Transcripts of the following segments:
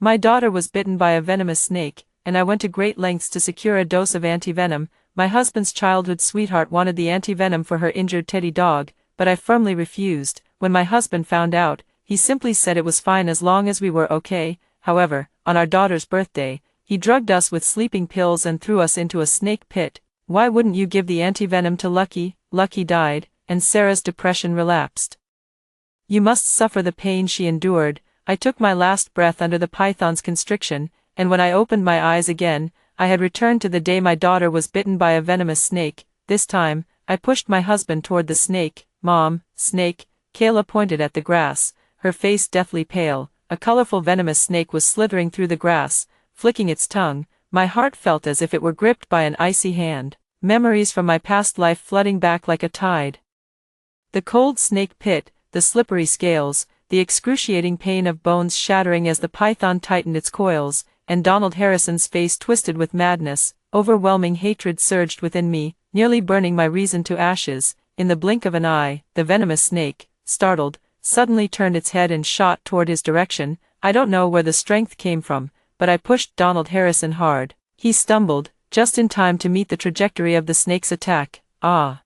My daughter was bitten by a venomous snake, and I went to great lengths to secure a dose of antivenom. My husband's childhood sweetheart wanted the antivenom for her injured teddy dog, but I firmly refused. When my husband found out, he simply said it was fine as long as we were okay. However, on our daughter's birthday, he drugged us with sleeping pills and threw us into a snake pit. Why wouldn't you give the antivenom to Lucky? Lucky died, and Sarah's depression relapsed. You must suffer the pain she endured. I took my last breath under the python's constriction, and when I opened my eyes again, I had returned to the day my daughter was bitten by a venomous snake. This time, I pushed my husband toward the snake. Mom, snake. Kayla pointed at the grass, her face deathly pale. A colorful venomous snake was slithering through the grass, flicking its tongue. My heart felt as if it were gripped by an icy hand, memories from my past life flooding back like a tide. The cold snake pit, the slippery scales, the excruciating pain of bones shattering as the python tightened its coils, and Donald Harrison's face twisted with madness. Overwhelming hatred surged within me, nearly burning my reason to ashes. In the blink of an eye, the venomous snake, startled, suddenly turned its head and shot toward his direction. I don't know where the strength came from, but I pushed Donald Harrison hard. He stumbled, just in time to meet the trajectory of the snake's attack. Ah!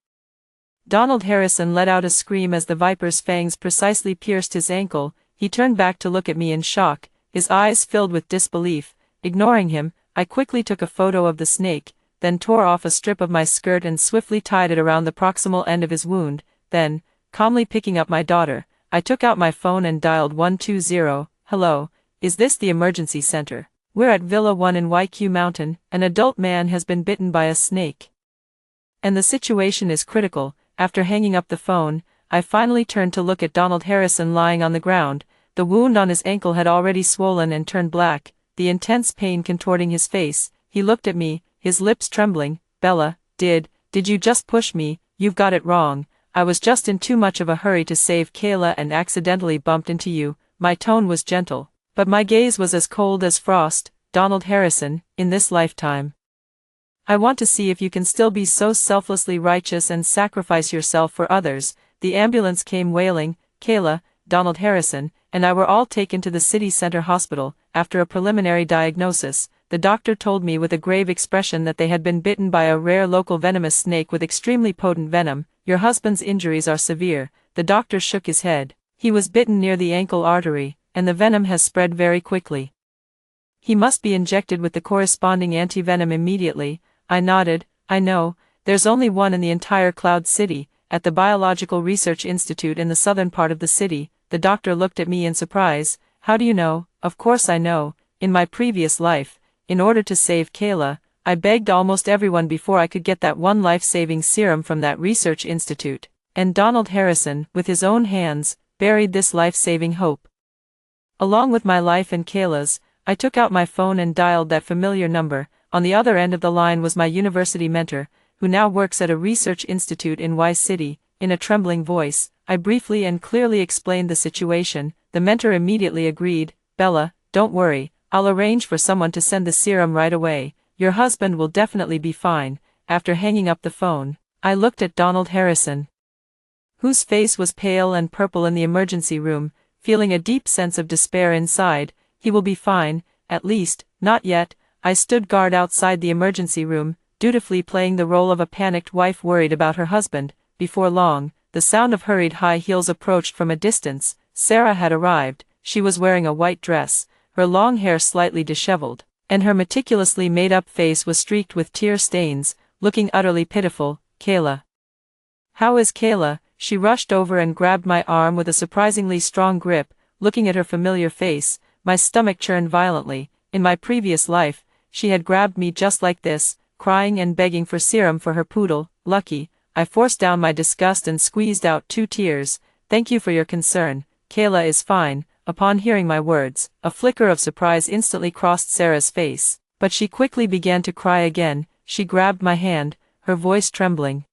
Donald Harrison let out a scream as the viper's fangs precisely pierced his ankle. He turned back to look at me in shock, his eyes filled with disbelief. Ignoring him, I quickly took a photo of the snake, then tore off a strip of my skirt and swiftly tied it around the proximal end of his wound. Then, calmly picking up my daughter, I took out my phone and dialed 120. Hello, is this the emergency center? We're at Villa 1 in YQ Mountain. An adult man has been bitten by a snake, and the situation is critical. After hanging up the phone, I finally turned to look at Donald Harrison lying on the ground. The wound on his ankle had already swollen and turned black, the intense pain contorting his face. He looked at me, his lips trembling. Bella, did you just push me? You've got it wrong. I was just in too much of a hurry to save Kayla and accidentally bumped into you. My tone was gentle, but my gaze was as cold as frost. Donald Harrison, in this lifetime, I want to see if you can still be so selflessly righteous and sacrifice yourself for others. The ambulance came wailing. Kayla, Donald Harrison, and I were all taken to the city center hospital. After a preliminary diagnosis, the doctor told me with a grave expression that they had been bitten by a rare local venomous snake with extremely potent venom. Your husband's injuries are severe. The doctor shook his head. He was bitten near the ankle artery, and the venom has spread very quickly. He must be injected with the corresponding antivenom immediately. I nodded. I know, there's only one in the entire Cloud City, at the Biological Research Institute in the southern part of the city. The doctor looked at me in surprise. How do you know? Of course I know. In my previous life, in order to save Kayla, I begged almost everyone before I could get that one life-saving serum from that research institute. And Donald Harrison, with his own hands, buried this life-saving hope. Along with my life and Kayla's, I took out my phone and dialed that familiar number. On the other end of the line was my university mentor, who now works at a research institute in Y City. In a trembling voice, I briefly and clearly explained the situation. The mentor immediately agreed. Bella, don't worry, I'll arrange for someone to send the serum right away. Your husband will definitely be fine. After hanging up the phone, I looked at Donald Harrison, whose face was pale and purple in the emergency room, feeling a deep sense of despair inside. He will be fine, at least, not yet. I stood guard outside the emergency room, dutifully playing the role of a panicked wife worried about her husband. Before long, the sound of hurried high heels approached from a distance. Sarah had arrived. She was wearing a white dress, her long hair slightly disheveled, and her meticulously made-up face was streaked with tear stains, looking utterly pitiful. Kayla. How is Kayla? She rushed over and grabbed my arm with a surprisingly strong grip. Looking at her familiar face, my stomach churned violently. In my previous life, she had grabbed me just like this, crying and begging for serum for her poodle, Lucky. I forced down my disgust and squeezed out 2 tears. Thank you for your concern. Kayla is fine. Upon hearing my words, a flicker of surprise instantly crossed Sarah's face, but she quickly began to cry again. She grabbed my hand, her voice trembling.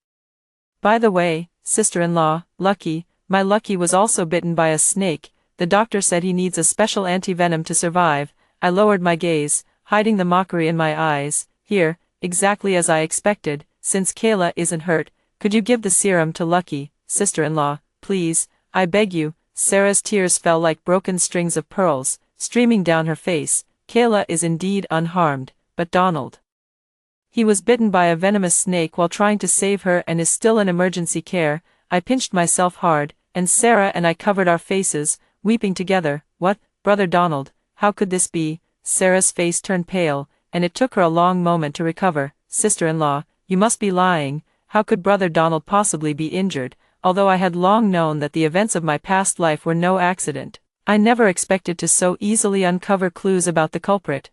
By the way, sister-in-law, Lucky, my Lucky was also bitten by a snake. The doctor said he needs a special antivenom to survive. I lowered my gaze, hiding the mockery in my eyes. Here, exactly as I expected, since Kayla isn't hurt, could you give the serum to Lucky, sister-in-law, please? I beg you. Sarah's tears fell like broken strings of pearls. streaming down her face. Kayla is indeed unharmed, but Donald. He was bitten by a venomous snake while trying to save her and is still in emergency care. I pinched myself hard, and Sarah and I covered our faces, weeping together. What, brother Donald, how could this be? Sarah's face turned pale, and it took her a long moment to recover. Sister-in-law, you must be lying. How could brother Donald possibly be injured? Although I had long known that the events of my past life were no accident, I never expected to so easily uncover clues about the culprit.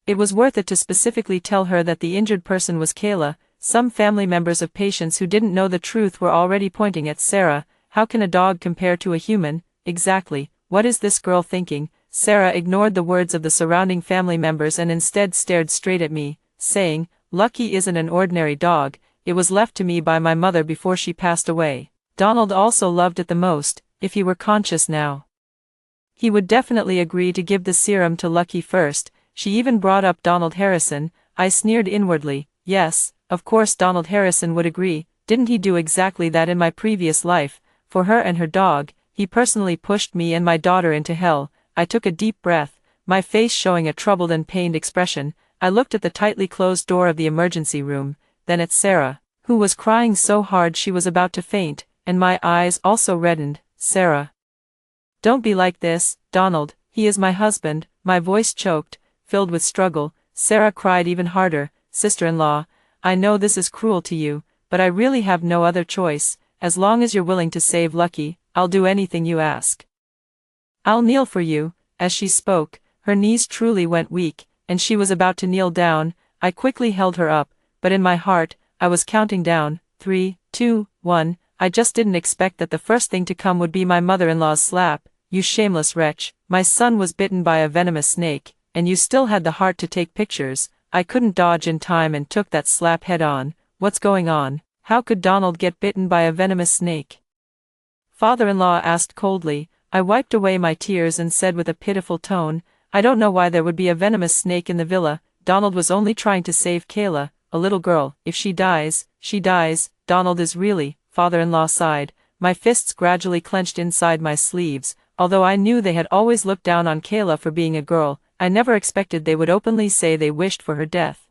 It was worth it to specifically tell her that the injured person was Kayla. Some family members of patients who didn't know the truth were already pointing at Sarah. How can a dog compare to a human? Exactly, what is this girl thinking? Sarah ignored the words of the surrounding family members and instead stared straight at me, saying, Lucky isn't an ordinary dog, it was left to me by my mother before she passed away. Donald also loved it the most. If he were conscious now, he would definitely agree to give the serum to Lucky first. She even brought up Donald Harrison. I sneered inwardly. Yes, of course Donald Harrison would agree. Didn't he do exactly that in my previous life? For her and her dog, he personally pushed me and my daughter into hell. I took a deep breath, my face showing a troubled and pained expression. I looked at the tightly closed door of the emergency room, then at Sarah, who was crying so hard she was about to faint, and my eyes also reddened. Sarah, don't be like this, Donald, he is my husband. My voice choked, filled with struggle. Sarah cried even harder. Sister-in-law, I know this is cruel to you, but I really have no other choice. As long as you're willing to save Lucky, I'll do anything you ask. I'll kneel for you. As she spoke, her knees truly went weak, and she was about to kneel down. I quickly held her up, but in my heart, I was counting down. 3, 2, 1. I just didn't expect that the first thing to come would be my mother-in-law's slap. You shameless wretch, my son was bitten by a venomous snake, and you still had the heart to take pictures. I couldn't dodge in time and took that slap head on. What's going on? How could Donald get bitten by a venomous snake? Father-in-law asked coldly. I wiped away my tears and said with a pitiful tone, I don't know why there would be a venomous snake in the villa. Donald was only trying to save Kayla, a little girl. If she dies, she dies. Donald is really, father-in-law sighed. My fists gradually clenched inside my sleeves. Although I knew they had always looked down on Kayla for being a girl, I never expected they would openly say they wished for her death.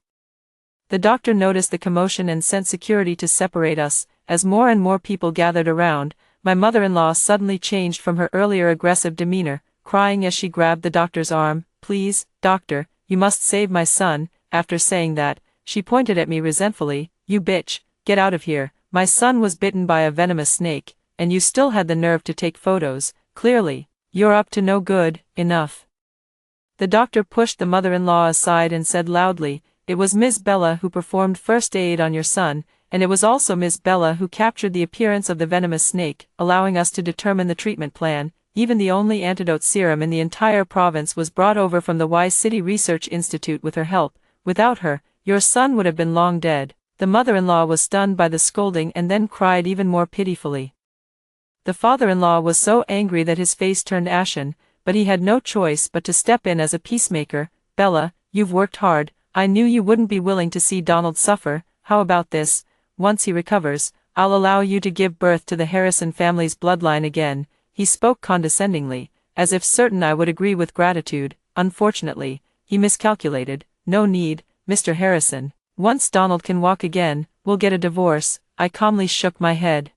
The doctor noticed the commotion and sent security to separate us. As more and more people gathered around, my mother-in-law suddenly changed from her earlier aggressive demeanor, crying as she grabbed the doctor's arm. Please, doctor, you must save my son. After saying that, she pointed at me resentfully. You bitch, get out of here. My son was bitten by a venomous snake, and you still had the nerve to take photos. Clearly, you're up to no good. Enough. The doctor pushed the mother-in-law aside and said loudly, It was Miss Bella who performed first aid on your son, and it was also Miss Bella who captured the appearance of the venomous snake, allowing us to determine the treatment plan. Even the only antidote serum in the entire province was brought over from the Y City Research Institute with her help. Without her, your son would have been long dead. The mother-in-law was stunned by the scolding and then cried even more pitifully. The father-in-law was so angry that his face turned ashen, but he had no choice but to step in as a peacemaker. Bella, you've worked hard. I knew you wouldn't be willing to see Donald suffer. How about this? Once he recovers, I'll allow you to give birth to the Harrison family's bloodline again. He spoke condescendingly, as if certain I would agree with gratitude. Unfortunately, he miscalculated. No need, Mr. Harrison. Once Donald can walk again, we'll get a divorce. I calmly shook my head.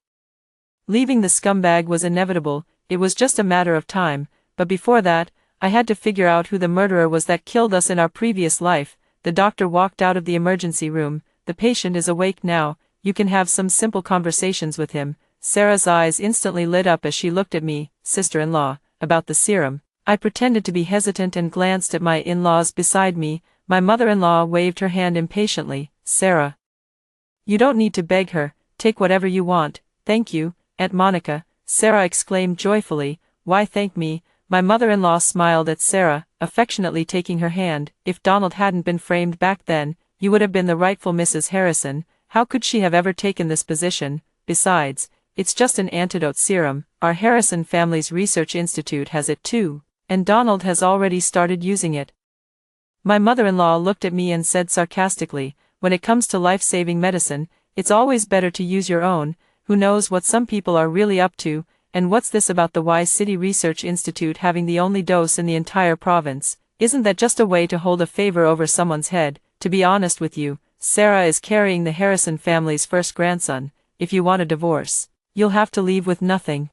Leaving the scumbag was inevitable. It was just a matter of time, but before that, I had to figure out who the murderer was that killed us in our previous life. The doctor walked out of the emergency room. The patient is awake now. You can have some simple conversations with him. Sarah's eyes instantly lit up as she looked at me. Sister-in-law, about the serum. I pretended to be hesitant and glanced at my in-laws beside me. My mother-in-law waved her hand impatiently. Sarah, you don't need to beg her. Take whatever you want. Thank you, Aunt Monica, Sarah exclaimed joyfully. Why thank me? My mother-in-law smiled at Sarah, affectionately taking her hand. If Donald hadn't been framed back then, you would have been the rightful Mrs. Harrison. How could she have ever taken this position? Besides, it's just an antidote serum. Our Harrison family's research institute has it too, and Donald has already started using it. My mother-in-law looked at me and said sarcastically, when it comes to life-saving medicine, it's always better to use your own. Who knows what some people are really up to? and what's this about the Y City Research Institute having the only dose in the entire province? Isn't that just a way to hold a favor over someone's head? To be honest with you, Sarah is carrying the Harrison family's first grandson. If you want a divorce, you'll have to leave with nothing."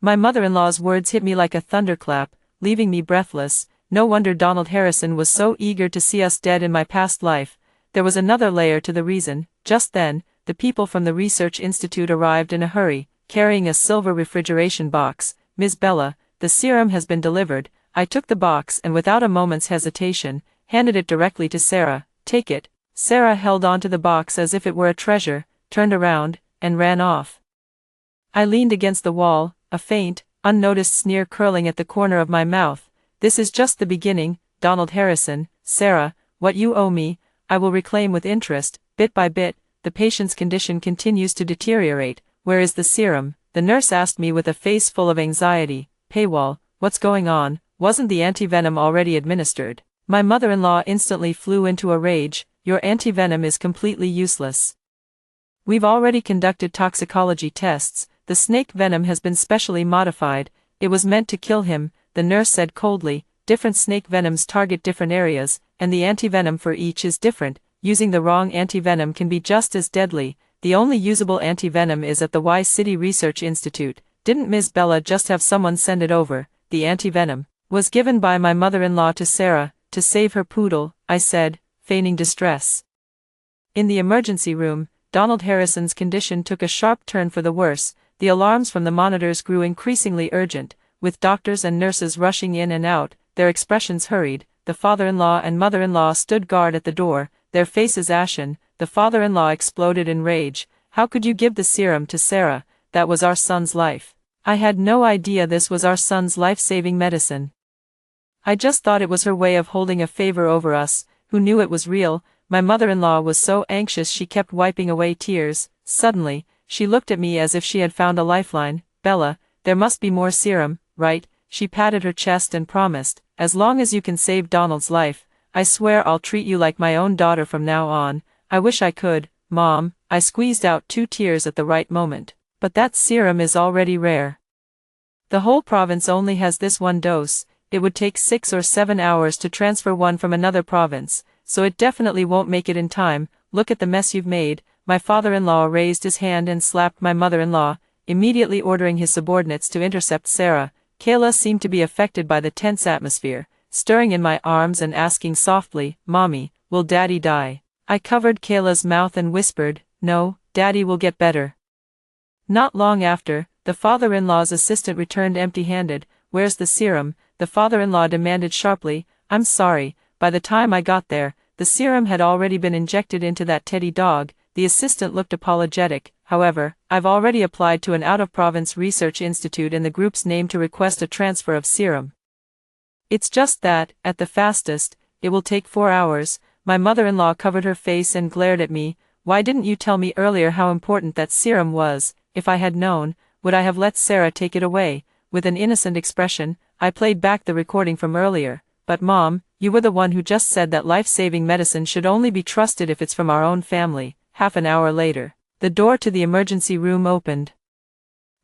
My mother-in-law's words hit me like a thunderclap, leaving me breathless. No wonder Donald Harrison was so eager to see us dead in my past life. There was another layer to the reason. Just then, the people from the Research Institute arrived in a hurry, carrying a silver refrigeration box. "Ms. Bella, the serum has been delivered." I took the box and without a moment's hesitation, handed it directly to Sarah. "Take it." Sarah held onto the box as if it were a treasure, turned around, and ran off. I leaned against the wall, a faint, unnoticed sneer curling at the corner of my mouth. "This is just the beginning, Donald Harrison. Sarah, what you owe me, I will reclaim with interest." Bit by bit, the patient's condition continues to deteriorate. "Where is the serum?" the nurse asked me with a face full of anxiety. "Paywall, what's going on? Wasn't the antivenom already administered?" My mother-in-law instantly flew into a rage. "Your antivenom is completely useless. We've already conducted toxicology tests. The snake venom has been specially modified. It was meant to kill him," the nurse said coldly. "Different snake venoms target different areas, and the antivenom for each is different. Using the wrong antivenom can be just as deadly. The only usable antivenom is at the Y City Research Institute. Didn't Ms. Bella just have someone send it over?" "The antivenom was given by my mother-in-law to Sarah, to save her poodle," I said, feigning distress. In the emergency room, Donald Harrison's condition took a sharp turn for the worse. The alarms from the monitors grew increasingly urgent, with doctors and nurses rushing in and out, their expressions hurried. The father-in-law and mother-in-law stood guard at the door, their faces ashen. The father-in-law exploded in rage. "How could you give the serum to Sarah? That was our son's life." "I had no idea this was our son's life-saving medicine. I just thought it was her way of holding a favor over us." "Who knew it was real?" My mother-in-law was so anxious she kept wiping away tears. Suddenly, she looked at me as if she had found a lifeline. "Bella, there must be more serum, right?" She patted her chest and promised, "As long as you can save Donald's life, I swear I'll treat you like my own daughter from now on." "I wish I could, Mom." I squeezed out 2 tears at the right moment. "But that serum is already rare. The whole province only has this one dose. It would take 6 or 7 hours to transfer one from another province, so it definitely won't make it in time. Look at the mess you've made." My father-in-law raised his hand and slapped my mother-in-law, immediately ordering his subordinates to intercept Sarah. Kayla seemed to be affected by the tense atmosphere, stirring in my arms and asking softly, "Mommy, will Daddy die?" I covered Kayla's mouth and whispered, "No, Daddy will get better." Not long after, the father-in-law's assistant returned empty-handed. "Where's the serum?" the father-in-law demanded sharply. "I'm sorry, by the time I got there, the serum had already been injected into that teddy dog." The assistant looked apologetic. "However, I've already applied to an out-of-province research institute in the group's name to request a transfer of serum. It's just that, at the fastest, it will take 4 hours." My mother-in-law covered her face and glared at me. "Why didn't you tell me earlier how important that serum was? If I had known, would I have let Sarah take it away?" With an innocent expression, I played back the recording from earlier. "But Mom, you were the one who just said that life-saving medicine should only be trusted if it's from our own family." Half an hour later, the door to the emergency room opened.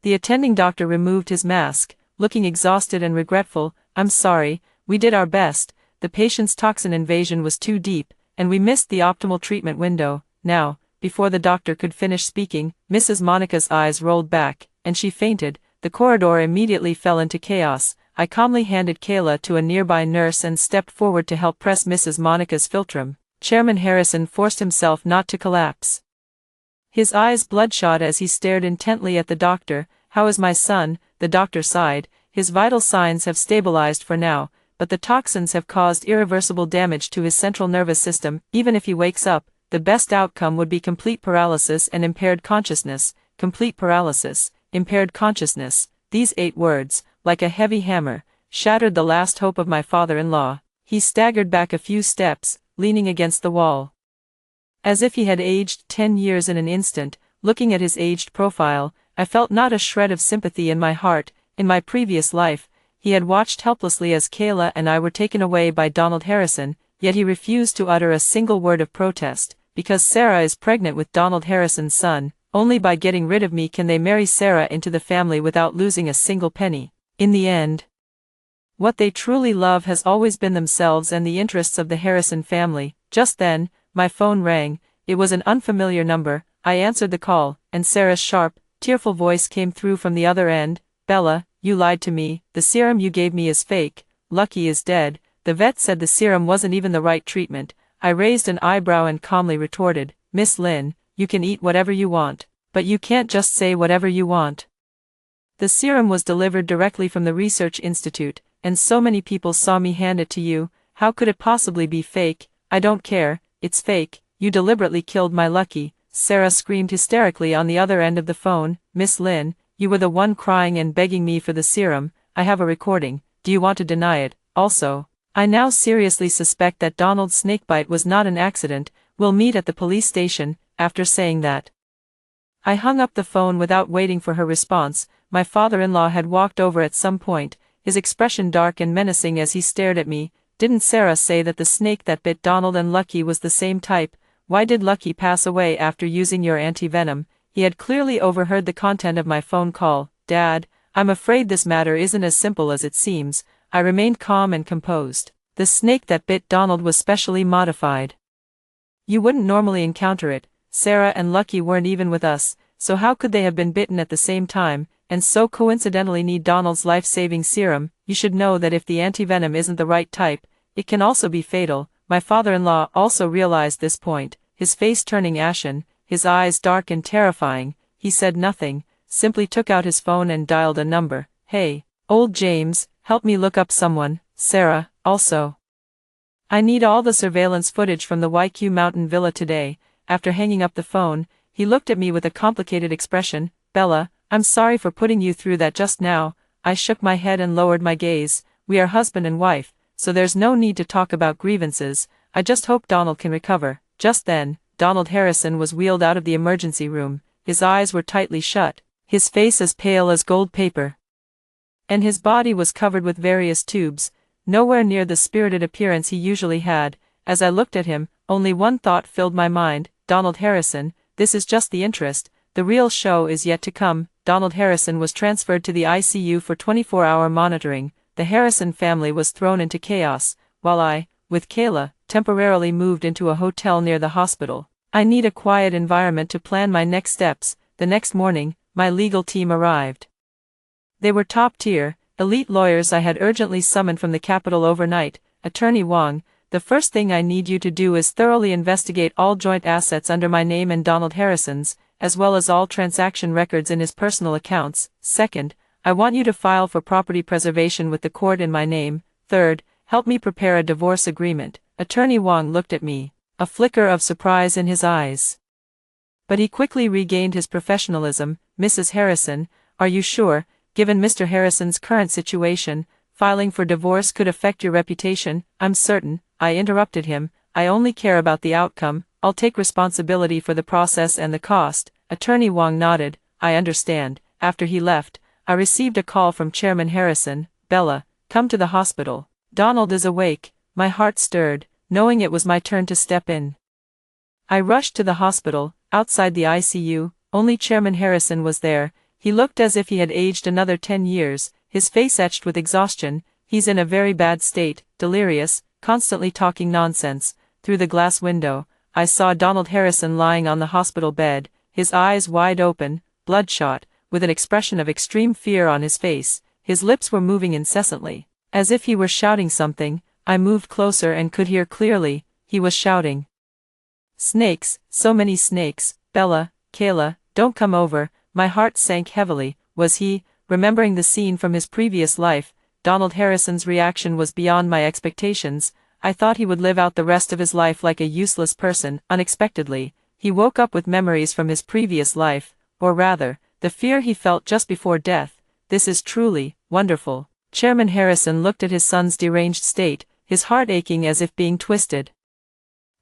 The attending doctor removed his mask, looking exhausted and regretful. "I'm sorry, we did our best. The patient's toxin invasion was too deep, and we missed the optimal treatment window." Now, before the doctor could finish speaking, Mrs. Monica's eyes rolled back, and she fainted. The corridor immediately fell into chaos. I calmly handed Kayla to a nearby nurse and stepped forward to help press Mrs. Monica's philtrum. Chairman Harrison forced himself not to collapse. His eyes bloodshot as he stared intently at the doctor. "How is my son?" the doctor sighed. "His vital signs have stabilized for now, but the toxins have caused irreversible damage to his central nervous system. Even if he wakes up, the best outcome would be complete paralysis and impaired consciousness." Complete paralysis, impaired consciousness. These 8 words, like a heavy hammer, shattered the last hope of my father-in-law. He staggered back a few steps, leaning against the wall. As if he had aged 10 years in an instant. Looking at his aged profile, I felt not a shred of sympathy in my heart. In my previous life, he had watched helplessly as Kayla and I were taken away by Donald Harrison, yet he refused to utter a single word of protest. "Because Sarah is pregnant with Donald Harrison's son, Only by getting rid of me can they marry Sarah into the family without losing a single penny. In the end, what they truly love has always been themselves and the interests of the Harrison family. Just then, my phone rang. It was an unfamiliar number. I answered the call, and Sarah's sharp, tearful voice came through from the other end. Bella, you lied to me. The serum you gave me is fake. Lucky is dead. The vet said the serum wasn't even the right treatment. I raised an eyebrow and calmly retorted, Miss Lynn, you can eat whatever you want, but you can't just say whatever you want. The serum was delivered directly from the research institute, and so many people saw me hand it to you. How could it possibly be fake? I don't care, it's fake. You deliberately killed my Lucky. Sarah screamed hysterically on the other end of the phone. Miss Lynn, you were the one crying and begging me for the serum. I have a recording. Do you want to deny it? Also, I now seriously suspect that Donald's snakebite was not an accident. We'll meet at the police station. After saying that, I hung up the phone without waiting for her response. My father-in-law had walked over at some point, his expression dark and menacing as he stared at me. Didn't Sarah say that the snake that bit Donald and Lucky was the same type? Why did Lucky pass away after using your antivenom? He had clearly overheard the content of my phone call. Dad, I'm afraid this matter isn't as simple as it seems. I remained calm and composed. The snake that bit Donald was specially modified. You wouldn't normally encounter it. Sarah and Lucky weren't even with us, so how could they have been bitten at the same time, and so coincidentally need Donald's life-saving serum? You should know that if the antivenom isn't the right type, it can also be fatal. My father-in-law also realized this point, his face turning ashen, his eyes dark and terrifying. He said nothing, simply took out his phone and dialed a number. Hey, old James, help me look up someone. Sarah, also. I need all the surveillance footage from the YQ Mountain Villa today. After hanging up the phone, he looked at me with a complicated expression. Bella, I'm sorry for putting you through that just now. I shook my head and lowered my gaze. We are husband and wife, so there's no need to talk about grievances. I just hope Donald can recover. Just then, Donald Harrison was wheeled out of the emergency room. His eyes were tightly shut, his face as pale as gold paper, and his body was covered with various tubes, nowhere near the spirited appearance he usually had. As I looked at him, only one thought filled my mind. Donald Harrison, this is just the interest. The real show is yet to come. Donald Harrison was transferred to the ICU for 24-hour monitoring. The Harrison family was thrown into chaos, while I, with Kayla, temporarily moved into a hotel near the hospital. I need a quiet environment to plan my next steps. The next morning, my legal team arrived. They were top-tier, elite lawyers I had urgently summoned from the capital overnight. Attorney Wong, the first thing I need you to do is thoroughly investigate all joint assets under my name and Donald Harrison's, as well as all transaction records in his personal accounts. Second, I want you to file for property preservation with the court in my name. Third, help me prepare a divorce agreement. Attorney Wong looked at me, a flicker of surprise in his eyes. But he quickly regained his professionalism. Mrs. Harrison, are you sure, given Mr. Harrison's current situation, filing for divorce could affect your reputation? I'm certain. I interrupted him. I only care about the outcome. I'll take responsibility for the process and the cost. Attorney Wong nodded. I understand. After he left, I received a call from Chairman Harrison. Bella, come to the hospital. Donald is awake. My heart stirred, knowing it was my turn to step in. I rushed to the hospital. Outside the ICU, only Chairman Harrison was there. He looked as if he had aged another 10 years, his face etched with exhaustion. He's in a very bad state, delirious, constantly talking nonsense. Through the glass window, I saw Donald Harrison lying on the hospital bed, his eyes wide open, bloodshot, with an expression of extreme fear on his face. His lips were moving incessantly, as if he were shouting something. I moved closer and could hear clearly. He was shouting, "Snakes, so many snakes, Bella, Kayla, don't come over." My heart sank heavily. Was he, remembering the scene from his previous life? Donald Harrison's reaction was beyond my expectations. I thought he would live out the rest of his life like a useless person. Unexpectedly, he woke up with memories from his previous life, or rather, the fear he felt just before death. This is truly wonderful. Chairman Harrison looked at his son's deranged state, his heart aching as if being twisted.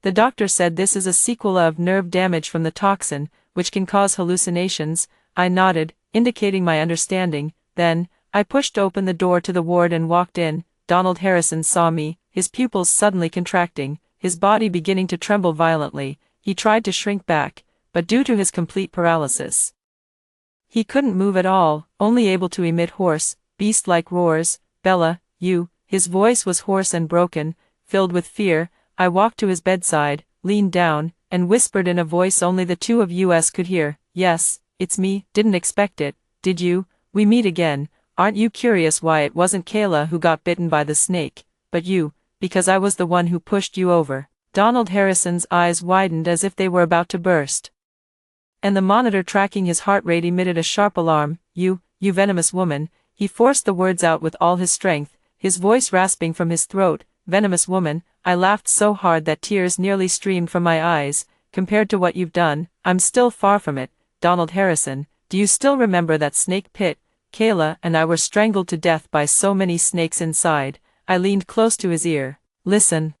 The doctor said this is a sequela of nerve damage from the toxin, which can cause hallucinations. I nodded, indicating my understanding. Then, I pushed open the door to the ward and walked in. Donald Harrison saw me, his pupils suddenly contracting, his body beginning to tremble violently. He tried to shrink back, but due to his complete paralysis. He couldn't move at all, only able to emit hoarse, beast-like roars. "Bella, you," his voice was hoarse and broken, filled with fear. I walked to his bedside, leaned down, and whispered in a voice only the two of us could hear, "Yes, it's me. Didn't expect it, did you? We meet again. Aren't you curious why it wasn't Kayla who got bitten by the snake, but you, because I was the one who pushed you over?" Donald Harrison's eyes widened as if they were about to burst. And the monitor tracking his heart rate emitted a sharp alarm. You venomous woman." He forced the words out with all his strength, his voice rasping from his throat. "Venomous woman." I laughed so hard that tears nearly streamed from my eyes. "Compared to what you've done, I'm still far from it. Donald Harrison, do you still remember that snake pit? Kayla and I were strangled to death by so many snakes inside." I leaned close to his ear. "Listen.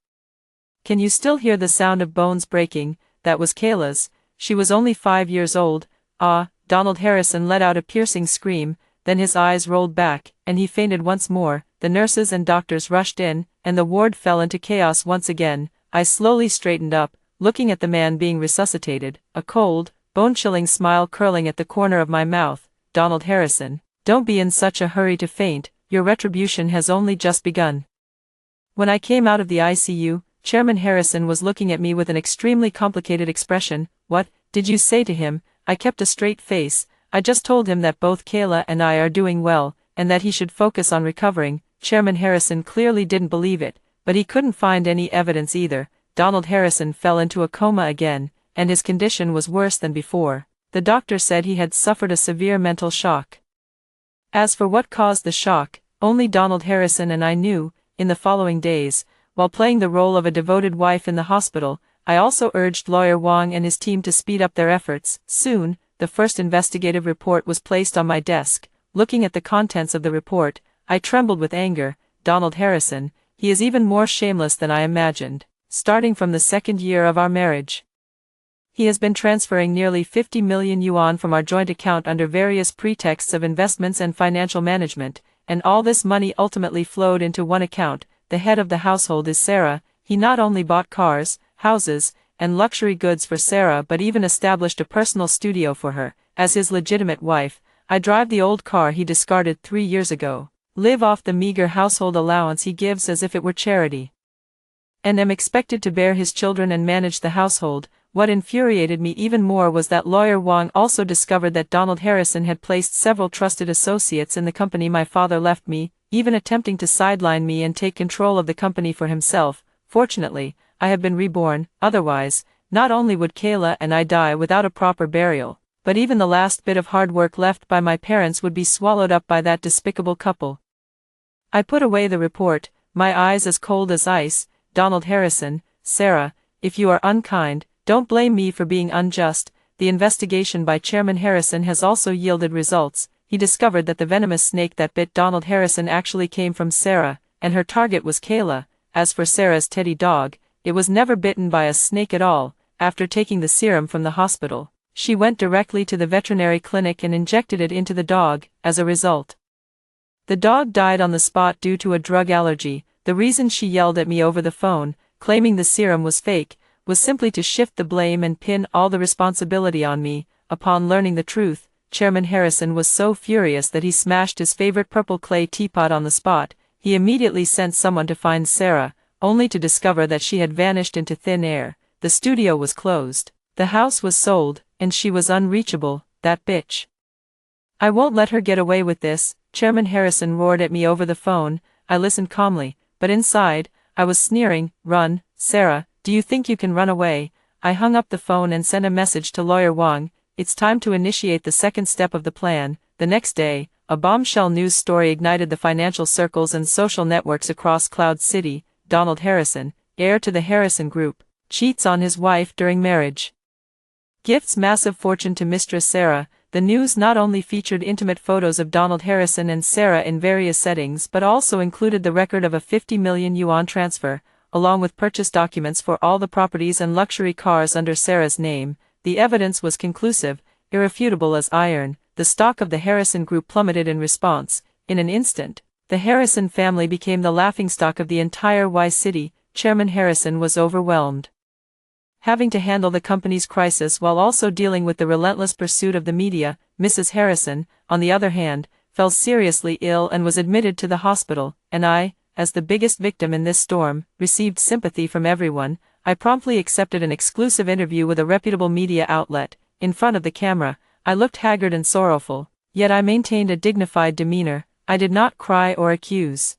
Can you still hear the sound of bones breaking? That was Kayla's. She was only 5 years old." "Ah!" Donald Harrison let out a piercing scream, then his eyes rolled back, and he fainted once more. The nurses and doctors rushed in, and the ward fell into chaos once again. I slowly straightened up, looking at the man being resuscitated, a cold, bone-chilling smile curling at the corner of my mouth. "Donald Harrison, don't be in such a hurry to faint, your retribution has only just begun." When I came out of the ICU, Chairman Harrison was looking at me with an extremely complicated expression. "What did you say to him?" I kept a straight face. "I just told him that both Kayla and I are doing well, and that he should focus on recovering." Chairman Harrison clearly didn't believe it, but he couldn't find any evidence either. Donald Harrison fell into a coma again, and his condition was worse than before. The doctor said he had suffered a severe mental shock. As for what caused the shock, only Donald Harrison and I knew. In the following days, while playing the role of a devoted wife in the hospital, I also urged Lawyer Wong and his team to speed up their efforts. Soon, the first investigative report was placed on my desk. Looking at the contents of the report, I trembled with anger. Donald Harrison, he is even more shameless than I imagined. Starting from the 2nd year of our marriage, he has been transferring nearly 50 million yuan from our joint account under various pretexts of investments and financial management, and all this money ultimately flowed into one account. The head of the household is Sarah. He not only bought cars, houses, and luxury goods for Sarah but even established a personal studio for her. As his legitimate wife, I drive the old car he discarded 3 years ago, live off the meager household allowance he gives as if it were charity, and am expected to bear his children and manage the household. What infuriated me even more was that Lawyer Wong also discovered that Donald Harrison had placed several trusted associates in the company my father left me, even attempting to sideline me and take control of the company for himself. Fortunately, I have been reborn. Otherwise, not only would Kayla and I die without a proper burial, but even the last bit of hard work left by my parents would be swallowed up by that despicable couple. I put away the report, my eyes as cold as ice. "Donald Harrison, Sarah, if you are unkind, don't blame me for being unjust." The investigation by Chairman Harrison has also yielded results. He discovered that the venomous snake that bit Donald Harrison actually came from Sarah, and her target was Kayla. As for Sarah's teddy dog, it was never bitten by a snake at all. After taking the serum from the hospital, she went directly to the veterinary clinic and injected it into the dog. As a result, the dog died on the spot due to a drug allergy. The reason she yelled at me over the phone, claiming the serum was fake, was simply to shift the blame and pin all the responsibility on me. Upon learning the truth, Chairman Harrison was so furious that he smashed his favorite purple clay teapot on the spot. He immediately sent someone to find Sarah, only to discover that she had vanished into thin air. The studio was closed, the house was sold, and she was unreachable. That bitch. "I won't let her get away with this," Chairman Harrison roared at me over the phone. I listened calmly, but inside, I was sneering. "Run, Sarah, do you think you can run away?" I hung up the phone and sent a message to Lawyer Wong. It's time to initiate the second step of the plan. The next day, a bombshell news story ignited the financial circles and social networks across Cloud City. Donald Harrison, heir to the Harrison Group, cheats on his wife during marriage. Gifts massive fortune to Mistress Sarah. The news not only featured intimate photos of Donald Harrison and Sarah in various settings but also included the record of a 50 million yuan transfer, along with purchase documents for all the properties and luxury cars under Sarah's name. The evidence was conclusive, irrefutable as iron. The stock of the Harrison Group plummeted in response. In an instant, the Harrison family became the laughingstock of the entire Y City. Chairman Harrison was overwhelmed. having to handle the company's crisis while also dealing with the relentless pursuit of the media. Mrs. Harrison, on the other hand, fell seriously ill and was admitted to the hospital, and I, as the biggest victim in this storm, received sympathy from everyone. I promptly accepted an exclusive interview with a reputable media outlet. In front of the camera, I looked haggard and sorrowful, yet I maintained a dignified demeanor. I did not cry or accuse,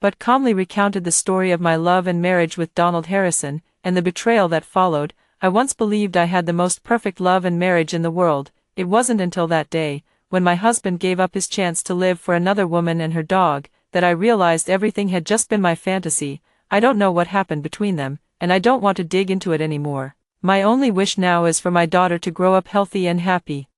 but calmly recounted the story of my love and marriage with Donald Harrison, and the betrayal that followed. I once believed I had the most perfect love and marriage in the world. It wasn't until that day, when my husband gave up his chance to live for another woman and her dog, that I realized everything had just been my fantasy. I don't know what happened between them, and I don't want to dig into it anymore. My only wish now is for my daughter to grow up healthy and happy.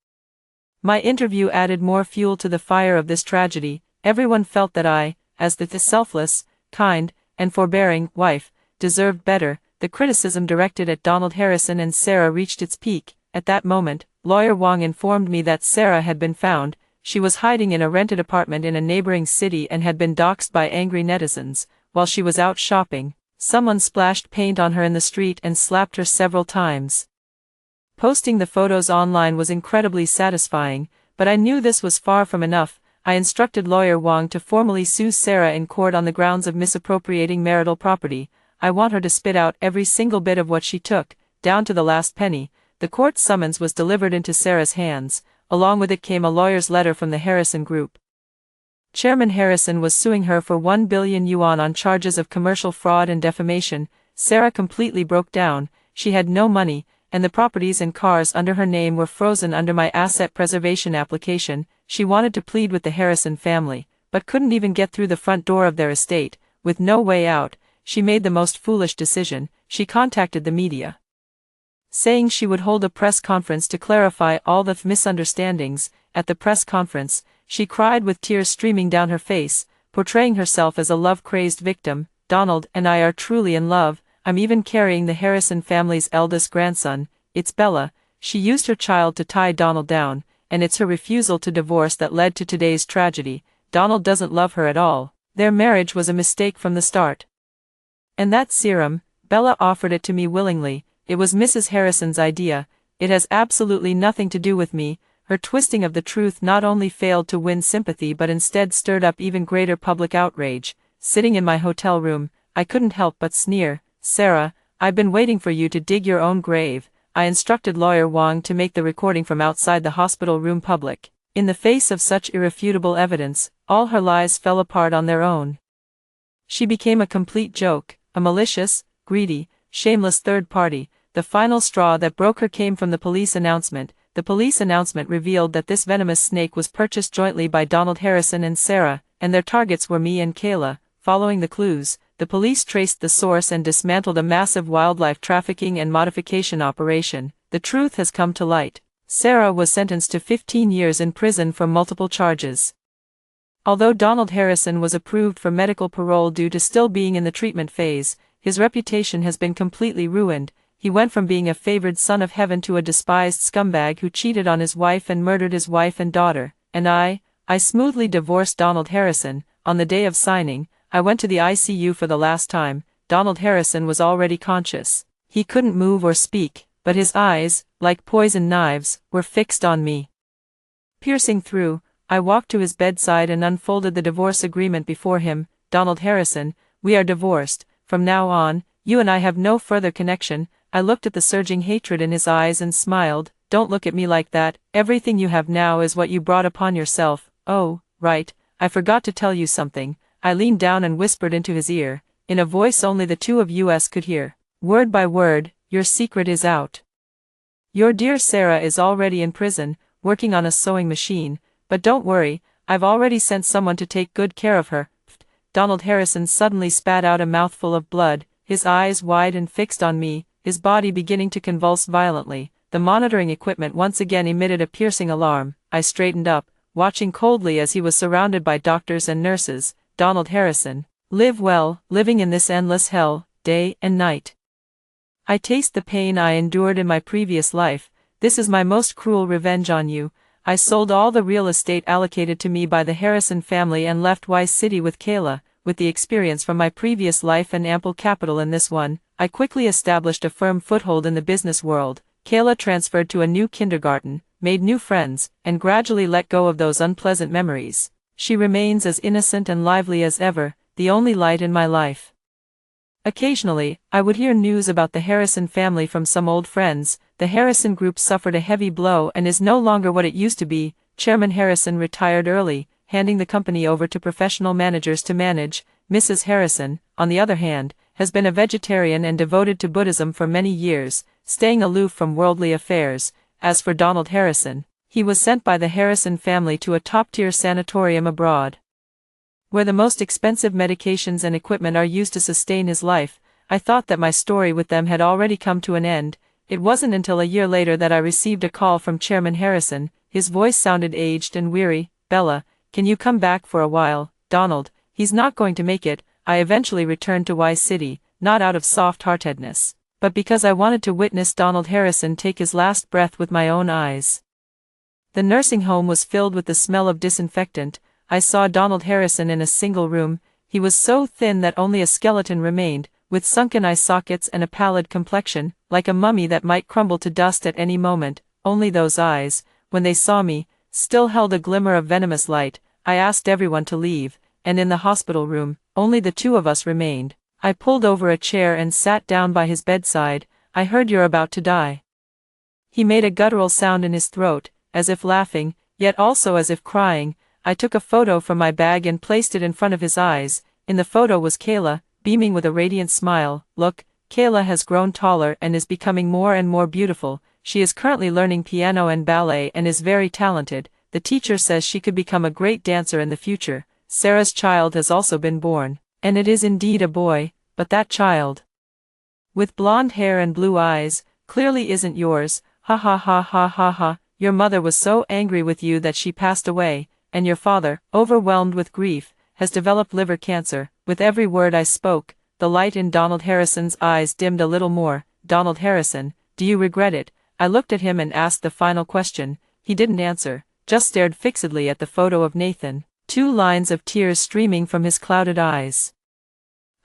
My interview added more fuel to the fire of this tragedy. Everyone felt that I, as the selfless, kind, and forbearing wife, deserved better. The criticism directed at Donald Harrison and Sarah reached its peak. At that moment, Lawyer Wong informed me that Sarah had been found. She was hiding in a rented apartment in a neighboring city and had been doxxed by angry netizens. While she was out shopping, someone splashed paint on her in the street and slapped her several times. Posting the photos online was incredibly satisfying, but I knew this was far from enough. I instructed Lawyer Wong to formally sue Sarah in court on the grounds of misappropriating marital property. I want her to spit out every single bit of what she took, down to the last penny. The court summons was delivered into Sarah's hands. Along with it came a lawyer's letter from the Harrison Group. Chairman Harrison was suing her for 1 billion yuan on charges of commercial fraud and defamation. Sarah completely broke down. She had no money, and the properties and cars under her name were frozen under my asset preservation application. She wanted to plead with the Harrison family, but couldn't even get through the front door of their estate. With no way out, she made the most foolish decision. She contacted the media, saying she would hold a press conference to clarify all the misunderstandings. At the press conference, she cried with tears streaming down her face, portraying herself as a love-crazed victim. Donald and I are truly in love. I'm even carrying the Harrison family's eldest grandson. It's Bella. She used her child to tie Donald down, and it's her refusal to divorce that led to today's tragedy. Donald doesn't love her at all. Their marriage was a mistake from the start. And that serum, Bella offered it to me willingly. It was Mrs. Harrison's idea. It has absolutely nothing to do with me. Her twisting of the truth not only failed to win sympathy but instead stirred up even greater public outrage. Sitting in my hotel room, I couldn't help but sneer. Sarah, I've been waiting for you to dig your own grave. I instructed Lawyer Wong to make the recording from outside the hospital room public. In the face of such irrefutable evidence, all her lies fell apart on their own. She became a complete joke, a malicious, greedy, shameless third party. The final straw that broke her came from the police announcement. The police announcement revealed that this venomous snake was purchased jointly by Donald Harrison and Sarah, and their targets were me and Kayla. Following the clues, the police traced the source and dismantled a massive wildlife trafficking and modification operation. The truth has come to light. Sarah was sentenced to 15 years in prison for multiple charges. Although Donald Harrison was approved for medical parole due to still being in the treatment phase, his reputation has been completely ruined. He went from being a favored son of heaven to a despised scumbag who cheated on his wife and murdered his wife and daughter. And I smoothly divorced Donald Harrison. On the day of signing, I went to the ICU for the last time. Donald Harrison was already conscious. He couldn't move or speak, but his eyes, like poison knives, were fixed on me. Piercing through, I walked to his bedside and unfolded the divorce agreement before him. Donald Harrison, we are divorced. From now on, you and I have no further connection. I looked at the surging hatred in his eyes and smiled. Don't look at me like that. Everything you have now is what you brought upon yourself. Oh, right, I forgot to tell you something. I leaned down and whispered into his ear, in a voice only the two of us could hear. Word by word, your secret is out. Your dear Sarah is already in prison, working on a sewing machine, but don't worry, I've already sent someone to take good care of her. Donald Harrison suddenly spat out a mouthful of blood, his eyes wide and fixed on me, his body beginning to convulse violently. The monitoring equipment once again emitted a piercing alarm. I straightened up, watching coldly as he was surrounded by doctors and nurses. Donald Harrison, live well, living in this endless hell, day and night. I taste the pain I endured in my previous life. This is my most cruel revenge on you. I sold all the real estate allocated to me by the Harrison family and left Y City with Kayla. With the experience from my previous life and ample capital in this one, I quickly established a firm foothold in the business world. Kayla transferred to a new kindergarten, made new friends, and gradually let go of those unpleasant memories. She remains as innocent and lively as ever, the only light in my life. Occasionally, I would hear news about the Harrison family from some old friends. The Harrison group suffered a heavy blow and is no longer what it used to be. Chairman Harrison retired early, handing the company over to professional managers to manage. Mrs. Harrison, on the other hand, has been a vegetarian and devoted to Buddhism for many years, staying aloof from worldly affairs. As for Donald Harrison, he was sent by the Harrison family to a top-tier sanatorium abroad, where the most expensive medications and equipment are used to sustain his life. I thought that my story with them had already come to an end. It wasn't until a year later that I received a call from Chairman Harrison. His voice sounded aged and weary. "Bella, can you come back for a while?" "Donald, he's not going to make it." I eventually returned to Y City, not out of soft-heartedness, but because I wanted to witness Donald Harrison take his last breath with my own eyes. The nursing home was filled with the smell of disinfectant. I saw Donald Harrison in a single room. He was so thin that only a skeleton remained, with sunken eye sockets and a pallid complexion, like a mummy that might crumble to dust at any moment. Only those eyes, when they saw me, still held a glimmer of venomous light. I asked everyone to leave, and in the hospital room, only the two of us remained. I pulled over a chair and sat down by his bedside. "I heard you're about to die." He made a guttural sound in his throat, as if laughing, yet also as if crying. I took a photo from my bag and placed it in front of his eyes. In the photo was Kayla, beaming with a radiant smile. "Look, Kayla has grown taller and is becoming more and more beautiful. She is currently learning piano and ballet and is very talented. The teacher says she could become a great dancer in the future." Sarah's child has also been born, and it is indeed a boy, but that child, with blonde hair and blue eyes, clearly isn't yours. Ha ha ha ha ha ha. Your mother was so angry with you that she passed away, and your father, overwhelmed with grief, has developed liver cancer. With every word I spoke, the light in Donald Harrison's eyes dimmed a little more. "Donald Harrison, do you regret it?" I looked at him and asked the final question. He didn't answer, just stared fixedly at the photo of Nathan, 2 lines of tears streaming from his clouded eyes.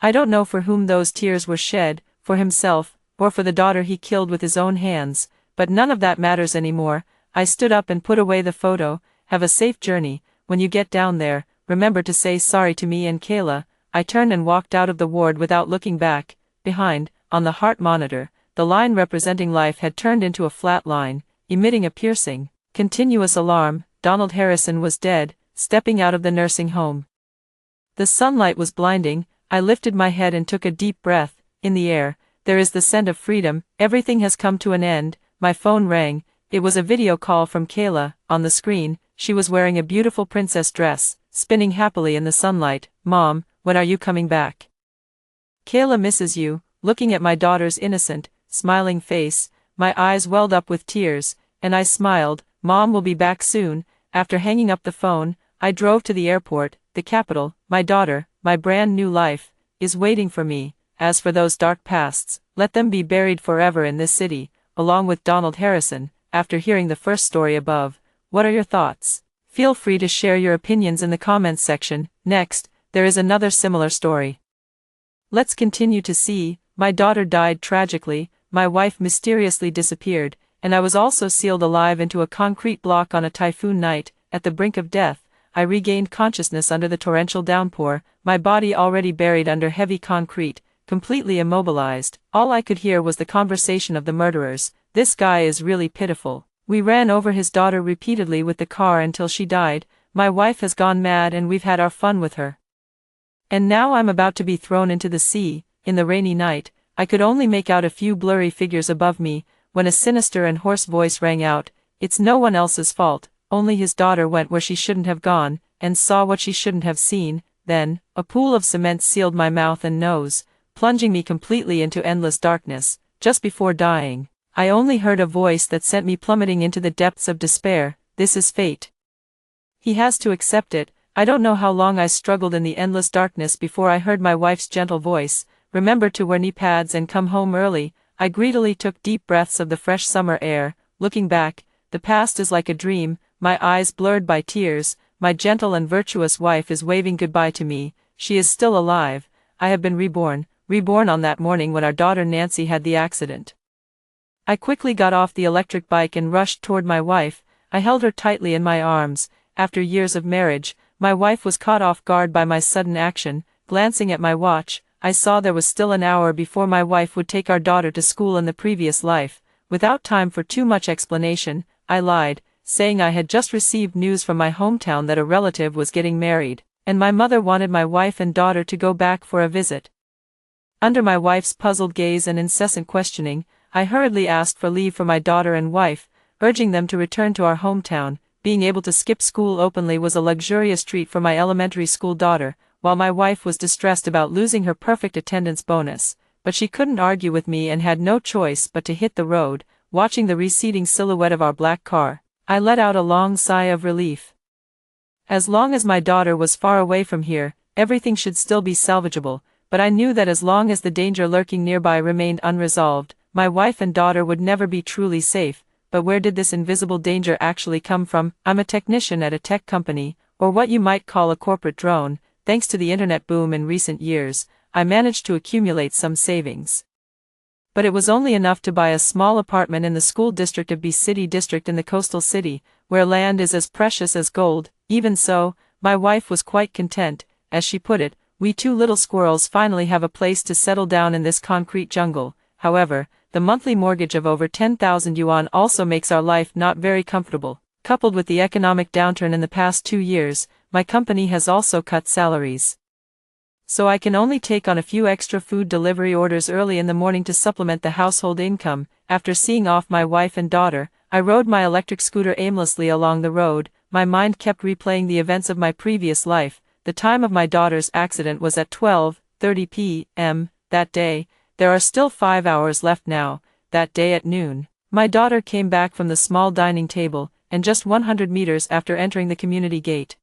I don't know for whom those tears were shed, for himself, or for the daughter he killed with his own hands, but none of that matters anymore. I stood up and put away the photo. "Have a safe journey. When you get down there, remember to say sorry to me and Kayla." I turned and walked out of the ward without looking back. Behind, on the heart monitor, the line representing life had turned into a flat line, emitting a piercing, continuous alarm. Donald Harrison was dead, stepping out of the nursing home. The sunlight was blinding. I lifted my head and took a deep breath. In the air, there is the scent of freedom. Everything has come to an end. My phone rang. It was a video call from Kayla. On the screen, she was wearing a beautiful princess dress, spinning happily in the sunlight. "Mom, when are you coming back? Kayla misses you." Looking at my daughter's innocent, smiling face, my eyes welled up with tears, and I smiled. "Mom will be back soon." After hanging up the phone, I drove to the airport, the capital. My daughter, my brand new life, is waiting for me. As for those dark pasts, let them be buried forever in this city, along with Donald Harrison. After hearing the first story above, what are your thoughts? Feel free to share your opinions in the comments section. Next, there is another similar story. Let's continue to see. My daughter died tragically, my wife mysteriously disappeared, and I was also sealed alive into a concrete block on a typhoon night. At the brink of death, I regained consciousness under the torrential downpour, my body already buried under heavy concrete, completely immobilized. All I could hear was the conversation of the murderers. "This guy is really pitiful. We ran over his daughter repeatedly with the car until she died. My wife has gone mad and we've had our fun with her. And now I'm about to be thrown into the sea." In the rainy night, I could only make out a few blurry figures above me, when a sinister and hoarse voice rang out. "It's no one else's fault, only his daughter went where she shouldn't have gone, and saw what she shouldn't have seen." Then, a pool of cement sealed my mouth and nose, plunging me completely into endless darkness. Just before dying, I only heard a voice that sent me plummeting into the depths of despair. "This is fate. He has to accept it." I don't know how long I struggled in the endless darkness before I heard my wife's gentle voice. "Remember to wear knee pads and come home early." I greedily took deep breaths of the fresh summer air. Looking back, the past is like a dream, my eyes blurred by tears. My gentle and virtuous wife is waving goodbye to me. She is still alive. I have been reborn, Reborn on that morning when our daughter Nancy had the accident. I quickly got off the electric bike and rushed toward my wife. I held her tightly in my arms. After years of marriage, my wife was caught off guard by my sudden action. Glancing at my watch, I saw there was still an hour before my wife would take our daughter to school in the previous life. Without time for too much explanation, I lied, saying I had just received news from my hometown that a relative was getting married, and my mother wanted my wife and daughter to go back for a visit. Under my wife's puzzled gaze and incessant questioning, I hurriedly asked for leave for my daughter and wife, urging them to return to our hometown. Being able to skip school openly was a luxurious treat for my elementary school daughter, while my wife was distressed about losing her perfect attendance bonus. But she couldn't argue with me and had no choice but to hit the road. Watching the receding silhouette of our black car, I let out a long sigh of relief. As long as my daughter was far away from here, everything should still be salvageable, but I knew that as long as the danger lurking nearby remained unresolved, my wife and daughter would never be truly safe. But where did this invisible danger actually come from? I'm a technician at a tech company, or what you might call a corporate drone. Thanks to the internet boom in recent years, I managed to accumulate some savings. But it was only enough to buy a small apartment in the school district of B City District in the coastal city, where land is as precious as gold. Even so, my wife was quite content. As she put it, we two little squirrels finally have a place to settle down in this concrete jungle. However, the monthly mortgage of over 10,000 yuan also makes our life not very comfortable. Coupled with the economic downturn in the past 2 years, my company has also cut salaries. So I can only take on a few extra food delivery orders early in the morning to supplement the household income. After seeing off my wife and daughter, I rode my electric scooter aimlessly along the road. My mind kept replaying the events of my previous life. The time of my daughter's accident was at 12:30 p.m. that day. There are still 5 hours left now. That day at noon, my daughter came back from the small dining table, and just 100 meters after entering the community gate,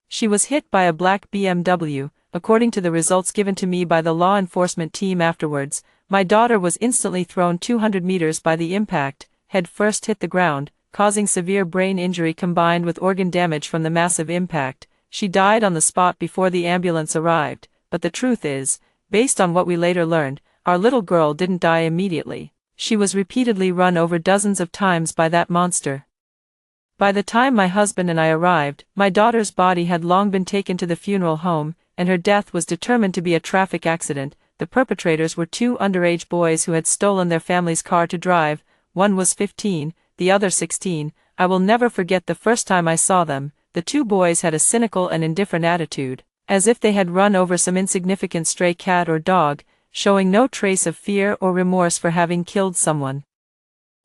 she was hit by a black BMW. According to the results given to me by the law enforcement team afterwards, my daughter was instantly thrown 200 meters by the impact, head first hit the ground, causing severe brain injury combined with organ damage from the massive impact. She died on the spot before the ambulance arrived. But the truth is, based on what we later learned, our little girl didn't die immediately. She was repeatedly run over dozens of times by that monster. By the time my husband and I arrived, my daughter's body had long been taken to the funeral home, and her death was determined to be a traffic accident. The perpetrators were 2 underage boys who had stolen their family's car to drive. One was 15, the other 16. I will never forget the first time I saw them. The 2 boys had a cynical and indifferent attitude, as if they had run over some insignificant stray cat or dog, showing no trace of fear or remorse for having killed someone.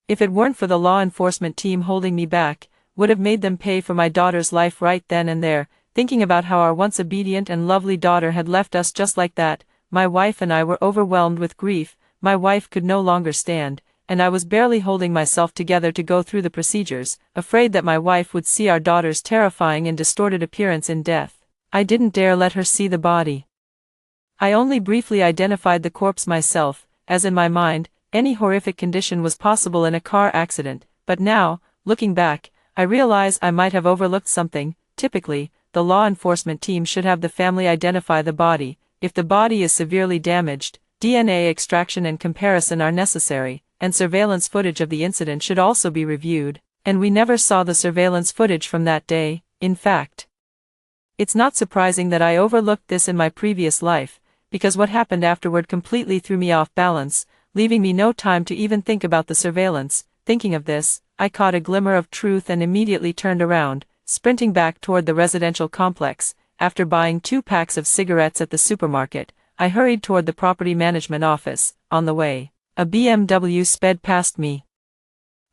If it weren't for the law enforcement team holding me back, would have made them pay for my daughter's life right then and there. Thinking about how our once obedient and lovely daughter had left us just like that, my wife and I were overwhelmed with grief. My wife could no longer stand, and I was barely holding myself together to go through the procedures, afraid that my wife would see our daughter's terrifying and distorted appearance in death. I didn't dare let her see the body. I only briefly identified the corpse myself, as in my mind, any horrific condition was possible in a car accident. But now, looking back, I realize I might have overlooked something. Typically, the law enforcement team should have the family identify the body. If the body is severely damaged, DNA extraction and comparison are necessary, and surveillance footage of the incident should also be reviewed. And we never saw the surveillance footage from that day. In fact, it's not surprising that I overlooked this in my previous life, because what happened afterward completely threw me off balance, leaving me no time to even think about the surveillance. Thinking of this, I caught a glimmer of truth and immediately turned around, sprinting back toward the residential complex. After buying 2 packs of cigarettes at the supermarket, I hurried toward the property management office. On the way, a BMW sped past me,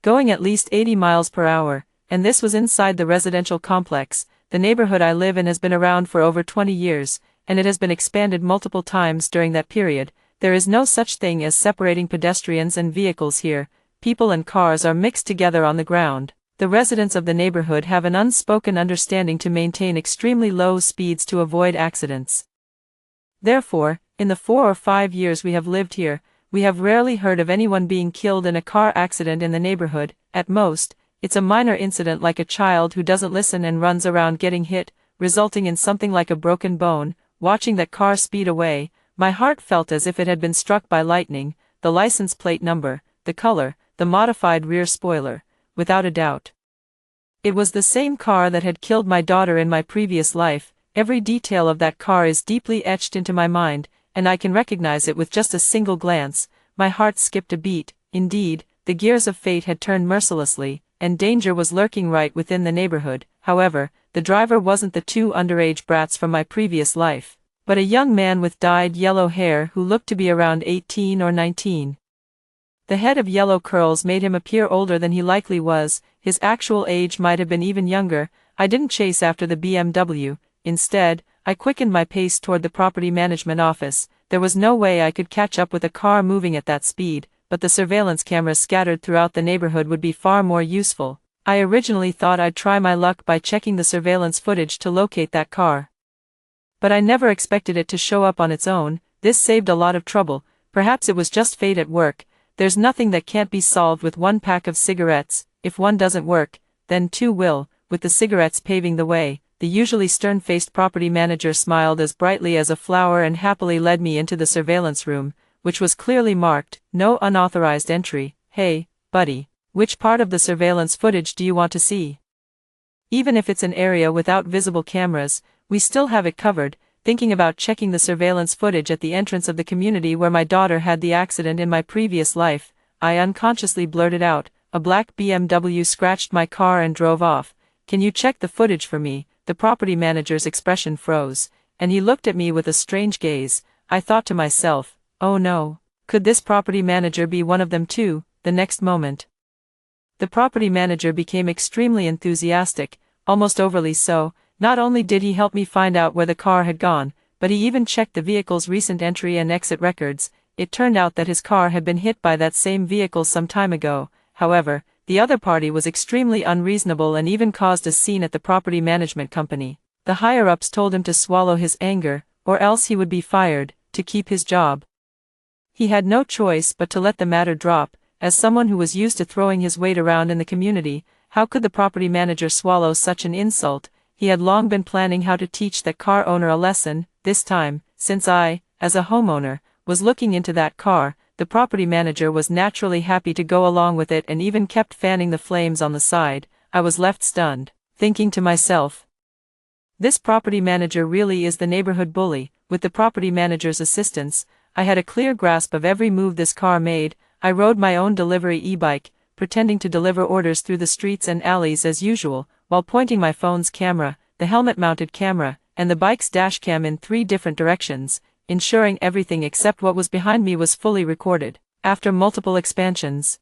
going at least 80 miles per hour, and this was inside the residential complex. The neighborhood I live in has been around for over 20 years, and it has been expanded multiple times during that period. There is no such thing as separating pedestrians and vehicles here. People and cars are mixed together on the ground. The residents of the neighborhood have an unspoken understanding to maintain extremely low speeds to avoid accidents. Therefore, in the 4 or 5 years we have lived here, we have rarely heard of anyone being killed in a car accident in the neighborhood. At most, it's a minor incident like a child who doesn't listen and runs around getting hit, resulting in something like a broken bone. Watching that car speed away, My heart felt as if it had been struck by lightning. The license plate number, the color, the modified rear spoiler, without a doubt. It was the same car that had killed my daughter in my previous life. Every detail of that car is deeply etched into my mind, and I can recognize it with just a single glance. My heart skipped a beat. Indeed, the gears of fate had turned mercilessly, and danger was lurking right within the neighborhood. However, the driver wasn't the two underage brats from my previous life, but a young man with dyed yellow hair who looked to be around 18 or 19. The head of yellow curls made him appear older than he likely was. His actual age might have been even younger. I didn't chase after the BMW. Instead, I quickened my pace toward the property management office. There was no way I could catch up with a car moving at that speed, but the surveillance cameras scattered throughout the neighborhood would be far more useful. I originally thought I'd try my luck by checking the surveillance footage to locate that car. But I never expected it to show up on its own. This saved a lot of trouble. Perhaps it was just fate at work. There's nothing that can't be solved with one pack of cigarettes. If one doesn't work, then two will. With the cigarettes paving the way, the usually stern-faced property manager smiled as brightly as a flower and happily led me into the surveillance room, which was clearly marked, "No unauthorized entry." "Hey, buddy, which part of the surveillance footage do you want to see? Even if it's an area without visible cameras, we still have it covered." Thinking about checking the surveillance footage at the entrance of the community where my daughter had the accident in my previous life, I unconsciously blurted out, "A black BMW scratched my car and drove off. Can you check the footage for me?" The property manager's expression froze, and he looked at me with a strange gaze. I thought to myself, oh no, could this property manager be one of them too? The next moment, the property manager became extremely enthusiastic, almost overly so. Not only did he help me find out where the car had gone, but he even checked the vehicle's recent entry and exit records. It turned out that his car had been hit by that same vehicle some time ago. However, the other party was extremely unreasonable and even caused a scene at the property management company. The higher-ups told him to swallow his anger, or else he would be fired, to keep his job. He had no choice but to let the matter drop. As someone who was used to throwing his weight around in the community, how could the property manager swallow such an insult? He had long been planning how to teach that car owner a lesson. This time, since I, as a homeowner, was looking into that car, the property manager was naturally happy to go along with it and even kept fanning the flames on the side. I was left stunned, thinking to myself, this property manager really is the neighborhood bully. With the property manager's assistance, I had a clear grasp of every move this car made. I rode my own delivery e-bike, pretending to deliver orders through the streets and alleys as usual, while pointing my phone's camera, the helmet-mounted camera, and the bike's dashcam in 3 different directions, ensuring everything except what was behind me was fully recorded. After multiple expansions,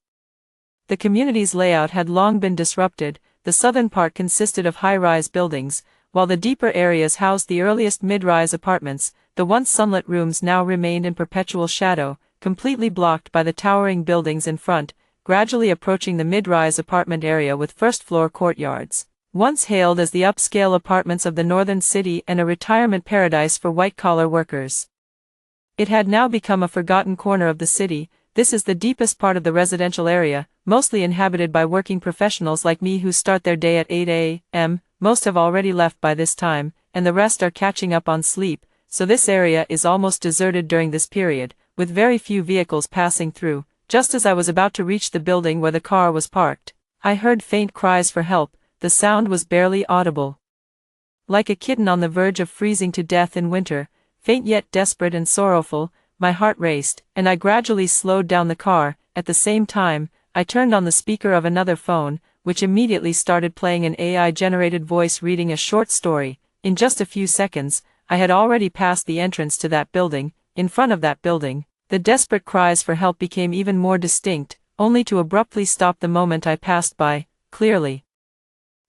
the community's layout had long been disrupted. The southern part consisted of high-rise buildings, while the deeper areas housed the earliest mid-rise apartments. The once sunlit rooms now remained in perpetual shadow, completely blocked by the towering buildings in front, gradually approaching the mid-rise apartment area with first-floor courtyards. Once hailed as the upscale apartments of the northern city and a retirement paradise for white-collar workers, it had now become a forgotten corner of the city. This is the deepest part of the residential area, mostly inhabited by working professionals like me who start their day at 8 a.m. Most have already left by this time, and the rest are catching up on sleep, so this area is almost deserted during this period, with very few vehicles passing through. Just as I was about to reach the building where the car was parked, I heard faint cries for help. The sound was barely audible. Like a kitten on the verge of freezing to death in winter, faint yet desperate and sorrowful, my heart raced, and I gradually slowed down the car. At the same time, I turned on the speaker of another phone, which immediately started playing an AI-generated voice reading a short story. In just a few seconds, I had already passed the entrance to that building. In front of that building, the desperate cries for help became even more distinct, only to abruptly stop the moment I passed by. Clearly,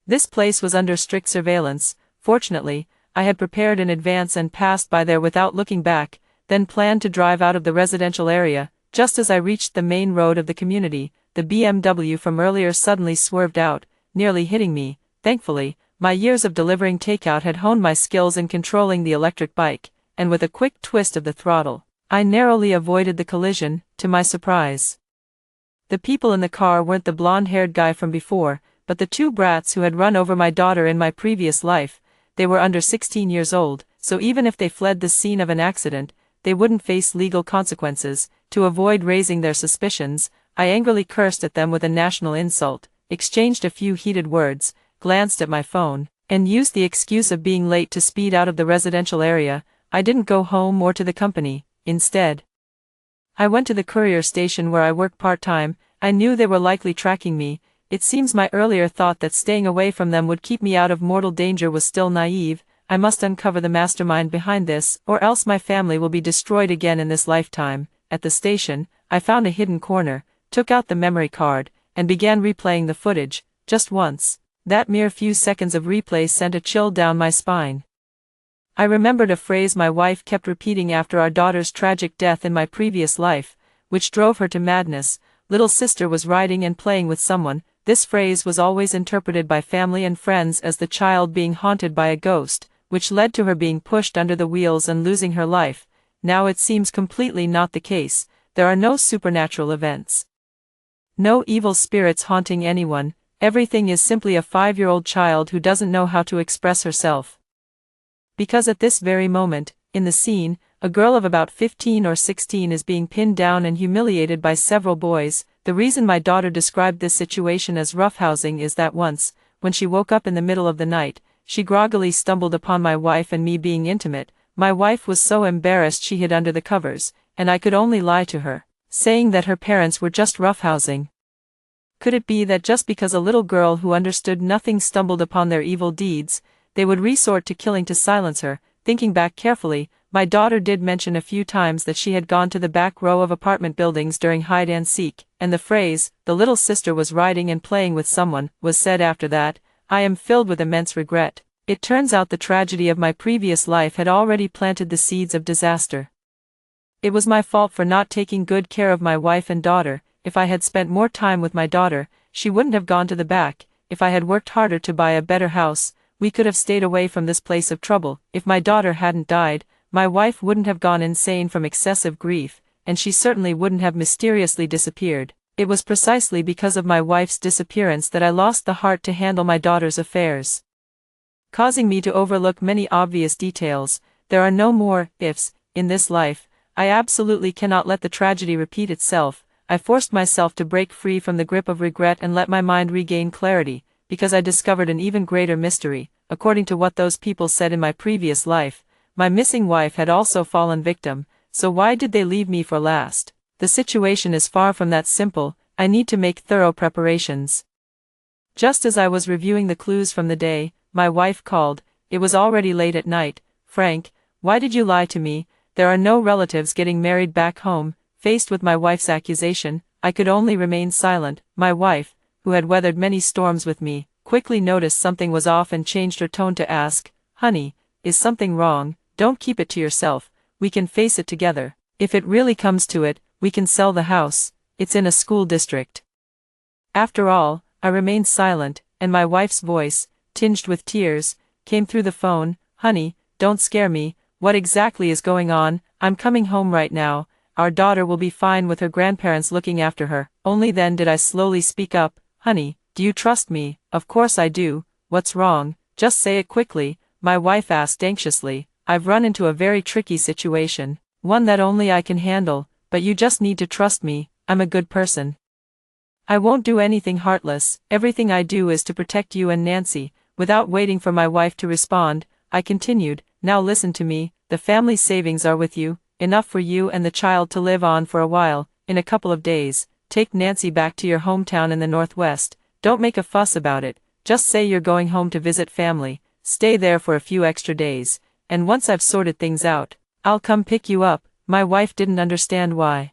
this place was under strict surveillance. Fortunately, I had prepared in advance and passed by there without looking back, then planned to drive out of the residential area. Just as I reached the main road of the community, the BMW from earlier suddenly swerved out, nearly hitting me. Thankfully, my years of delivering takeout had honed my skills in controlling the electric bike, and with a quick twist of the throttle, I narrowly avoided the collision. To my surprise, the people in the car weren't the blonde-haired guy from before, but the 2 brats who had run over my daughter in my previous life. They were under 16 years old, so even if they fled the scene of an accident, they wouldn't face legal consequences. To avoid raising their suspicions, I angrily cursed at them with a national insult, exchanged a few heated words, glanced at my phone, and used the excuse of being late to speed out of the residential area. I didn't go home or to the company. Instead, I went to the courier station where I work part-time. I knew they were likely tracking me. It seems my earlier thought that staying away from them would keep me out of mortal danger was still naive. I must uncover the mastermind behind this, or else my family will be destroyed again in this lifetime. At the station, I found a hidden corner, took out the memory card, and began replaying the footage, just once. That mere few seconds of replay sent a chill down my spine. I remembered a phrase my wife kept repeating after our daughter's tragic death in my previous life, which drove her to madness. Little sister was riding and playing with someone. This phrase was always interpreted by family and friends as the child being haunted by a ghost, which led to her being pushed under the wheels and losing her life. Now it seems completely not the case. There are no supernatural events, no evil spirits haunting anyone. Everything is simply a 5-year-old child who doesn't know how to express herself. Because at this very moment, in the scene, a girl of about 15 or 16 is being pinned down and humiliated by several boys. The reason my daughter described this situation as roughhousing is that once, when she woke up in the middle of the night, she groggily stumbled upon my wife and me being intimate. My wife was so embarrassed she hid under the covers, and I could only lie to her, saying that her parents were just roughhousing. Could it be that just because a little girl who understood nothing stumbled upon their evil deeds, they would resort to killing to silence her? Thinking back carefully, my daughter did mention a few times that she had gone to the back row of apartment buildings during hide and seek, and the phrase, "the little sister was riding and playing with someone," was said after that. I am filled with immense regret. It turns out the tragedy of my previous life had already planted the seeds of disaster. It was my fault for not taking good care of my wife and daughter. If I had spent more time with my daughter, she wouldn't have gone to the back. If I had worked harder to buy a better house, we could have stayed away from this place of trouble. If my daughter hadn't died, my wife wouldn't have gone insane from excessive grief, and she certainly wouldn't have mysteriously disappeared. It was precisely because of my wife's disappearance that I lost the heart to handle my daughter's affairs, causing me to overlook many obvious details. There are no more ifs in this life. I absolutely cannot let the tragedy repeat itself. I forced myself to break free from the grip of regret and let my mind regain clarity, because I discovered an even greater mystery. According to what those people said in my previous life, my missing wife had also fallen victim, so why did they leave me for last? The situation is far from that simple. I need to make thorough preparations. Just as I was reviewing the clues from the day, my wife called. It was already late at night. "Frank, why did you lie to me? There are no relatives getting married back home." Faced with my wife's accusation, I could only remain silent. My wife, who had weathered many storms with me, quickly noticed something was off and changed her tone to ask, "Honey, is something wrong? Don't keep it to yourself. We can face it together. If it really comes to it, we can sell the house. It's in a school district." After all, I remained silent, and my wife's voice, tinged with tears, came through the phone. "Honey, don't scare me. What exactly is going on? I'm coming home right now. Our daughter will be fine with her grandparents looking after her." Only then did I slowly speak up. "Honey, do you trust me?" "Of course I do. What's wrong? Just say it quickly," my wife asked anxiously. "I've run into a very tricky situation, one that only I can handle, but you just need to trust me. I'm a good person. I won't do anything heartless. Everything I do is to protect you and Nancy." Without waiting for my wife to respond, I continued, "Now listen to me. The family savings are with you, enough for you and the child to live on for a while. In a couple of days, take Nancy back to your hometown in the Northwest. Don't make a fuss about it. Just say you're going home to visit family. Stay there for a few extra days, and once I've sorted things out, I'll come pick you up." My wife didn't understand why,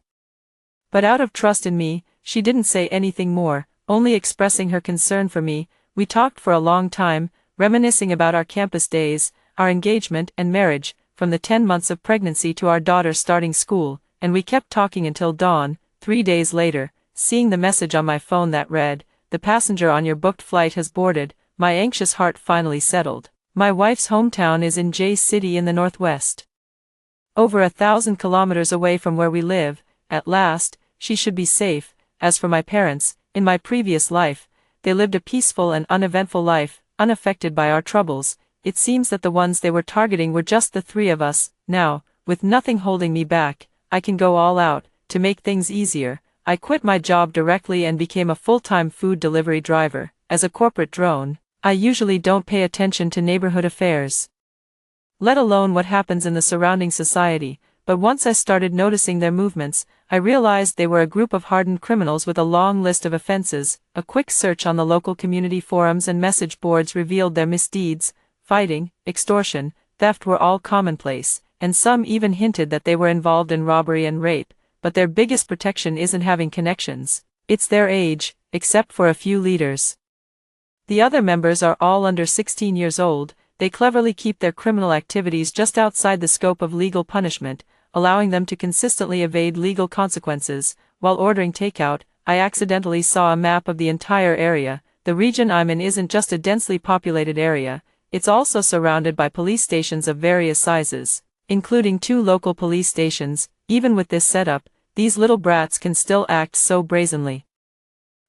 but out of trust in me, she didn't say anything more, only expressing her concern for me. We talked for a long time, reminiscing about our campus days, our engagement and marriage, from the 10 months of pregnancy to our daughter starting school, and we kept talking until dawn. 3 days later, seeing the message on my phone that read, "The passenger on your booked flight has boarded," my anxious heart finally settled. My wife's hometown is in J City in the Northwest, over 1,000 kilometers away from where we live. At last, she should be safe. As for my parents, in my previous life, they lived a peaceful and uneventful life, unaffected by our troubles. It seems that the ones they were targeting were just the 3 of us. Now, with nothing holding me back, I can go all out. To make things easier, I quit my job directly and became a full-time food delivery driver. As a corporate drone, I usually don't pay attention to neighborhood affairs, let alone what happens in the surrounding society, but once I started noticing their movements, I realized they were a group of hardened criminals with a long list of offenses. A quick search on the local community forums and message boards revealed their misdeeds. Fighting, extortion, theft were all commonplace, and some even hinted that they were involved in robbery and rape, but their biggest protection isn't having connections, it's their age, except for a few leaders. The other members are all under 16 years old. They cleverly keep their criminal activities just outside the scope of legal punishment, allowing them to consistently evade legal consequences. While ordering takeout, I accidentally saw a map of the entire area. The region I'm in isn't just a densely populated area, it's also surrounded by police stations of various sizes, including 2 local police stations. Even with this setup, these little brats can still act so brazenly.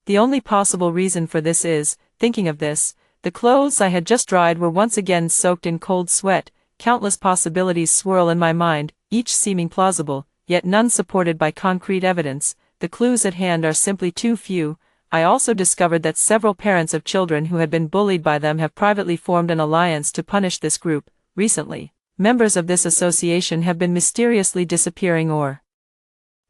The only possible reason for this is, thinking of this, the clothes I had just dried were once again soaked in cold sweat. Countless possibilities swirl in my mind, each seeming plausible, yet none supported by concrete evidence. The clues at hand are simply too few. I also discovered that several parents of children who had been bullied by them have privately formed an alliance to punish this group. Recently, members of this association have been mysteriously disappearing or.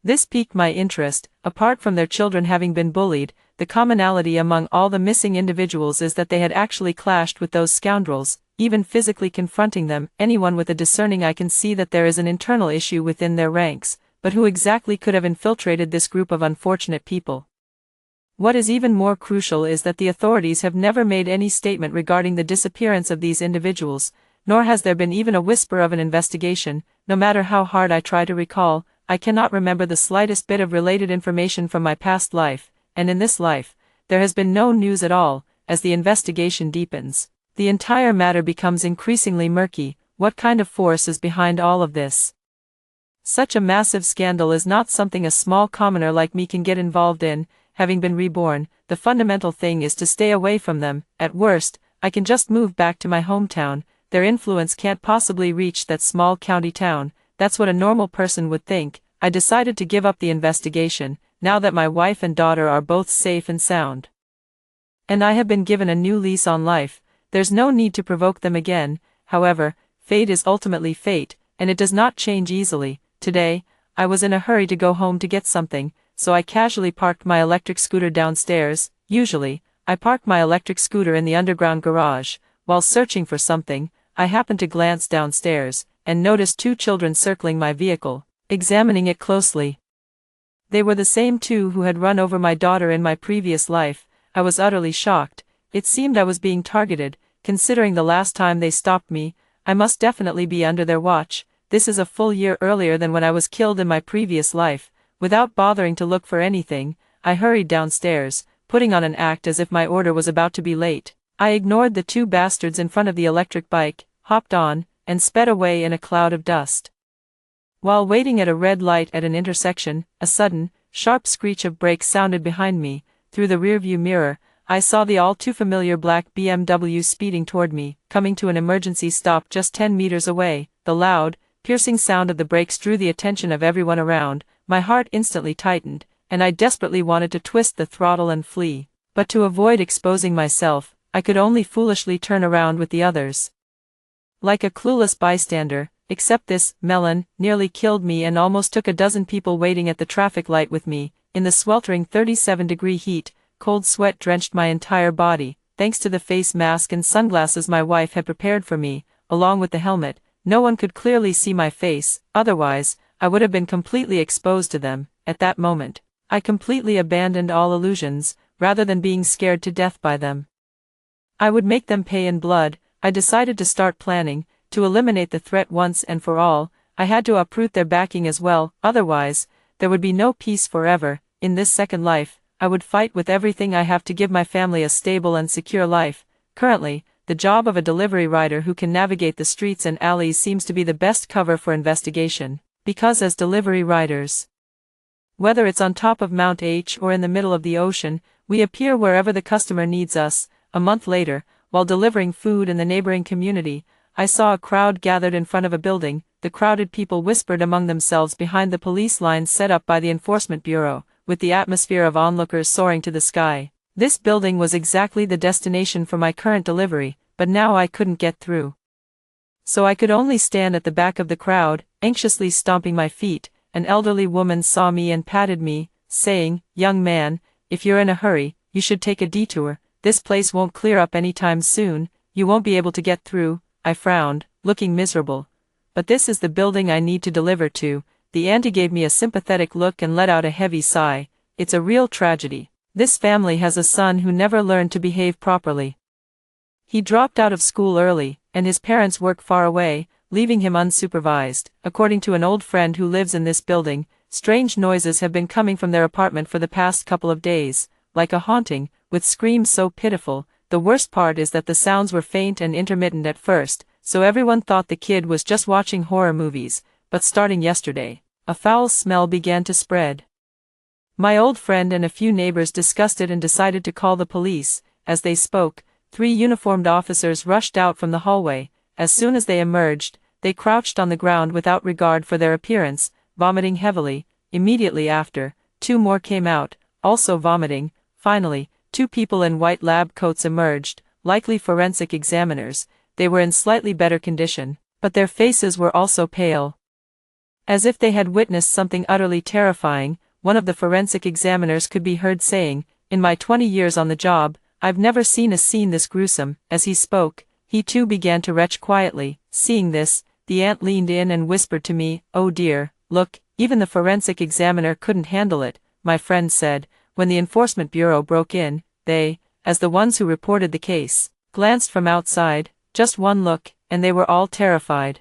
This piqued my interest. Apart from their children having been bullied, the commonality among all the missing individuals is that they had actually clashed with those scoundrels, even physically confronting them. Anyone with a discerning eye can see that there is an internal issue within their ranks, but who exactly could have infiltrated this group of unfortunate people? What is even more crucial is that the authorities have never made any statement regarding the disappearance of these individuals, nor has there been even a whisper of an investigation. No matter how hard I try to recall, I cannot remember the slightest bit of related information from my past life, and in this life, there has been no news at all. As the investigation deepens, the entire matter becomes increasingly murky. What kind of force is behind all of this? Such a massive scandal is not something a small commoner like me can get involved in. Having been reborn, the fundamental thing is to stay away from them. At worst, I can just move back to my hometown. Their influence can't possibly reach that small county town. That's what a normal person would think. I decided to give up the investigation, now that my wife and daughter are both safe and sound. And I have been given a new lease on life. There's no need to provoke them again. However, fate is ultimately fate, and it does not change easily. Today, I was in a hurry to go home to get something, so I casually parked my electric scooter downstairs. Usually, I park my electric scooter in the underground garage. While searching for something, I happened to glance downstairs, and noticed 2 children circling my vehicle, examining it closely. They were the same 2 who had run over my daughter in my previous life. I was utterly shocked. It seemed I was being targeted. Considering the last time they stopped me, I must definitely be under their watch. This is a full year earlier than when I was killed in my previous life. Without bothering to look for anything, I hurried downstairs, putting on an act as if my order was about to be late. I ignored the 2 bastards in front of the electric bike, hopped on, and sped away in a cloud of dust. While waiting at a red light at an intersection, a sudden, sharp screech of brakes sounded behind me. Through the rearview mirror, I saw the all-too-familiar black BMW speeding toward me, coming to an emergency stop just 10 meters away. The loud, piercing sound of the brakes drew the attention of everyone around. My heart instantly tightened, and I desperately wanted to twist the throttle and flee. But to avoid exposing myself, I could only foolishly turn around with the others. Like a clueless bystander, except this melon nearly killed me and almost took a dozen people waiting at the traffic light with me. In the sweltering 37-degree heat, cold sweat drenched my entire body. Thanks to the face mask and sunglasses my wife had prepared for me, along with the helmet, no one could clearly see my face. Otherwise, I would have been completely exposed to them. At that moment, I completely abandoned all illusions, rather than being scared to death by them. I would make them pay in blood. I decided to start planning. To eliminate the threat once and for all, I had to uproot their backing as well. Otherwise, there would be no peace forever. In this second life, I would fight with everything I have to give my family a stable and secure life. Currently, the job of a delivery rider who can navigate the streets and alleys seems to be the best cover for investigation, because as delivery riders, whether it's on top of Mount H or in the middle of the ocean, we appear wherever the customer needs us. A month later, while delivering food in the neighboring community, I saw a crowd gathered in front of a building. The crowded people whispered among themselves behind the police lines set up by the Enforcement Bureau, with the atmosphere of onlookers soaring to the sky. This building was exactly the destination for my current delivery, but now I couldn't get through. So I could only stand at the back of the crowd, anxiously stomping my feet. An elderly woman saw me and patted me, saying, "Young man, if you're in a hurry, you should take a detour. This place won't clear up anytime soon, you won't be able to get through." I frowned, looking miserable. "But this is the building I need to deliver to." The auntie gave me a sympathetic look and let out a heavy sigh. "It's a real tragedy. This family has a son who never learned to behave properly. He dropped out of school early, and his parents work far away, leaving him unsupervised. According to an old friend who lives in this building, strange noises have been coming from their apartment for the past couple of days, like a haunting, with screams so pitiful. The worst part is that the sounds were faint and intermittent at first, so everyone thought the kid was just watching horror movies, but starting yesterday, a foul smell began to spread. My old friend and a few neighbors discussed it and decided to call the police. As they spoke, 3 uniformed officers rushed out from the hallway. As soon as they emerged, they crouched on the ground without regard for their appearance, vomiting heavily. Immediately after, 2 more came out, also vomiting. Finally, 2 people in white lab coats emerged, likely forensic examiners. They were in slightly better condition, but their faces were also pale, as if they had witnessed something utterly terrifying. One of the forensic examiners could be heard saying, "In my 20 years on the job, I've never seen a scene this gruesome." As he spoke, he too began to retch quietly. Seeing this, the aunt leaned in and whispered to me, "Oh dear, look, even the forensic examiner couldn't handle it." My friend said, when the Enforcement Bureau broke in, they, as the ones who reported the case, glanced from outside. Just one look, and they were all terrified.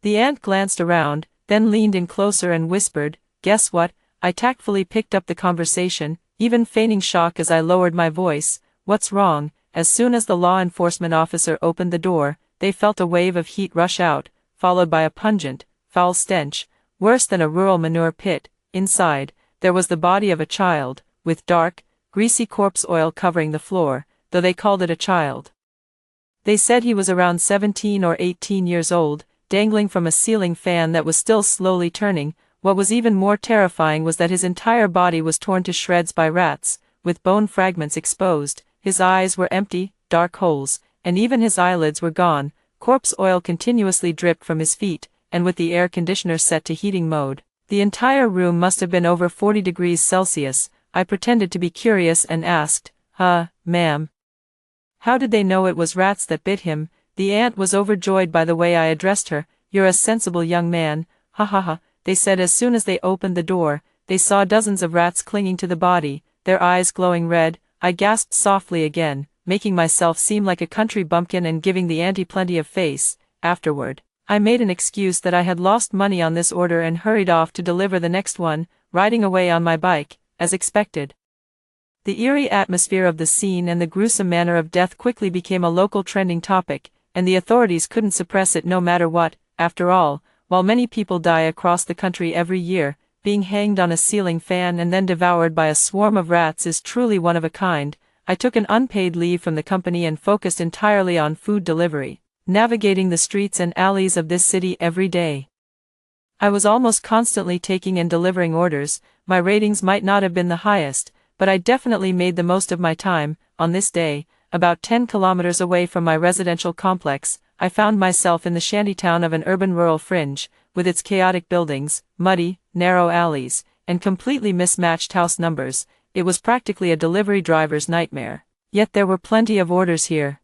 The aunt glanced around, then leaned in closer and whispered, "Guess what?" I tactfully picked up the conversation, even feigning shock as I lowered my voice. "What's wrong?" As soon as the law enforcement officer opened the door, they felt a wave of heat rush out, followed by a pungent, foul stench, worse than a rural manure pit. Inside, there was the body of a child, with dark, greasy corpse oil covering the floor, though they called it a child. They said he was around 17 or 18 years old, dangling from a ceiling fan that was still slowly turning. What was even more terrifying was that his entire body was torn to shreds by rats, with bone fragments exposed. His eyes were empty, dark holes, and even his eyelids were gone. Corpse oil continuously dripped from his feet, and with the air conditioner set to heating mode, the entire room must have been over 40 degrees Celsius. I pretended to be curious and asked, "Ma'am, how did they know it was rats that bit him?" The aunt was overjoyed by the way I addressed her. "You're a sensible young man, ha ha ha," they said. As soon as they opened the door, they saw dozens of rats clinging to the body, their eyes glowing red. I gasped softly again, making myself seem like a country bumpkin and giving the auntie plenty of face. Afterward, I made an excuse that I had lost money on this order and hurried off to deliver the next one, riding away on my bike, as expected. The eerie atmosphere of the scene and the gruesome manner of death quickly became a local trending topic, and the authorities couldn't suppress it no matter what. After all, while many people die across the country every year, being hanged on a ceiling fan and then devoured by a swarm of rats is truly one of a kind. I took an unpaid leave from the company and focused entirely on food delivery, navigating the streets and alleys of this city every day. I was almost constantly taking and delivering orders. My ratings might not have been the highest, but I definitely made the most of my time. On this day, about 10 kilometers away from my residential complex, I found myself in the shantytown of an urban-rural fringe, with its chaotic buildings, muddy, narrow alleys, and completely mismatched house numbers. It was practically a delivery driver's nightmare. Yet there were plenty of orders here.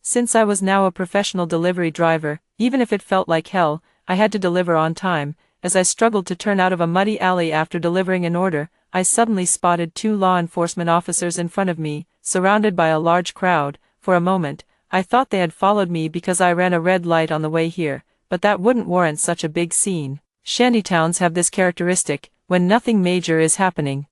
Since I was now a professional delivery driver, even if it felt like hell, I had to deliver on time. As I struggled to turn out of a muddy alley after delivering an order, I suddenly spotted 2 law enforcement officers in front of me, surrounded by a large crowd. For a moment, I thought they had followed me because I ran a red light on the way here, but that wouldn't warrant such a big scene. Shantytowns have this characteristic: when nothing major is happening,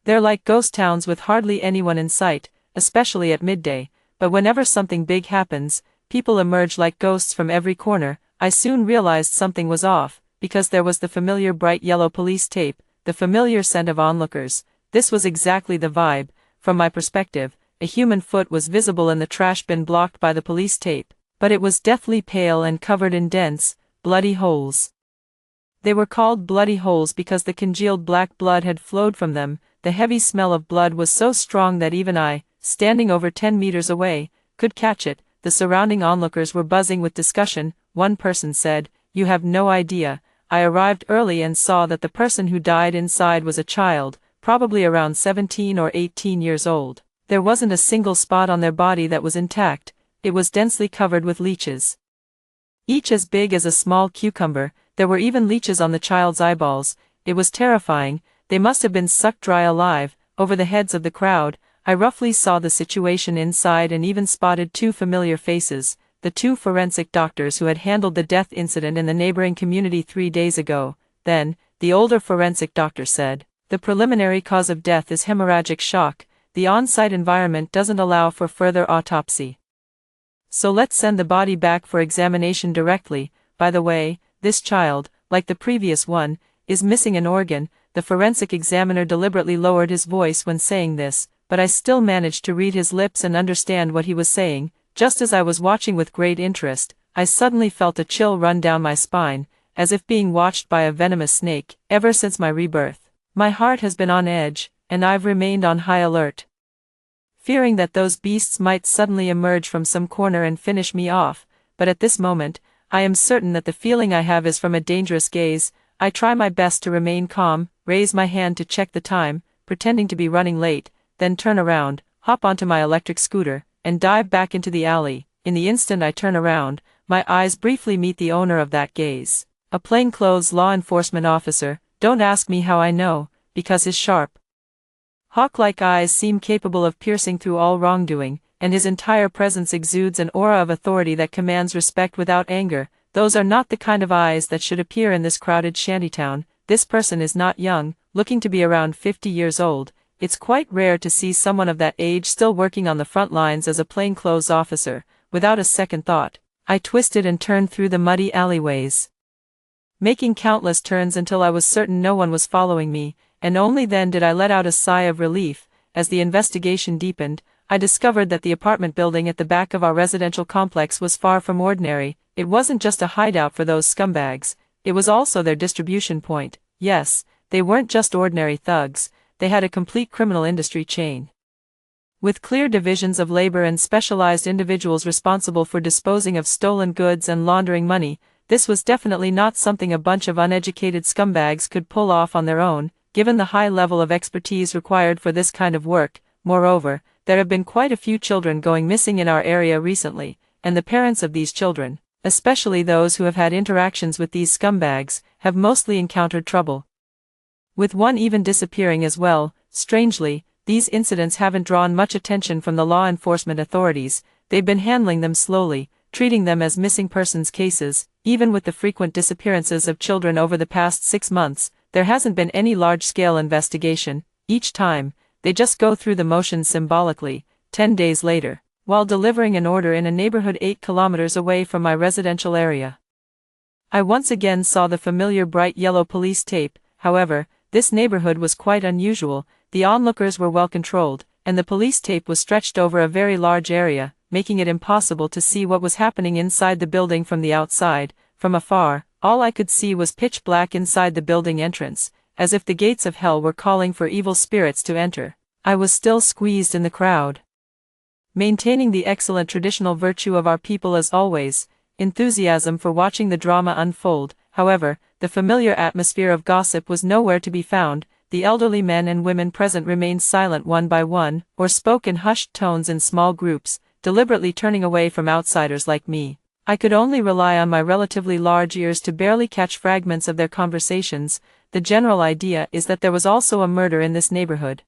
they're like ghost towns with hardly anyone in sight, especially at midday. But whenever something big happens, people emerge like ghosts from every corner. I soon realized something was off, because there was the familiar bright yellow police tape, the familiar scent of onlookers. This was exactly the vibe. From my perspective, a human foot was visible in the trash bin blocked by the police tape. but it was deathly pale and covered in dense, bloody holes. They were called bloody holes because the congealed black blood had flowed from them. The heavy smell of blood was so strong that even I, standing over 10 meters away, could catch it. The surrounding onlookers were buzzing with discussion. One person said, "You have no idea. I arrived early and saw that the person who died inside was a child, probably around 17 or 18 years old. There wasn't a single spot on their body that was intact. It was densely covered with leeches. Each as big as a small cucumber. There were even leeches on the child's eyeballs. It was terrifying. They must have been sucked dry alive." Over the heads of the crowd, I roughly saw the situation inside and even spotted two familiar faces, the two forensic doctors who had handled the death incident in the neighboring community 3 days ago. Then, the older forensic doctor said, "The preliminary cause of death is hemorrhagic shock. The on-site environment doesn't allow for further autopsy. So let's send the body back for examination directly. By the way, this child, like the previous one, is missing an organ." The forensic examiner deliberately lowered his voice when saying this, but I still managed to read his lips and understand what he was saying. Just as I was watching with great interest, I suddenly felt a chill run down my spine, as if being watched by a venomous snake. Ever since my rebirth, my heart has been on edge, and I've remained on high alert, fearing that those beasts might suddenly emerge from some corner and finish me off. But at this moment, I am certain that the feeling I have is from a dangerous gaze. I try my best to remain calm, raise my hand to check the time, pretending to be running late, then turn around, hop onto my electric scooter, and dive back into the alley. In the instant I turn around, my eyes briefly meet the owner of that gaze, a plainclothes law enforcement officer. Don't ask me how I know, because his sharp, hawk-like eyes seem capable of piercing through all wrongdoing, and his entire presence exudes an aura of authority that commands respect without anger. Those are not the kind of eyes that should appear in this crowded shantytown. This person is not young, looking to be around 50 years old. It's quite rare to see someone of that age still working on the front lines as a plainclothes officer. Without a second thought, I twisted and turned through the muddy alleyways, making countless turns until I was certain no one was following me, and only then did I let out a sigh of relief. As the investigation deepened, I discovered that the apartment building at the back of our residential complex was far from ordinary. It wasn't just a hideout for those scumbags, it was also their distribution point. Yes, they weren't just ordinary thugs, they had a complete criminal industry chain, with clear divisions of labor and specialized individuals responsible for disposing of stolen goods and laundering money. This was definitely not something a bunch of uneducated scumbags could pull off on their own, given the high level of expertise required for this kind of work. Moreover, there have been quite a few children going missing in our area recently, and the parents of these children, especially those who have had interactions with these scumbags, have mostly encountered trouble, with one even disappearing as well. Strangely, these incidents haven't drawn much attention from the law enforcement authorities. They've been handling them slowly, treating them as missing persons cases. Even with the frequent disappearances of children over the past 6 months, there hasn't been any large-scale investigation. Each time, they just go through the motions symbolically. 10 days later, while delivering an order in a neighborhood 8 kilometers away from my residential area, I once again saw the familiar bright yellow police tape. However, this neighborhood was quite unusual. The onlookers were well controlled, and the police tape was stretched over a very large area, making it impossible to see what was happening inside the building from the outside. From afar, all I could see was pitch black inside the building entrance, as if the gates of hell were calling for evil spirits to enter. I was still squeezed in the crowd, maintaining the excellent traditional virtue of our people as always, enthusiasm for watching the drama unfold. However, the familiar atmosphere of gossip was nowhere to be found. The elderly men and women present remained silent one by one, or spoke in hushed tones in small groups, deliberately turning away from outsiders like me. I could only rely on my relatively large ears to barely catch fragments of their conversations. The general idea is that there was also a murder in this neighborhood,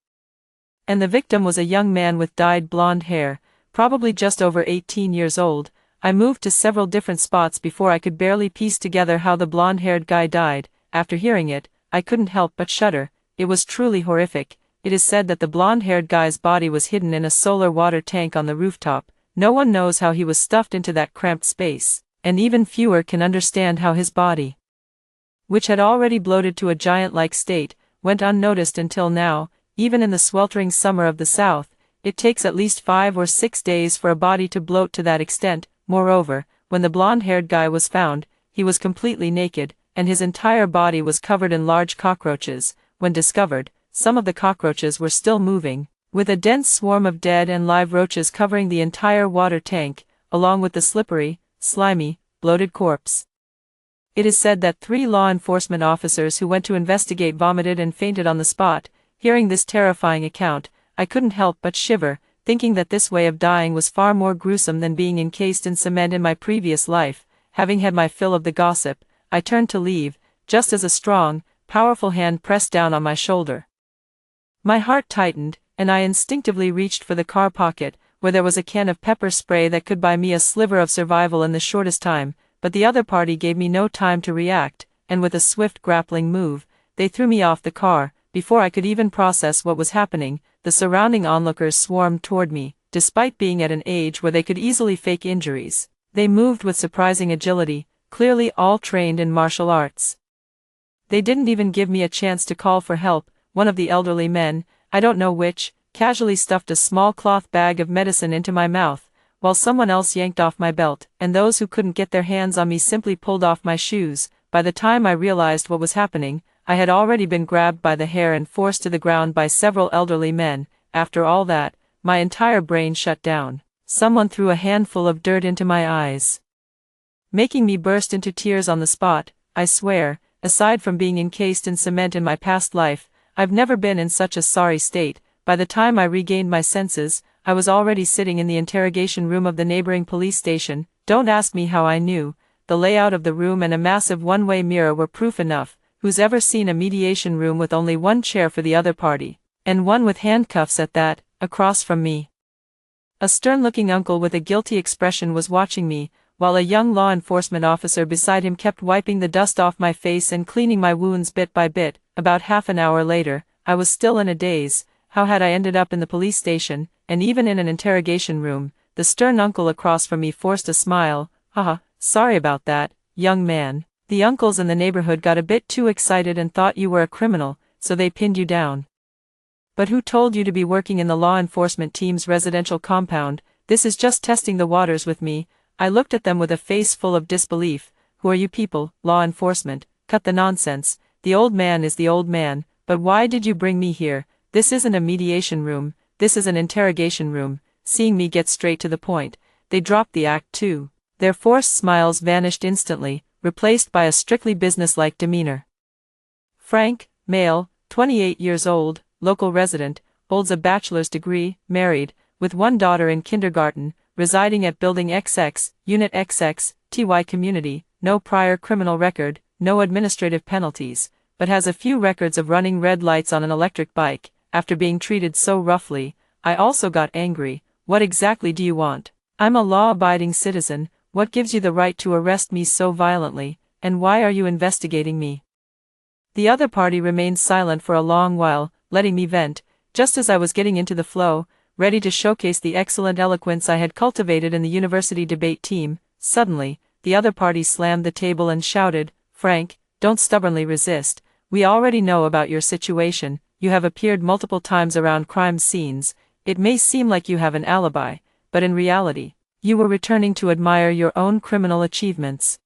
and the victim was a young man with dyed blonde hair, probably just over 18 years old. I moved to several different spots before I could barely piece together how the blonde-haired guy died. After hearing it, I couldn't help but shudder. It was truly horrific. It is said that the blonde-haired guy's body was hidden in a solar water tank on the rooftop. No one knows how he was stuffed into that cramped space, and even fewer can understand how his body, which had already bloated to a giant-like state, went unnoticed until now. Even in the sweltering summer of the South, it takes at least 5 or 6 days for a body to bloat to that extent. Moreover, when the blonde-haired guy was found, he was completely naked, and his entire body was covered in large cockroaches. When discovered, some of the cockroaches were still moving, with a dense swarm of dead and live roaches covering the entire water tank, along with the slippery, slimy, bloated corpse. It is said that 3 law enforcement officers who went to investigate vomited and fainted on the spot. Hearing this terrifying account, I couldn't help but shiver, thinking that this way of dying was far more gruesome than being encased in cement in my previous life. Having had my fill of the gossip, I turned to leave, just as a strong, powerful hand pressed down on my shoulder. My heart tightened, and I instinctively reached for the car pocket, where there was a can of pepper spray that could buy me a sliver of survival in the shortest time, but the other party gave me no time to react, and with a swift grappling move, they threw me off the car. Before I could even process what was happening, the surrounding onlookers swarmed toward me. Despite being at an age where they could easily fake injuries, they moved with surprising agility, clearly all trained in martial arts. They didn't even give me a chance to call for help. One of the elderly men, I don't know which, casually stuffed a small cloth bag of medicine into my mouth, while someone else yanked off my belt, and those who couldn't get their hands on me simply pulled off my shoes. By the time I realized what was happening, I had already been grabbed by the hair and forced to the ground by several elderly men. After all that, my entire brain shut down. Someone threw a handful of dirt into my eyes, making me burst into tears on the spot. I swear, aside from being encased in cement in my past life, I've never been in such a sorry state. By the time I regained my senses, I was already sitting in the interrogation room of the neighboring police station. Don't ask me how I knew. The layout of the room and a massive one-way mirror were proof enough. Who's ever seen a mediation room with only one chair for the other party, and one with handcuffs at that, across from me? A stern-looking uncle with a guilty expression was watching me, while a young law enforcement officer beside him kept wiping the dust off my face and cleaning my wounds bit by bit. About half an hour later, I was still in a daze. How had I ended up in the police station, and even in an interrogation room? The stern uncle across from me forced a smile. Haha, sorry about that, young man. The uncles in the neighborhood got a bit too excited and thought you were a criminal, so they pinned you down. But who told you to be working in the law enforcement team's residential compound? This is just testing the waters with me. I looked at them with a face full of disbelief. Who are you people, law enforcement? Cut the nonsense. The old man is the old man, but why did you bring me here? This isn't a mediation room, this is an interrogation room. Seeing me get straight to the point, they dropped the act too. Their forced smiles vanished instantly, replaced by a strictly businesslike demeanor. Frank, male, 28 years old, local resident, holds a bachelor's degree, married, with one daughter in kindergarten, residing at Building XX, Unit XX, TY Community, no prior criminal record, no administrative penalties, but has a few records of running red lights on an electric bike. After being treated so roughly, I also got angry. What exactly do you want? I'm a law-abiding citizen. What gives you the right to arrest me so violently, and why are you investigating me? The other party remained silent for a long while, letting me vent. Just as I was getting into the flow, ready to showcase the excellent eloquence I had cultivated in the university debate team, suddenly, the other party slammed the table and shouted, "Frank, don't stubbornly resist. We already know about your situation. You have appeared multiple times around crime scenes. It may seem like you have an alibi, but in reality, you were returning to admire your own criminal achievements."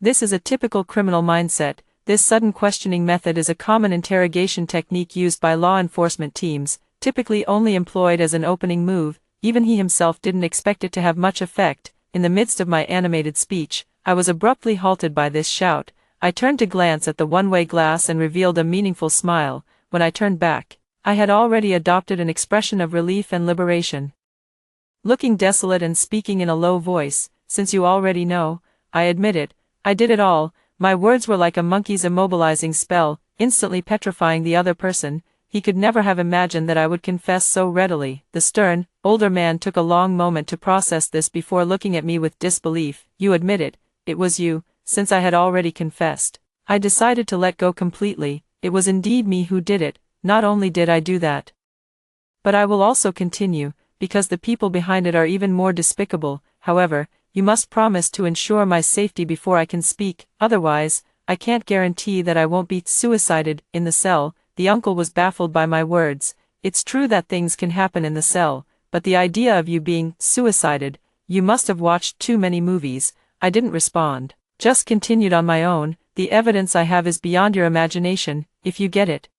This is a typical criminal mindset. This sudden questioning method is a common interrogation technique used by law enforcement teams, typically only employed as an opening move. Even he himself didn't expect it to have much effect. In the midst of my animated speech, I was abruptly halted by this shout. I turned to glance at the one-way glass and revealed a meaningful smile. When I turned back, I had already adopted an expression of relief and liberation. Looking desolate and speaking in a low voice, "Since you already know, I admit it, I did it all." My words were like a monkey's immobilizing spell, instantly petrifying the other person. He could never have imagined that I would confess so readily. The stern, older man took a long moment to process this before looking at me with disbelief. "You admit it, it was you." Since I had already confessed, I decided to let go completely. It was indeed me who did it. Not only did I do that, but I will also continue, because the people behind it are even more despicable. However, you must promise to ensure my safety before I can speak, otherwise, I can't guarantee that I won't be suicided in the cell. The uncle was baffled by my words. It's true that things can happen in the cell, but the idea of you being suicided, You must have watched too many movies. I didn't respond. Just continued on my own. The evidence I have is beyond your imagination, if you get it.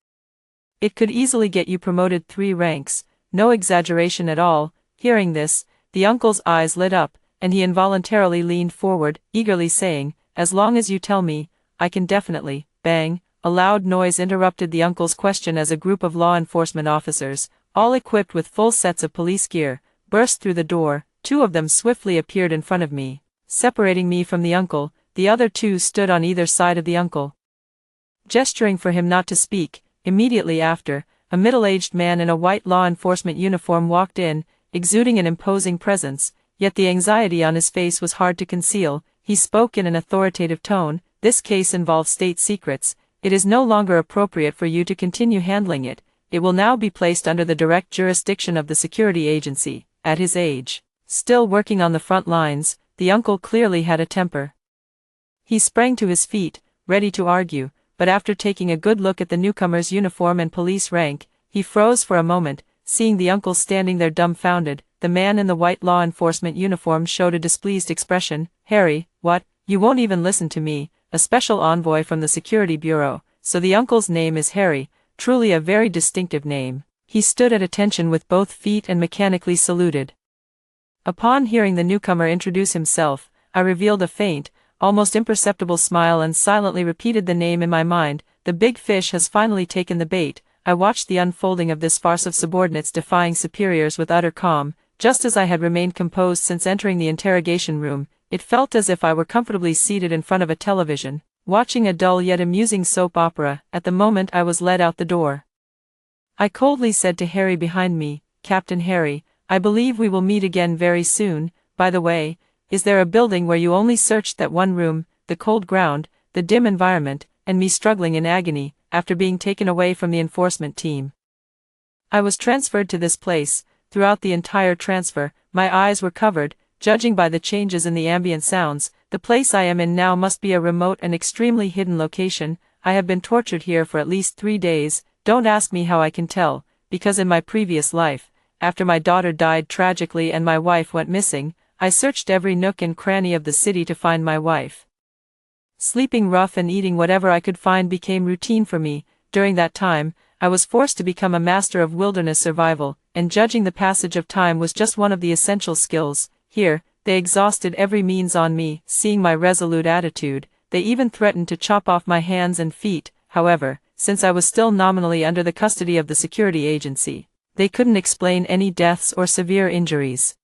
It could easily get you promoted 3 ranks, no exaggeration at all. Hearing this, the uncle's eyes lit up, and he involuntarily leaned forward, eagerly saying, as long as you tell me, I can definitely. Bang! A loud noise interrupted the uncle's question as a group of law enforcement officers, all equipped with full sets of police gear, burst through the door. 2 of them swiftly appeared in front of me. Separating me from the uncle, the other 2 stood on either side of the uncle, gesturing for him not to speak. Immediately after, a middle-aged man in a white law enforcement uniform walked in, exuding an imposing presence, yet the anxiety on his face was hard to conceal. He spoke in an authoritative tone, "This case involves state secrets. It is no longer appropriate for you to continue handling it. It will now be placed under the direct jurisdiction of the security agency." At his age, still working on the front lines, the uncle clearly had a temper. He sprang to his feet, ready to argue, but after taking a good look at the newcomer's uniform and police rank, he froze for a moment, seeing the uncle standing there dumbfounded. The man in the white law enforcement uniform showed a displeased expression. "Harry, what? You won't even listen to me, a special envoy from the Security Bureau, so the uncle's name is Harry, truly a very distinctive name." He stood at attention with both feet and mechanically saluted. Upon hearing the newcomer introduce himself, I revealed a faint, almost imperceptible smile and silently repeated the name in my mind. The big fish has finally taken the bait. I watched the unfolding of this farce of subordinates defying superiors with utter calm. Just as I had remained composed since entering the interrogation room, it felt as if I were comfortably seated in front of a television, watching a dull yet amusing soap opera. At the moment I was led out the door, I coldly said to Harry behind me, "Captain Harry, I believe we will meet again very soon. By the way, is there a building where you only searched that one room?" The cold ground, the dim environment, and me struggling in agony, after being taken away from the enforcement team. I was transferred to this place. Throughout the entire transfer, my eyes were covered. Judging by the changes in the ambient sounds, the place I am in now must be a remote and extremely hidden location. I have been tortured here for at least 3 days. Don't ask me how I can tell, because in my previous life, after my daughter died tragically and my wife went missing, I searched every nook and cranny of the city to find my wife. Sleeping rough and eating whatever I could find became routine for me. During that time, I was forced to become a master of wilderness survival, and judging the passage of time was just one of the essential skills. Here, they exhausted every means on me. Seeing my resolute attitude, they even threatened to chop off my hands and feet. However, since I was still nominally under the custody of the security agency, they couldn't explain any deaths or severe injuries.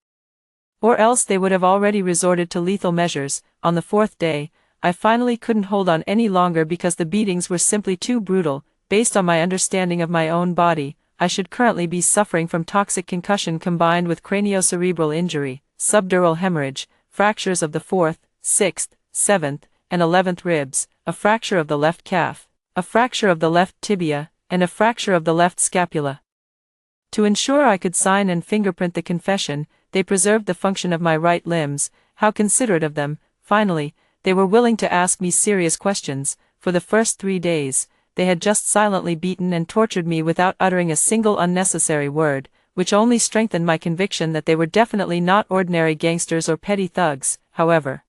Or else they would have already resorted to lethal measures. On the 4th day, I finally couldn't hold on any longer because the beatings were simply too brutal. Based on my understanding of my own body, I should currently be suffering from toxic concussion combined with craniocerebral injury, subdural hemorrhage, fractures of the 4th, 6th, 7th, and 11th ribs, a fracture of the left calf, a fracture of the left tibia, and a fracture of the left scapula. To ensure I could sign and fingerprint the confession, they preserved the function of my right limbs. How considerate of them. Finally, they were willing to ask me serious questions. For the first 3 days, they had just silently beaten and tortured me without uttering a single unnecessary word, which only strengthened my conviction that they were definitely not ordinary gangsters or petty thugs. However,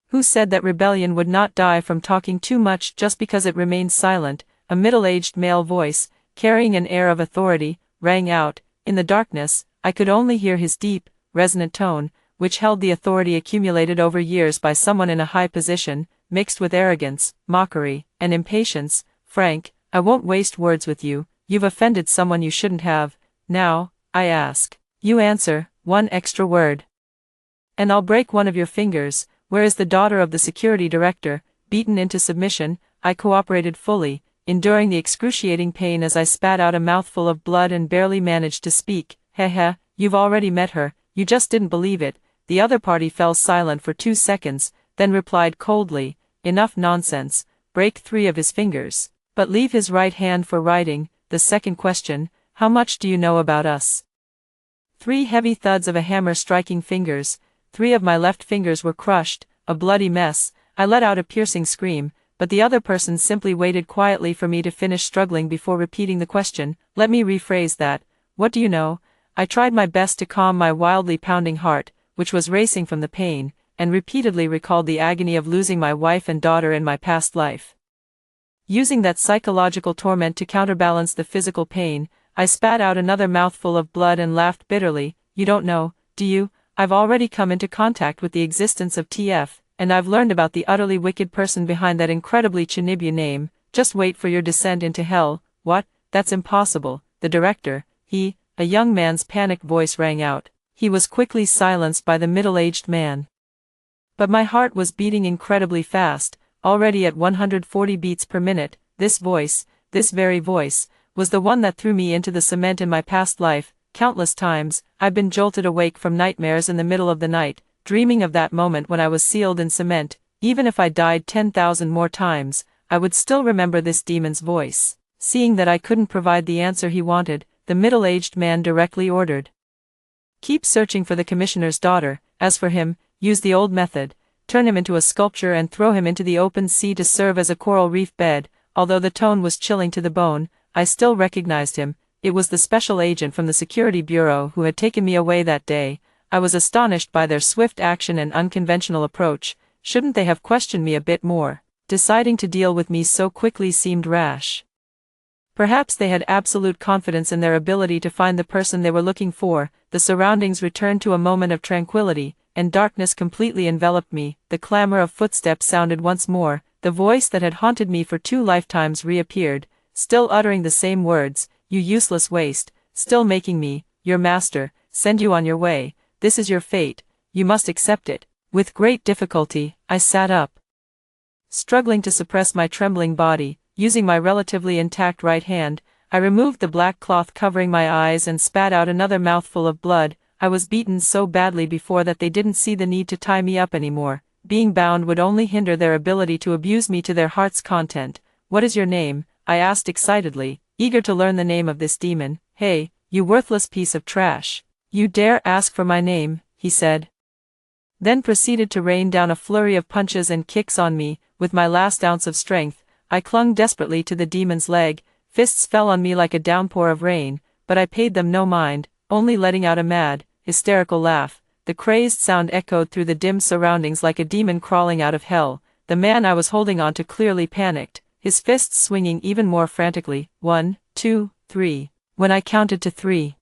who said that rebellion would not die from talking too much just because it remained silent? A middle-aged male voice, carrying an air of authority, rang out. In the darkness, I could only hear his deep, resonant tone, which held the authority accumulated over years by someone in a high position, mixed with arrogance, mockery, and impatience. "Frank, I won't waste words with you. You've offended someone you shouldn't have. Now, I ask, you answer one extra word, and I'll break one of your fingers. Where is the daughter of the security director?" Beaten into submission, I cooperated fully, enduring the excruciating pain as I spat out a mouthful of blood and barely managed to speak. "Heh, you've already met her, you just didn't believe it." The other party fell silent for 2 seconds, then replied coldly, "Enough nonsense. Break 3 of his fingers, but leave his right hand for writing." The second question, "How much do you know about us?" 3 heavy thuds of a hammer striking fingers. 3 of my left fingers were crushed, a bloody mess. I let out a piercing scream, but the other person simply waited quietly for me to finish struggling before repeating the question. "Let me rephrase that. What do you know?" I tried my best to calm my wildly pounding heart. which was racing from the pain, and repeatedly recalled the agony of losing my wife and daughter in my past life. Using that psychological torment to counterbalance the physical pain, I spat out another mouthful of blood and laughed bitterly. You don't know, do you? I've already come into contact with the existence of TF, and I've learned about the utterly wicked person behind that incredibly Chinibya name. Just wait for your descent into hell. What? That's impossible. The director, a young man's panicked voice rang out. He was quickly silenced by the middle-aged man. But my heart was beating incredibly fast, already at 140 beats per minute. This voice, this very voice, was the one that threw me into the cement in my past life. Countless times, I've been jolted awake from nightmares in the middle of the night, dreaming of that moment when I was sealed in cement. Even if I died 10,000 more times, I would still remember this demon's voice. Seeing that I couldn't provide the answer he wanted, the middle-aged man directly ordered, "Keep searching for the commissioner's daughter. As for him, use the old method. Turn him into a sculpture and throw him into the open sea to serve as a coral reef bed." Although the tone was chilling to the bone, I still recognized him. It was the special agent from the Security Bureau who had taken me away that day. I was astonished by their swift action and unconventional approach. Shouldn't they have questioned me a bit more? Deciding to deal with me so quickly seemed rash. Perhaps they had absolute confidence in their ability to find the person they were looking for. The surroundings returned to a moment of tranquility, and darkness completely enveloped me. The clamor of footsteps sounded once more. The voice that had haunted me for 2 lifetimes reappeared, still uttering the same words. "You useless waste, still making me, your master, send you on your way. This is your fate. You must accept it." With great difficulty, I sat up, struggling to suppress my trembling body. Using my relatively intact right hand, I removed the black cloth covering my eyes and spat out another mouthful of blood. I was beaten so badly before that they didn't see the need to tie me up anymore. Being bound would only hinder their ability to abuse me to their heart's content. "What is your name?" I asked excitedly, eager to learn the name of this demon. "Hey, you worthless piece of trash. You dare ask for my name," he said. Then proceeded to rain down a flurry of punches and kicks on me. With my last ounce of strength, I clung desperately to the demon's leg. Fists fell on me like a downpour of rain, but I paid them no mind, only letting out a mad, hysterical laugh. The crazed sound echoed through the dim surroundings like a demon crawling out of hell. The man I was holding on to clearly panicked, his fists swinging even more frantically. 1, 2, 3. When I counted to 3,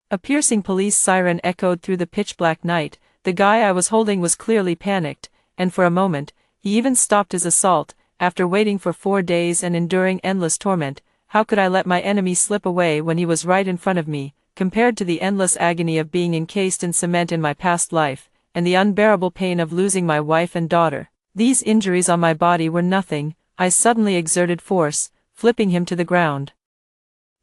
a piercing police siren echoed through the pitch-black night. The guy I was holding was clearly panicked, and for a moment, he even stopped his assault. After waiting for 4 days and enduring endless torment, how could I let my enemy slip away when he was right in front of me? Compared to the endless agony of being encased in cement in my past life, and the unbearable pain of losing my wife and daughter, these injuries on my body were nothing. I suddenly exerted force, flipping him to the ground.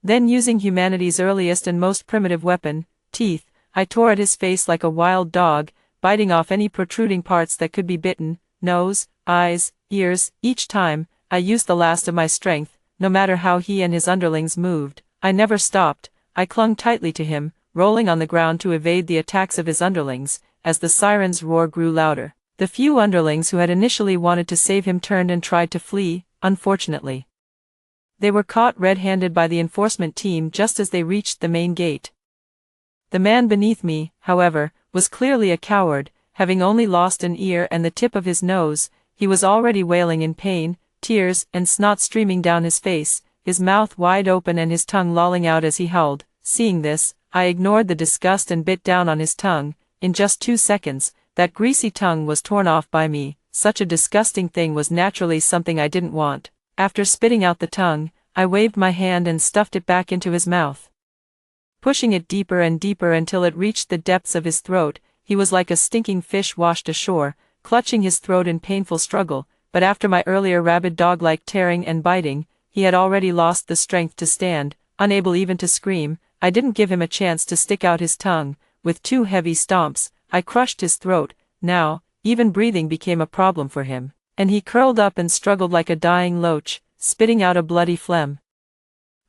Then, using humanity's earliest and most primitive weapon, teeth, I tore at his face like a wild dog, biting off any protruding parts that could be bitten: nose, eyes, ears. Each time, I used the last of my strength. No matter how he and his underlings moved, I never stopped. I clung tightly to him, rolling on the ground to evade the attacks of his underlings. As the siren's roar grew louder, the few underlings who had initially wanted to save him turned and tried to flee. Unfortunately, they were caught red-handed by the enforcement team just as they reached the main gate. The man beneath me, however, was clearly a coward. Having only lost an ear and the tip of his nose, he was already wailing in pain, tears and snot streaming down his face, his mouth wide open and his tongue lolling out as he howled. Seeing this, I ignored the disgust and bit down on his tongue. In just 2 seconds, that greasy tongue was torn off by me. Such a disgusting thing was naturally something I didn't want. After spitting out the tongue, I waved my hand and stuffed it back into his mouth, pushing it deeper and deeper until it reached the depths of his throat. He was like a stinking fish washed ashore, clutching his throat in painful struggle, but after my earlier rabid dog-like tearing and biting, he had already lost the strength to stand. Unable even to scream, I didn't give him a chance to stick out his tongue. With 2 heavy stomps, I crushed his throat. Now, even breathing became a problem for him, and he curled up and struggled like a dying loach, spitting out a bloody phlegm.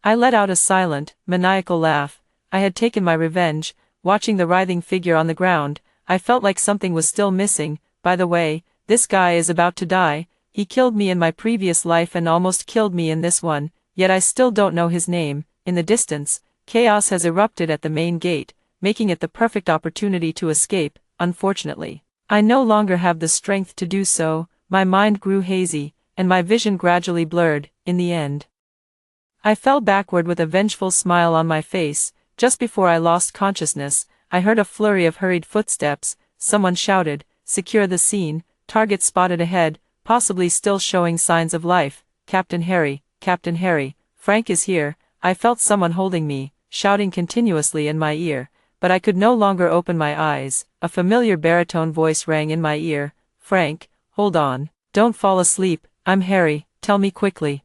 I let out a silent, maniacal laugh. I had taken my revenge. Watching the writhing figure on the ground, I felt like something was still missing. By the way, this guy is about to die. He killed me in my previous life and almost killed me in this one, yet I still don't know his name. In the distance, chaos has erupted at the main gate, making it the perfect opportunity to escape. unfortunately. I no longer have the strength to do so, my mind grew hazy, and my vision gradually blurred. In the end, I fell backward with a vengeful smile on my face. Just before I lost consciousness, I heard a flurry of hurried footsteps. Someone shouted, "Secure the scene, target spotted ahead," possibly still showing signs of life. Captain Harry, Frank is here." I felt someone holding me, shouting continuously in my ear, but I could no longer open my eyes. A familiar baritone voice rang in my ear. "Frank, hold on. Don't fall asleep. I'm Harry, tell me quickly.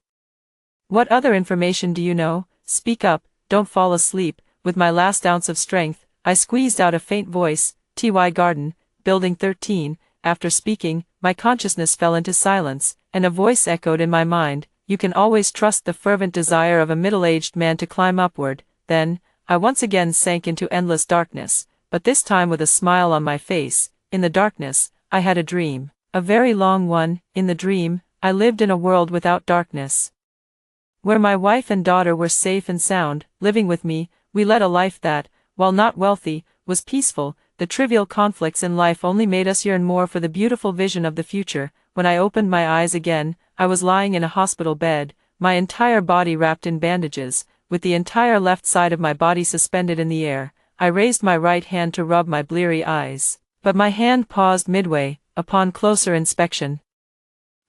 What other information do you know? Speak up, don't fall asleep." With my last ounce of strength, I squeezed out a faint voice, "TY Garden, Building 13, After speaking, my consciousness fell into silence, and a voice echoed in my mind, "You can always trust the fervent desire of a middle-aged man to climb upward." Then, I once again sank into endless darkness, but this time with a smile on my face. In the darkness, I had a dream. A very long one. In the dream, I lived in a world without darkness, where my wife and daughter were safe and sound, living with me. We led a life that, while not wealthy, was peaceful. The trivial conflicts in life only made us yearn more for the beautiful vision of the future. When I opened my eyes again, I was lying in a hospital bed, my entire body wrapped in bandages, with the entire left side of my body suspended in the air. I raised my right hand to rub my bleary eyes, but my hand paused midway. Upon closer inspection,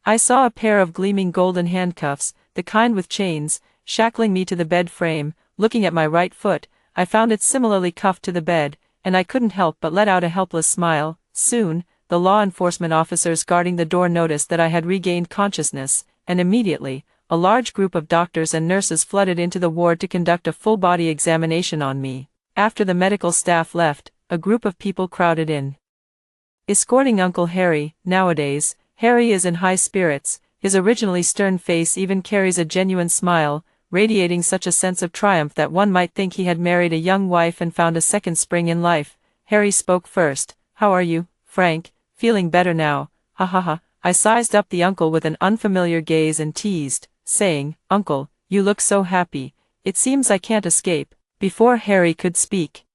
I saw a pair of gleaming golden handcuffs, the kind with chains, shackling me to the bed frame. Looking at my right foot, I found it similarly cuffed to the bed, and I couldn't help but let out a helpless smile. Soon, the law enforcement officers guarding the door noticed that I had regained consciousness, and immediately, a large group of doctors and nurses flooded into the ward to conduct a full-body examination on me. After the medical staff left, a group of people crowded in, escorting Uncle Harry. Nowadays, Harry is in high spirits. His originally stern face even carries a genuine smile, radiating such a sense of triumph that one might think he had married a young wife and found a second spring in life. Harry spoke first. "How are you, Frank? Feeling better now? Ha ha ha." I sized up the uncle with an unfamiliar gaze and teased, saying, "Uncle, you look so happy. It seems I can't escape." Before Harry could speak,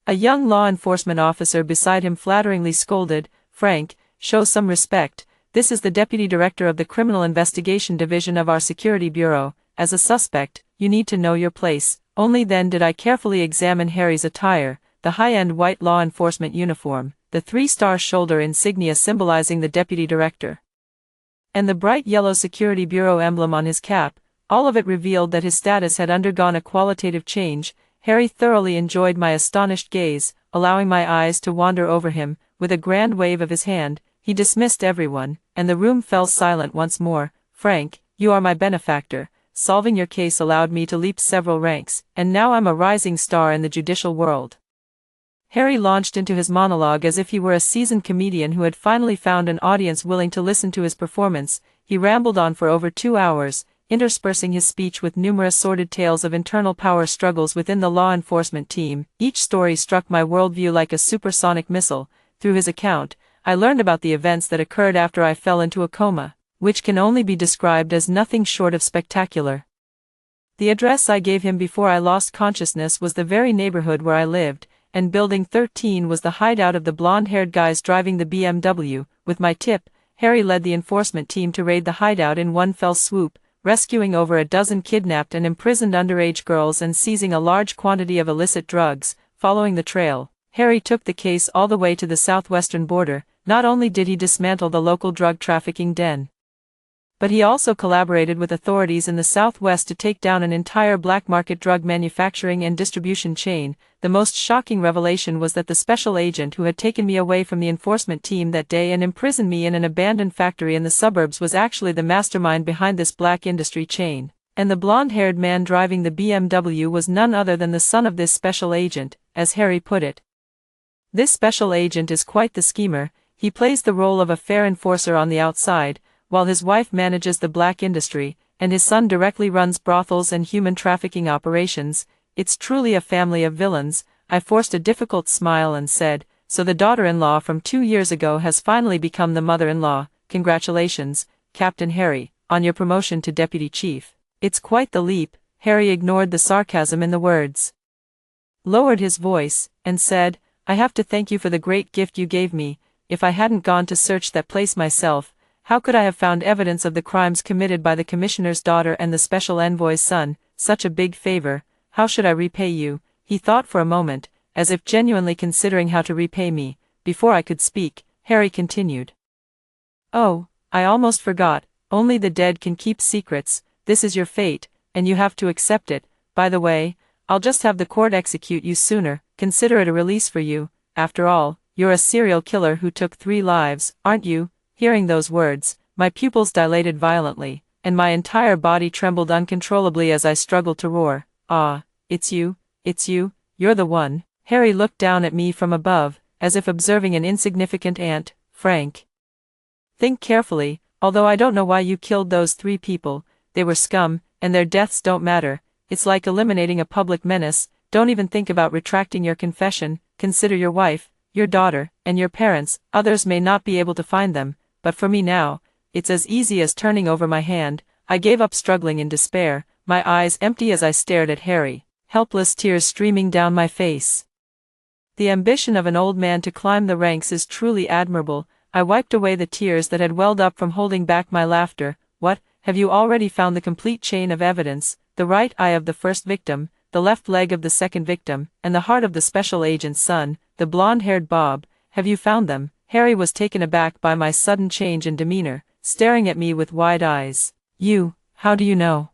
a young law enforcement officer beside him flatteringly scolded, "Frank, show some respect. This is the Deputy Director of the Criminal Investigation Division of our Security Bureau. As a suspect, you need to know your place." Only then did I carefully examine Harry's attire, the high-end white law enforcement uniform, the 3-star shoulder insignia symbolizing the Deputy Director, and the bright yellow Security Bureau emblem on his cap. All of it revealed that his status had undergone a qualitative change. Harry thoroughly enjoyed my astonished gaze, allowing my eyes to wander over him. With a grand wave of his hand, he dismissed everyone, and the room fell silent once more. "Frank, you are my benefactor. Solving your case allowed me to leap several ranks, and now I'm a rising star in the judicial world." Harry launched into his monologue as if he were a seasoned comedian who had finally found an audience willing to listen to his performance. He rambled on for over 2 hours, interspersing his speech with numerous sordid tales of internal power struggles within the law enforcement team. Each story struck my worldview like a supersonic missile. Through his account, I learned about the events that occurred after I fell into a coma, which can only be described as nothing short of spectacular. The address I gave him before I lost consciousness was the very neighborhood where I lived, and Building 13 was the hideout of the blonde-haired guys driving the BMW. With my tip, Harry led the enforcement team to raid the hideout in one fell swoop, rescuing over a dozen kidnapped and imprisoned underage girls and seizing a large quantity of illicit drugs. Following the trail, Harry took the case all the way to the southwestern border. Not only did he dismantle the local drug trafficking den, but he also collaborated with authorities in the Southwest to take down an entire black market drug manufacturing and distribution chain. The most shocking revelation was that the special agent who had taken me away from the enforcement team that day and imprisoned me in an abandoned factory in the suburbs was actually the mastermind behind this black industry chain. And the blonde-haired man driving the BMW was none other than the son of this special agent, as Harry put it. This special agent is quite the schemer. He plays the role of a fair enforcer on the outside, while his wife manages the black industry, and his son directly runs brothels and human trafficking operations. It's truly a family of villains. I forced a difficult smile and said, "So the daughter-in-law from 2 years ago has finally become the mother-in-law. Congratulations, Captain Harry, on your promotion to Deputy Chief. It's quite the leap." Harry ignored the sarcasm in the words, lowered his voice, and said, I have to thank you for the great gift you gave me. If I hadn't gone to search that place myself, how could I have found evidence of the crimes committed by the commissioner's daughter and the special envoy's son? Such a big favor. How should I repay you?" He thought for a moment, as if genuinely considering how to repay me. Before I could speak, Harry continued. "Oh, I almost forgot. Only the dead can keep secrets. This is your fate, and you have to accept it. By the way, I'll just have the court execute you sooner. Consider it a release for you. After all, you're a serial killer who took 3 lives, aren't you?" Hearing those words, my pupils dilated violently, and my entire body trembled uncontrollably as I struggled to roar. "Ah, it's you, you're the one." Harry looked down at me from above, as if observing an insignificant ant. "Frank, think carefully. Although I don't know why you killed those 3 people, they were scum, and their deaths don't matter. It's like eliminating a public menace. Don't even think about retracting your confession. Consider your wife, your daughter, and your parents. Others may not be able to find them, but for me now, it's as easy as turning over my hand." I gave up struggling in despair, my eyes empty as I stared at Harry, helpless tears streaming down my face. The ambition of an old man to climb the ranks is truly admirable. I wiped away the tears that had welled up from holding back my laughter. "What, have you already found the complete chain of evidence? The right eye of the first victim, the left leg of the second victim, and the heart of the special agent's son, the blonde-haired Bob. Have you found them?" Harry was taken aback by my sudden change in demeanor, staring at me with wide eyes. How do you know?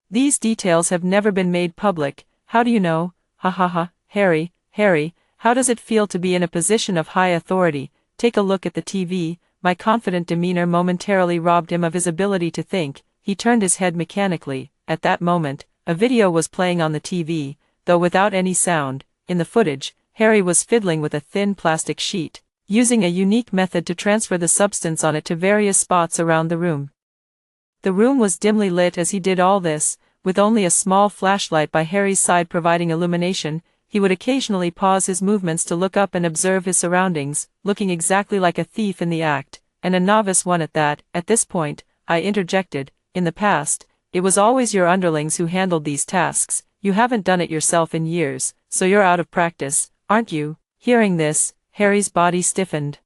These details have never been made public. How do you know? Ha ha ha. Harry, how does it feel to be in a position of high authority? Take a look at the TV. My confident demeanor momentarily robbed him of his ability to think. He turned his head mechanically. At that moment, a video was playing on the TV, though without any sound. In the footage, Harry was fiddling with a thin plastic sheet, using a unique method to transfer the substance on it to various spots around the room. The room was dimly lit as he did all this, with only a small flashlight by Harry's side providing illumination. He would occasionally pause his movements to look up and observe his surroundings, looking exactly like a thief in the act, and a novice one at that. At this point, I interjected, "In the past, it was always your underlings who handled these tasks. You haven't done it yourself in years, so you're out of practice, aren't you?" Hearing this, Harry's body stiffened,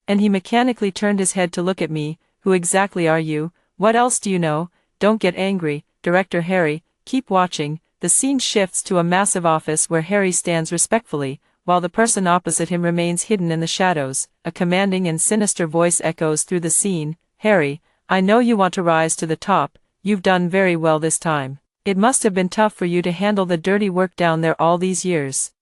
and he mechanically turned his head to look at me. "Who exactly are you? What else do you know? Don't get angry, Director Harry, keep watching." The scene shifts to a massive office where Harry stands respectfully, while the person opposite him remains hidden in the shadows. A commanding and sinister voice echoes through the scene. "Harry, I know you want to rise to the top. You've done very well this time. It must have been tough for you to handle the dirty work down there all these years.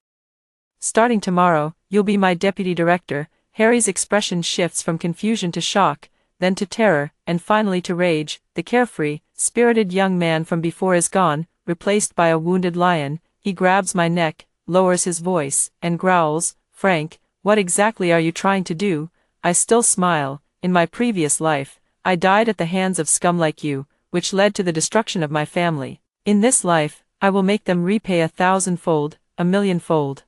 Starting tomorrow, you'll be my deputy director." Harry's expression shifts from confusion to shock, then to terror, and finally to rage. The carefree, spirited young man from before is gone, replaced by a wounded lion. He grabs my neck, lowers his voice, and growls, "Frank, what exactly are you trying to do?" I still smile. "In my previous life, I died at the hands of scum like you, which led to the destruction of my family. In this life, I will make them repay 1,000-fold, 1,000,000-fold.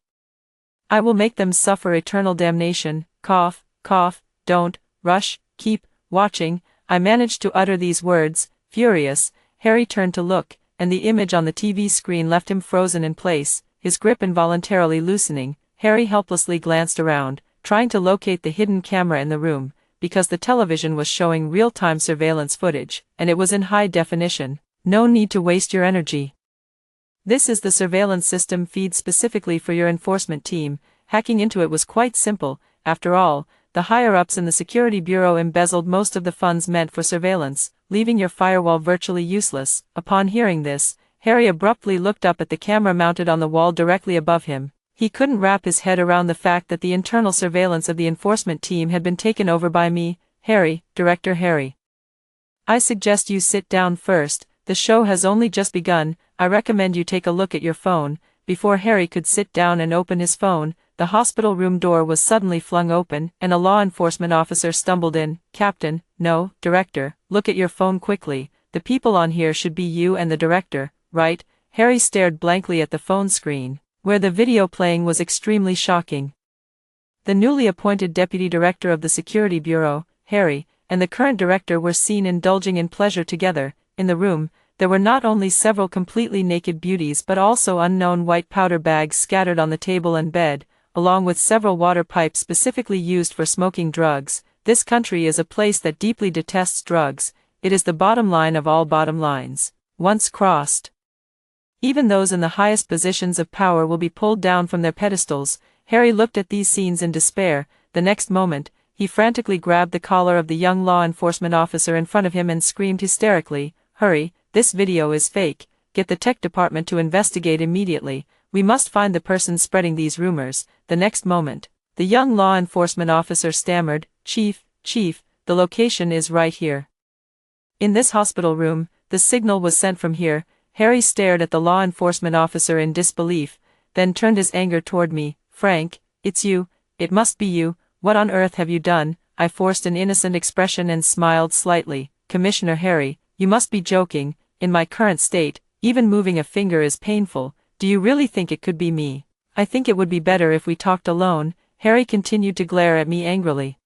I will make them suffer eternal damnation." Cough, cough, don't, rush, keep watching. I managed to utter these words. Furious, Harry turned to look, and the image on the TV screen left him frozen in place, his grip involuntarily loosening. Harry helplessly glanced around, trying to locate the hidden camera in the room, because the television was showing real-time surveillance footage, and it was in high definition. "No need to waste your energy. This is the surveillance system feed specifically for your enforcement team." Hacking into it was quite simple. After all, the higher-ups in the Security Bureau embezzled most of the funds meant for surveillance, leaving your firewall virtually useless. Upon hearing this, Harry abruptly looked up at the camera mounted on the wall directly above him. He couldn't wrap his head around the fact that the internal surveillance of the enforcement team had been taken over by me. "Harry, Director Harry, I suggest you sit down first. The show has only just begun. I recommend you take a look at your phone." Before Harry could sit down and open his phone, the hospital room door was suddenly flung open, and a law enforcement officer stumbled in. "Captain, no, Director, look at your phone quickly. The people on here should be you and the Director, right?" Harry stared blankly at the phone screen, where the video playing was extremely shocking. The newly appointed Deputy Director of the Security Bureau, Harry, and the current Director were seen indulging in pleasure together. In the room, there were not only several completely naked beauties but also unknown white powder bags scattered on the table and bed. along with several water pipes specifically used for smoking drugs. This country is a place that deeply detests drugs. It is the bottom line of all bottom lines. Once crossed, even those in the highest positions of power will be pulled down from their pedestals. Harry looked at these scenes in despair. The next moment, he frantically grabbed the collar of the young law enforcement officer in front of him and screamed hysterically, "Hurry, this video is fake. Get the tech department to investigate immediately. We must find the person spreading these rumors." The next moment, the young law enforcement officer stammered, Chief, the location is right here. In this hospital room, the signal was sent from here." Harry stared at the law enforcement officer in disbelief, then turned his anger toward me. "Frank, it's you, it must be you, what on earth have you done?" I forced an innocent expression and smiled slightly. "Commissioner Harry, you must be joking. In my current state, even moving a finger is painful. Do you really think it could be me?" "I think it would be better if we talked alone." Harry continued to glare at me angrily.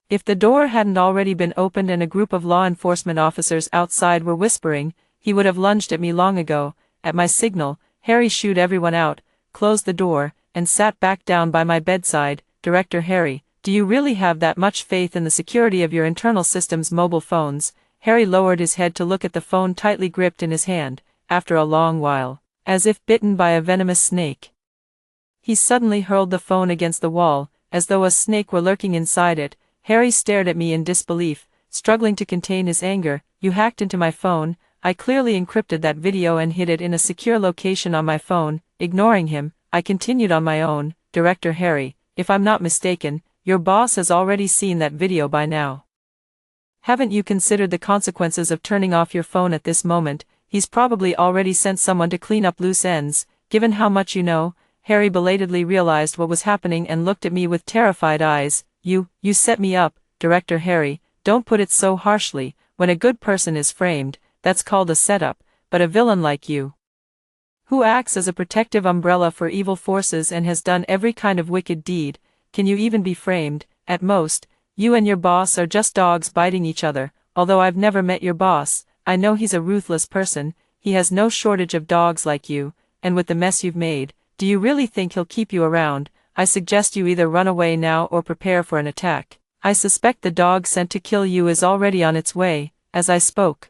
If the door hadn't already been opened and a group of law enforcement officers outside were whispering, he would have lunged at me long ago. At my signal, Harry shooed everyone out, closed the door, and sat back down by my bedside. "Director Harry, do you really have that much faith in the security of your internal system's mobile phones?" Harry lowered his head to look at the phone tightly gripped in his hand. After a long while, as if bitten by a venomous snake, he suddenly hurled the phone against the wall, as though a snake were lurking inside it. Harry stared at me in disbelief, struggling to contain his anger. "You hacked into my phone." I clearly encrypted that video and hid it in a secure location on my phone. Ignoring him, I continued on my own. "Director Harry, if I'm not mistaken, your boss has already seen that video by now. Haven't you considered the consequences of turning off your phone at this moment? He's probably already sent someone to clean up loose ends." "Given how much you know," Harry belatedly realized what was happening and looked at me with terrified eyes. You set me up." "Director Harry, don't put it so harshly. When a good person is framed, that's called a setup, but a villain like you, who acts as a protective umbrella for evil forces and has done every kind of wicked deed, can you even be framed? At most, you and your boss are just dogs biting each other. Although I've never met your boss, I know he's a ruthless person. He has no shortage of dogs like you, and with the mess you've made, do you really think he'll keep you around? I suggest you either run away now or prepare for an attack. I suspect the dog sent to kill you is already on its way." As I spoke,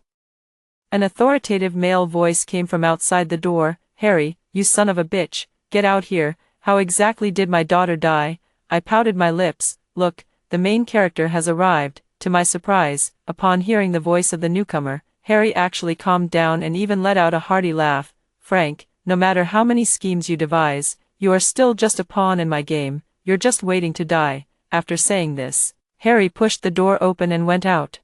an authoritative male voice came from outside the door. "Harry, you son of a bitch, get out here. How exactly did my daughter die?" I pouted my lips. "Look, the main character has arrived." To my surprise, upon hearing the voice of the newcomer, Harry actually calmed down and even let out a hearty laugh. "Frank, no matter how many schemes you devise, you are still just a pawn in my game. You're just waiting to die." After saying this, Harry pushed the door open and went out,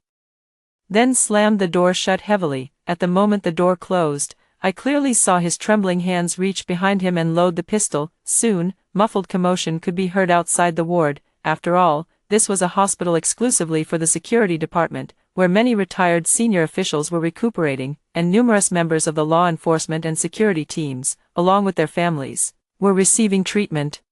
then slammed the door shut heavily. At the moment the door closed, I clearly saw his trembling hands reach behind him and load the pistol. Soon, muffled commotion could be heard outside the ward. After all, this was a hospital exclusively for the security department, where many retired senior officials were recuperating, and numerous members of the law enforcement and security teams, along with their families, were receiving treatment.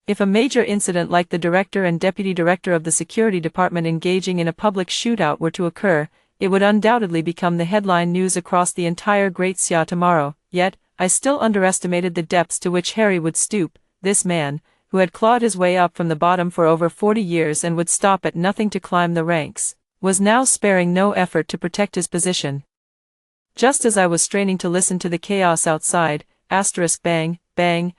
If a major incident like the director and deputy director of the security department engaging in a public shootout were to occur, it would undoubtedly become the headline news across the entire Great Xia tomorrow. Yet, I still underestimated the depths to which Harry would stoop. This man, who had clawed his way up from the bottom for over 40 years and would stop at nothing to climb the ranks, was now sparing no effort to protect his position. Just as I was straining to listen to the chaos outside, bang, bang,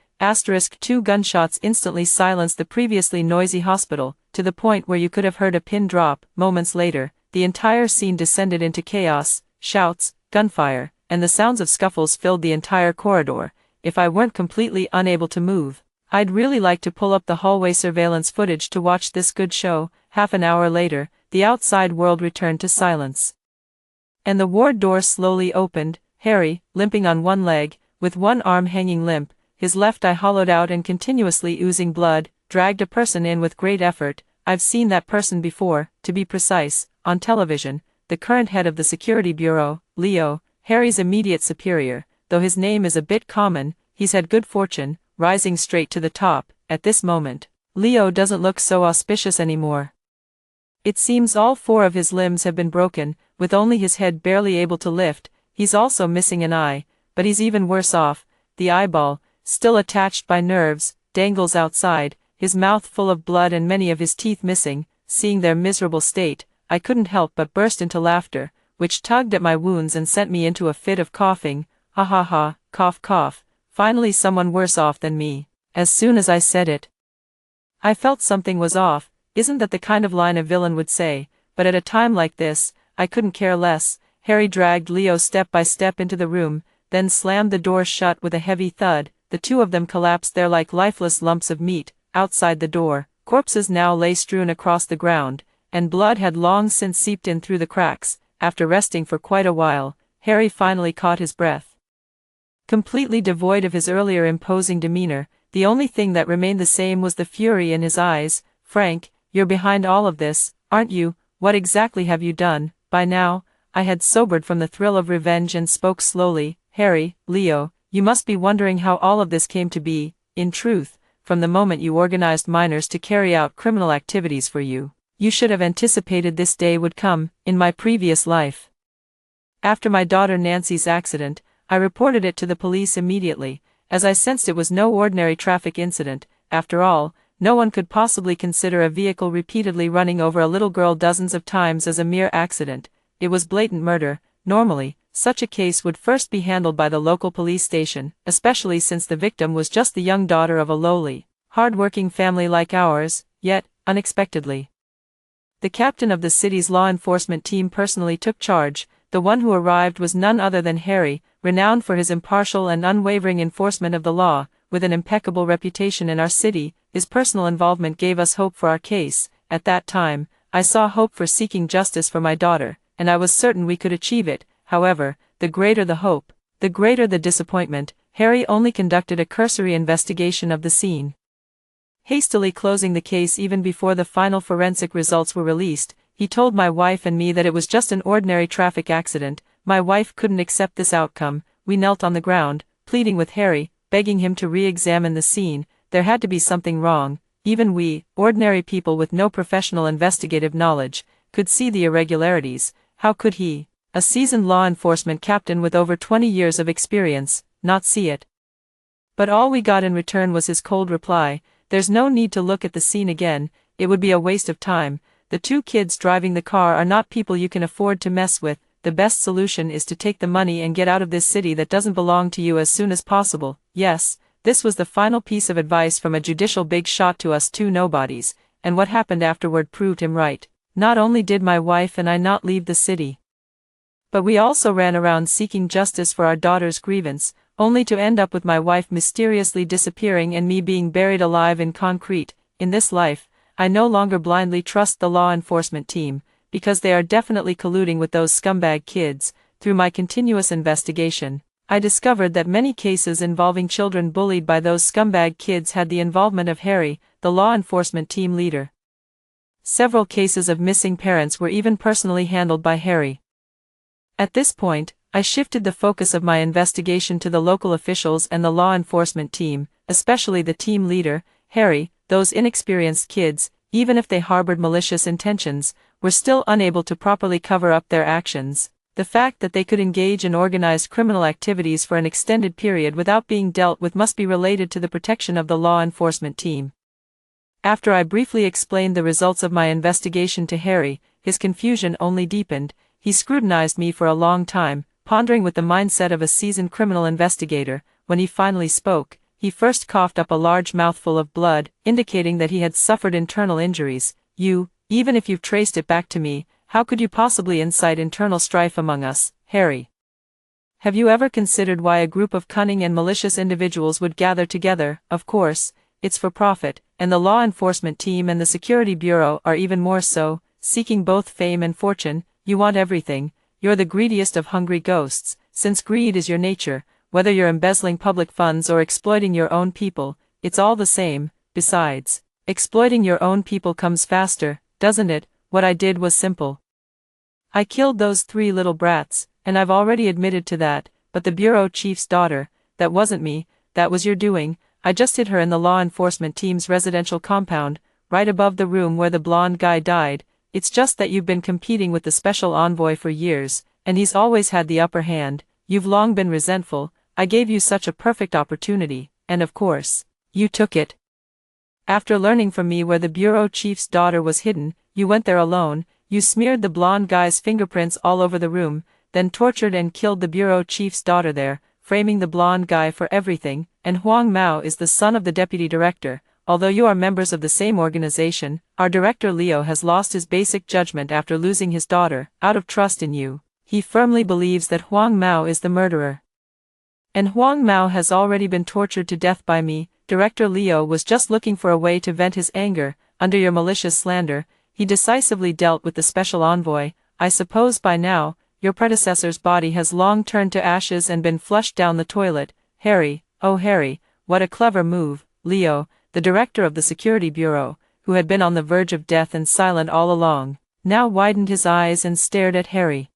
two gunshots instantly silenced the previously noisy hospital, to the point where you could have heard a pin drop. Moments later, the entire scene descended into chaos. Shouts, gunfire, and the sounds of scuffles filled the entire corridor. If I weren't completely unable to move, I'd really like to pull up the hallway surveillance footage to watch this good show. Half an hour later, the outside world returned to silence, and the ward door slowly opened. Harry, limping on one leg, with one arm hanging limp, his left eye hollowed out and continuously oozing blood, dragged a person in with great effort. I've seen that person before, to be precise, on television. The current head of the security bureau, Leo, Harry's immediate superior. Though his name is a bit common, he's had good fortune, rising straight to the top. At this moment, Leo doesn't look so auspicious anymore. It seems all four of his limbs have been broken, with only his head barely able to lift. He's also missing an eye, but he's even worse off. The eyeball, still attached by nerves, dangles outside, his mouth full of blood and many of his teeth missing. Seeing their miserable state, I couldn't help but burst into laughter, which tugged at my wounds and sent me into a fit of coughing. Ha ha ha, cough cough, finally someone worse off than me. As soon as I said it, I felt something was off. Isn't that the kind of line a villain would say? But at a time like this, I couldn't care less. Harry dragged Leo step by step into the room, then slammed the door shut with a heavy thud. The two of them collapsed there like lifeless lumps of meat. Outside the door, corpses now lay strewn across the ground, and blood had long since seeped in through the cracks. After resting for quite a while, Harry finally caught his breath. Completely devoid of his earlier imposing demeanor, the only thing that remained the same was the fury in his eyes. "Frank, you're behind all of this, aren't you? What exactly have you done?" By now, I had sobered from the thrill of revenge and spoke slowly. "Harry, Leo, you must be wondering how all of this came to be. In truth, from the moment you organized minors to carry out criminal activities for you, you should have anticipated this day would come. In my previous life, after my daughter Nancy's accident, I reported it to the police immediately, as I sensed it was no ordinary traffic incident. After all, no one could possibly consider a vehicle repeatedly running over a little girl dozens of times as a mere accident. It was blatant murder. Normally, such a case would first be handled by the local police station, especially since the victim was just the young daughter of a lowly, hard-working family like ours. Yet, unexpectedly, the captain of the city's law enforcement team personally took charge. The one who arrived was none other than Harry, renowned for his impartial and unwavering enforcement of the law. With an impeccable reputation in our city, his personal involvement gave us hope for our case. At that time, I saw hope for seeking justice for my daughter, and I was certain we could achieve it. However, the greater the hope, the greater the disappointment. Harry only conducted a cursory investigation of the scene, hastily closing the case even before the final forensic results were released. He told my wife and me that it was just an ordinary traffic accident. My wife couldn't accept this outcome. We knelt on the ground, pleading with Harry, begging him to re-examine the scene. There had to be something wrong. Even we, ordinary people with no professional investigative knowledge, could see the irregularities. How could he, a seasoned law enforcement captain with over 20 years of experience, not see it? But all we got in return was his cold reply: "There's no need to look at the scene again. It would be a waste of time. The two kids driving the car are not people you can afford to mess with. The best solution is to take the money and get out of this city that doesn't belong to you as soon as possible." Yes, this was the final piece of advice from a judicial big shot to us two nobodies, and what happened afterward proved him right. Not only did my wife and I not leave the city, but we also ran around seeking justice for our daughter's grievance, only to end up with my wife mysteriously disappearing and me being buried alive in concrete. In this life, I no longer blindly trust the law enforcement team, because they are definitely colluding with those scumbag kids. Through my continuous investigation, I discovered that many cases involving children bullied by those scumbag kids had the involvement of Harry, the law enforcement team leader. Several cases of missing parents were even personally handled by Harry. At this point, I shifted the focus of my investigation to the local officials and the law enforcement team, especially the team leader, Harry. Those inexperienced kids, even if they harbored malicious intentions, were still unable to properly cover up their actions. The fact that they could engage in organized criminal activities for an extended period without being dealt with must be related to the protection of the law enforcement team. After I briefly explained the results of my investigation to Harry, his confusion only deepened. He scrutinized me for a long time, pondering with the mindset of a seasoned criminal investigator. When he finally spoke, he first coughed up a large mouthful of blood, indicating that he had suffered internal injuries. "You, even if you've traced it back to me, how could you possibly incite internal strife among us, Harry? Have you ever considered why a group of cunning and malicious individuals would gather together? Of course, it's for profit, and the law enforcement team and the security bureau are even more so, seeking both fame and fortune. You want everything. You're the greediest of hungry ghosts. Since greed is your nature, whether you're embezzling public funds or exploiting your own people, it's all the same. Besides, exploiting your own people comes faster, doesn't it? What I did was simple. I killed those 3 little brats, and I've already admitted to that. But the bureau chief's daughter, that wasn't me, that was your doing. I just hid her in the law enforcement team's residential compound, right above the room where the blonde guy died. It's just that you've been competing with the special envoy for years, and he's always had the upper hand. You've long been resentful. I gave you such a perfect opportunity, and of course, you took it. After learning from me where the bureau chief's daughter was hidden, you went there alone, you smeared the blonde guy's fingerprints all over the room, then tortured and killed the bureau chief's daughter there, framing the blonde guy for everything, and Huang Mao is the son of the deputy director. Although you are members of the same organization, our director Leo has lost his basic judgment after losing his daughter. Out of trust in you, he firmly believes that Huang Mao is the murderer. And Huang Mao has already been tortured to death by me. Director Leo was just looking for a way to vent his anger. Under your malicious slander, he decisively dealt with the special envoy. I suppose by now, your predecessor's body has long turned to ashes and been flushed down the toilet. Harry, oh Harry, what a clever move. Leo, the director of the Security Bureau, who had been on the verge of death and silent all along, now widened his eyes and stared at Harry,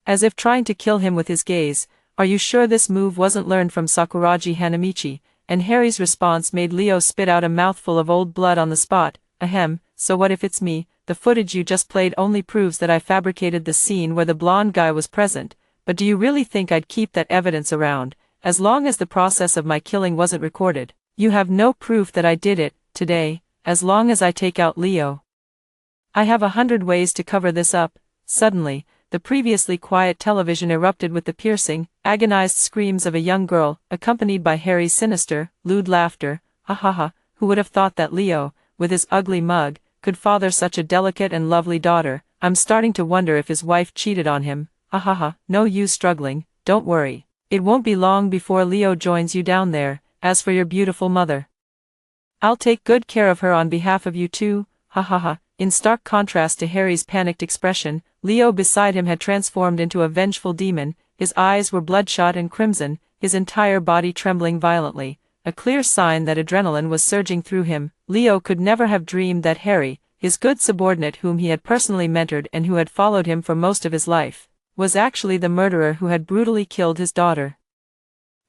as if trying to kill him with his gaze. Are you sure this move wasn't learned from Sakuragi Hanamichi? And Harry's response made Leo spit out a mouthful of old blood on the spot. Ahem, so what if it's me? The footage you just played only proves that I fabricated the scene where the blonde guy was present, but do you really think I'd keep that evidence around, as long as the process of my killing wasn't recorded? You have no proof that I did it, today, as long as I take out Leo. I have 100 ways to cover this up. Suddenly, the previously quiet television erupted with the piercing, agonized screams of a young girl, accompanied by Harry's sinister, lewd laughter. Ha ha ha, who would have thought that Leo, with his ugly mug, could father such a delicate and lovely daughter? I'm starting to wonder if his wife cheated on him. Ha ha ha, no use struggling, don't worry. It won't be long before Leo joins you down there. As for your beautiful mother, I'll take good care of her on behalf of you too. Ha ha ha. In stark contrast to Harry's panicked expression, Leo beside him had transformed into a vengeful demon. His eyes were bloodshot and crimson, his entire body trembling violently, a clear sign that adrenaline was surging through him. Leo could never have dreamed that Harry, his good subordinate whom he had personally mentored and who had followed him for most of his life, was actually the murderer who had brutally killed his daughter.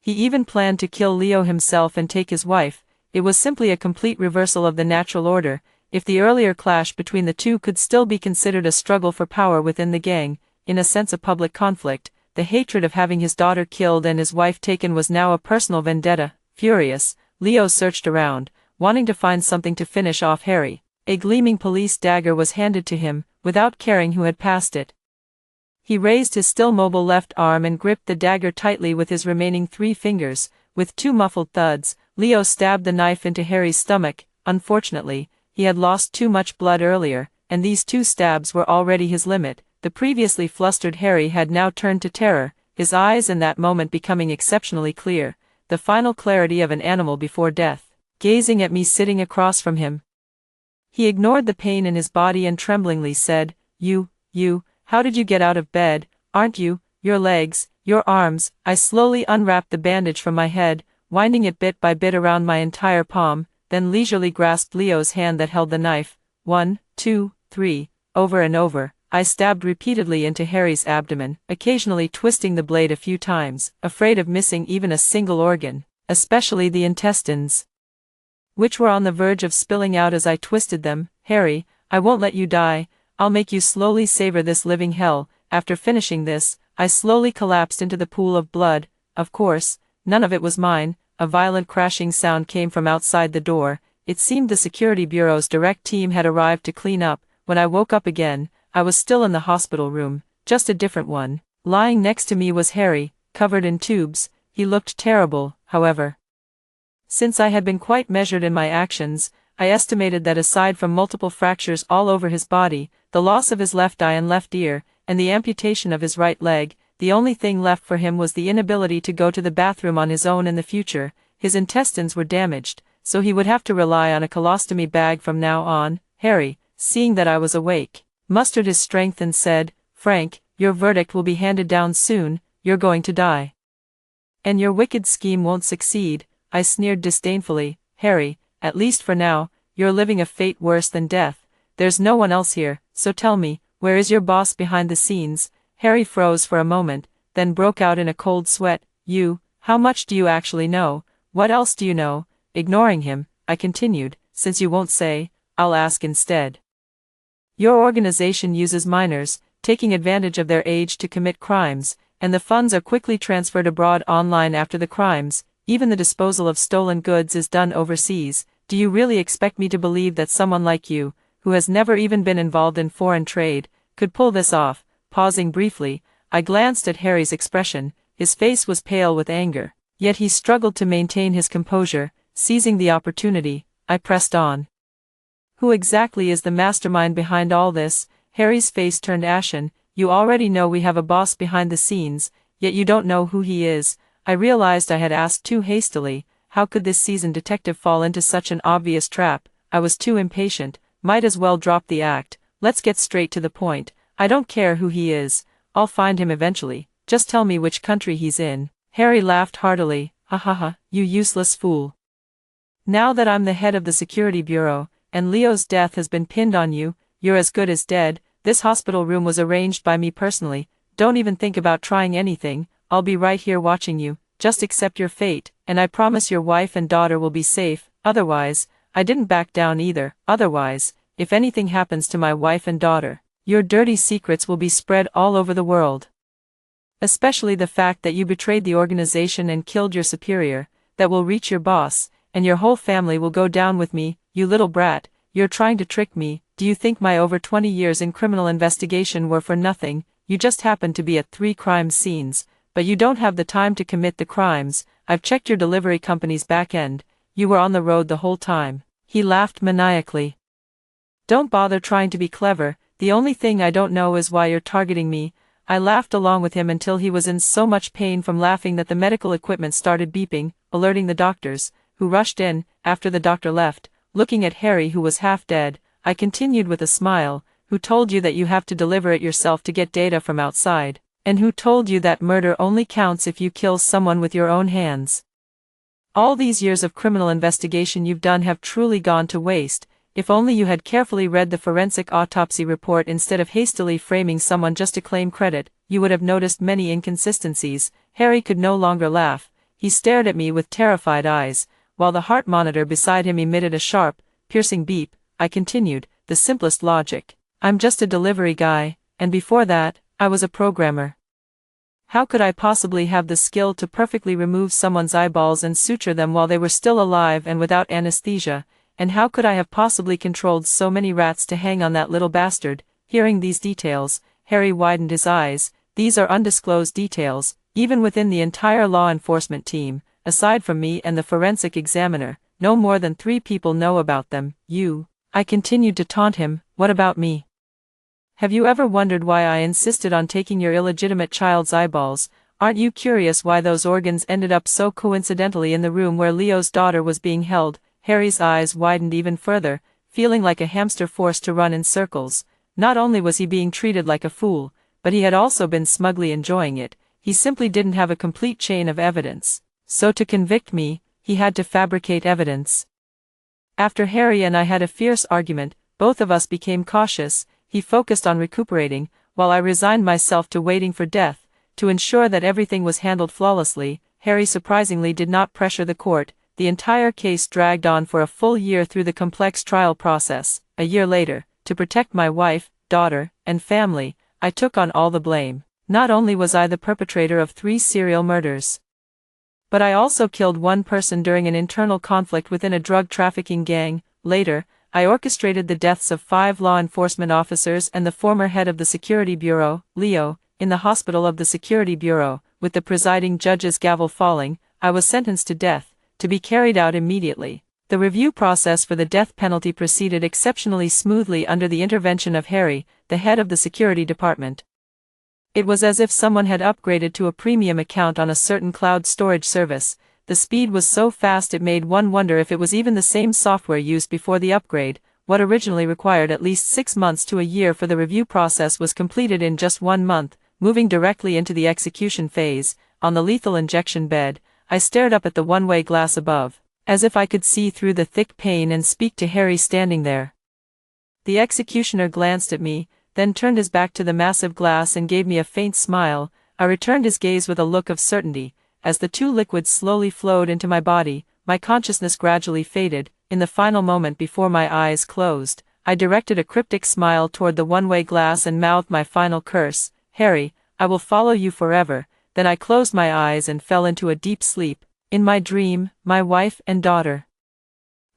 He even planned to kill Leo himself and take his wife. It was simply a complete reversal of the natural order. If the earlier clash between the two could still be considered a struggle for power within the gang, in a sense a public conflict, the hatred of having his daughter killed and his wife taken was now a personal vendetta. Furious, Leo searched around, wanting to find something to finish off Harry. A gleaming police dagger was handed to him, without caring who had passed it. He raised his still mobile left arm and gripped the dagger tightly with his remaining 3 fingers. With 2 muffled thuds, Leo stabbed the knife into Harry's stomach. Unfortunately, he had lost too much blood earlier, and these 2 stabs were already his limit. The previously flustered Harry had now turned to terror, his eyes in that moment becoming exceptionally clear, the final clarity of an animal before death, gazing at me sitting across from him. He ignored the pain in his body and tremblingly said, You, how did you get out of bed? Aren't you? Your legs, your arms. I slowly unwrapped the bandage from my head, winding it bit by bit around my entire palm, then leisurely grasped Leo's hand that held the knife. 1, 2, 3, over and over, I stabbed repeatedly into Harry's abdomen, occasionally twisting the blade a few times, afraid of missing even a single organ, especially the intestines, which were on the verge of spilling out as I twisted them. Harry, I won't let you die, I'll make you slowly savor this living hell. After finishing this, I slowly collapsed into the pool of blood. Of course, none of it was mine. A violent crashing sound came from outside the door. It seemed the Security Bureau's direct team had arrived to clean up. When I woke up again, I was still in the hospital room, just a different one. Lying next to me was Harry, covered in tubes. He looked terrible, however. Since I had been quite measured in my actions, I estimated that aside from multiple fractures all over his body, the loss of his left eye and left ear, and the amputation of his right leg, the only thing left for him was the inability to go to the bathroom on his own in the future. His intestines were damaged, so he would have to rely on a colostomy bag from now on. Harry, seeing that I was awake, mustered his strength and said, Frank, your verdict will be handed down soon. You're going to die. And your wicked scheme won't succeed. I sneered disdainfully. Harry, at least for now, you're living a fate worse than death. There's no one else here, so tell me, where is your boss behind the scenes? Harry froze for a moment, then broke out in a cold sweat. How much do you actually know? What else do you know? Ignoring him, I continued, since you won't say, I'll ask instead. Your organization uses minors, taking advantage of their age to commit crimes, and the funds are quickly transferred abroad online after the crimes. Even the disposal of stolen goods is done overseas. do you really expect me to believe that someone like you, who has never even been involved in foreign trade, could pull this off?" Pausing briefly, I glanced at Harry's expression. His face was pale with anger, yet he struggled to maintain his composure. Seizing the opportunity, I pressed on. "Who exactly is the mastermind behind all this?" Harry's face turned ashen. "You already know we have a boss behind the scenes, yet you don't know who he is." I realized I had asked too hastily. How could this seasoned detective fall into such an obvious trap? I was too impatient. Might as well drop the act. Let's get straight to the point. I don't care who he is. I'll find him eventually. Just tell me which country he's in. Harry laughed heartily. "Ha ha ha, you useless fool. Now that I'm the head of the security bureau, and Leo's death has been pinned on you, you're as good as dead. This hospital room was arranged by me personally. Don't even think about trying anything. I'll be right here watching you. Just accept your fate, and I promise your wife and daughter will be safe. Otherwise," I didn't back down either, "otherwise, if anything happens to my wife and daughter, your dirty secrets will be spread all over the world. Especially the fact that you betrayed the organization and killed your superior. That will reach your boss, and your whole family will go down with me. You little brat, you're trying to trick me. Do you think my over 20 years in criminal investigation were for nothing? You just happened to be at 3 crime scenes, but you don't have the time to commit the crimes. I've checked your delivery company's back end. You were on the road the whole time." He laughed maniacally. "Don't bother trying to be clever. The only thing I don't know is why you're targeting me." I laughed along with him until he was in so much pain from laughing that the medical equipment started beeping, alerting the doctors, who rushed in. After the doctor left, looking at Harry who was half dead, I continued with a smile. "Who told you that you have to deliver it yourself to get data from outside? And who told you that murder only counts if you kill someone with your own hands? All these years of criminal investigation you've done have truly gone to waste. If only you had carefully read the forensic autopsy report instead of hastily framing someone just to claim credit, you would have noticed many inconsistencies." Harry could no longer laugh. He stared at me with terrified eyes, while the heart monitor beside him emitted a sharp, piercing beep. I continued, "The simplest logic. I'm just a delivery guy, and before that, I was a programmer. How could I possibly have the skill to perfectly remove someone's eyeballs and suture them while they were still alive and without anesthesia? And how could I have possibly controlled so many rats to hang on that little bastard?" Hearing these details, Harry widened his eyes. "These are undisclosed details, even within the entire law enforcement team. Aside from me and the forensic examiner, no more than 3 people know about them. You," I continued to taunt him, "what about me? Have you ever wondered why I insisted on taking your illegitimate child's eyeballs? Aren't you curious why those organs ended up so coincidentally in the room where Leo's daughter was being held?" Harry's eyes widened even further, feeling like a hamster forced to run in circles. Not only was he being treated like a fool, but he had also been smugly enjoying it. He simply didn't have a complete chain of evidence. So to convict me, he had to fabricate evidence. After Harry and I had a fierce argument, both of us became cautious. He focused on recuperating, while I resigned myself to waiting for death. To ensure that everything was handled flawlessly, Harry surprisingly did not pressure the court. The entire case dragged on for a full year through the complex trial process. A year later, to protect my wife, daughter, and family, I took on all the blame. Not only was I the perpetrator of 3 serial murders, but I also killed one person during an internal conflict within a drug trafficking gang. Later, I orchestrated the deaths of 5 law enforcement officers and the former head of the Security Bureau, Leo, in the hospital of the Security Bureau. With the presiding judge's gavel falling, I was sentenced to death, to be carried out immediately. The review process for the death penalty proceeded exceptionally smoothly under the intervention of Harry, the head of the security department. It was as if someone had upgraded to a premium account on a certain cloud storage service. The speed was so fast it made one wonder if it was even the same software used before the upgrade. What originally required at least 6 months to a year for the review process was completed in just 1 month. Moving directly into the execution phase, on the lethal injection bed, I stared up at the one-way glass above, as if I could see through the thick pane and speak to Harry standing there. The executioner glanced at me, then turned his back to the massive glass and gave me a faint smile. I returned his gaze with a look of certainty. As the 2 liquids slowly flowed into my body, my consciousness gradually faded. In the final moment before my eyes closed, I directed a cryptic smile toward the one-way glass and mouthed my final curse. "Harry, I will follow you forever." Then I closed my eyes and fell into a deep sleep. In my dream, my wife and daughter,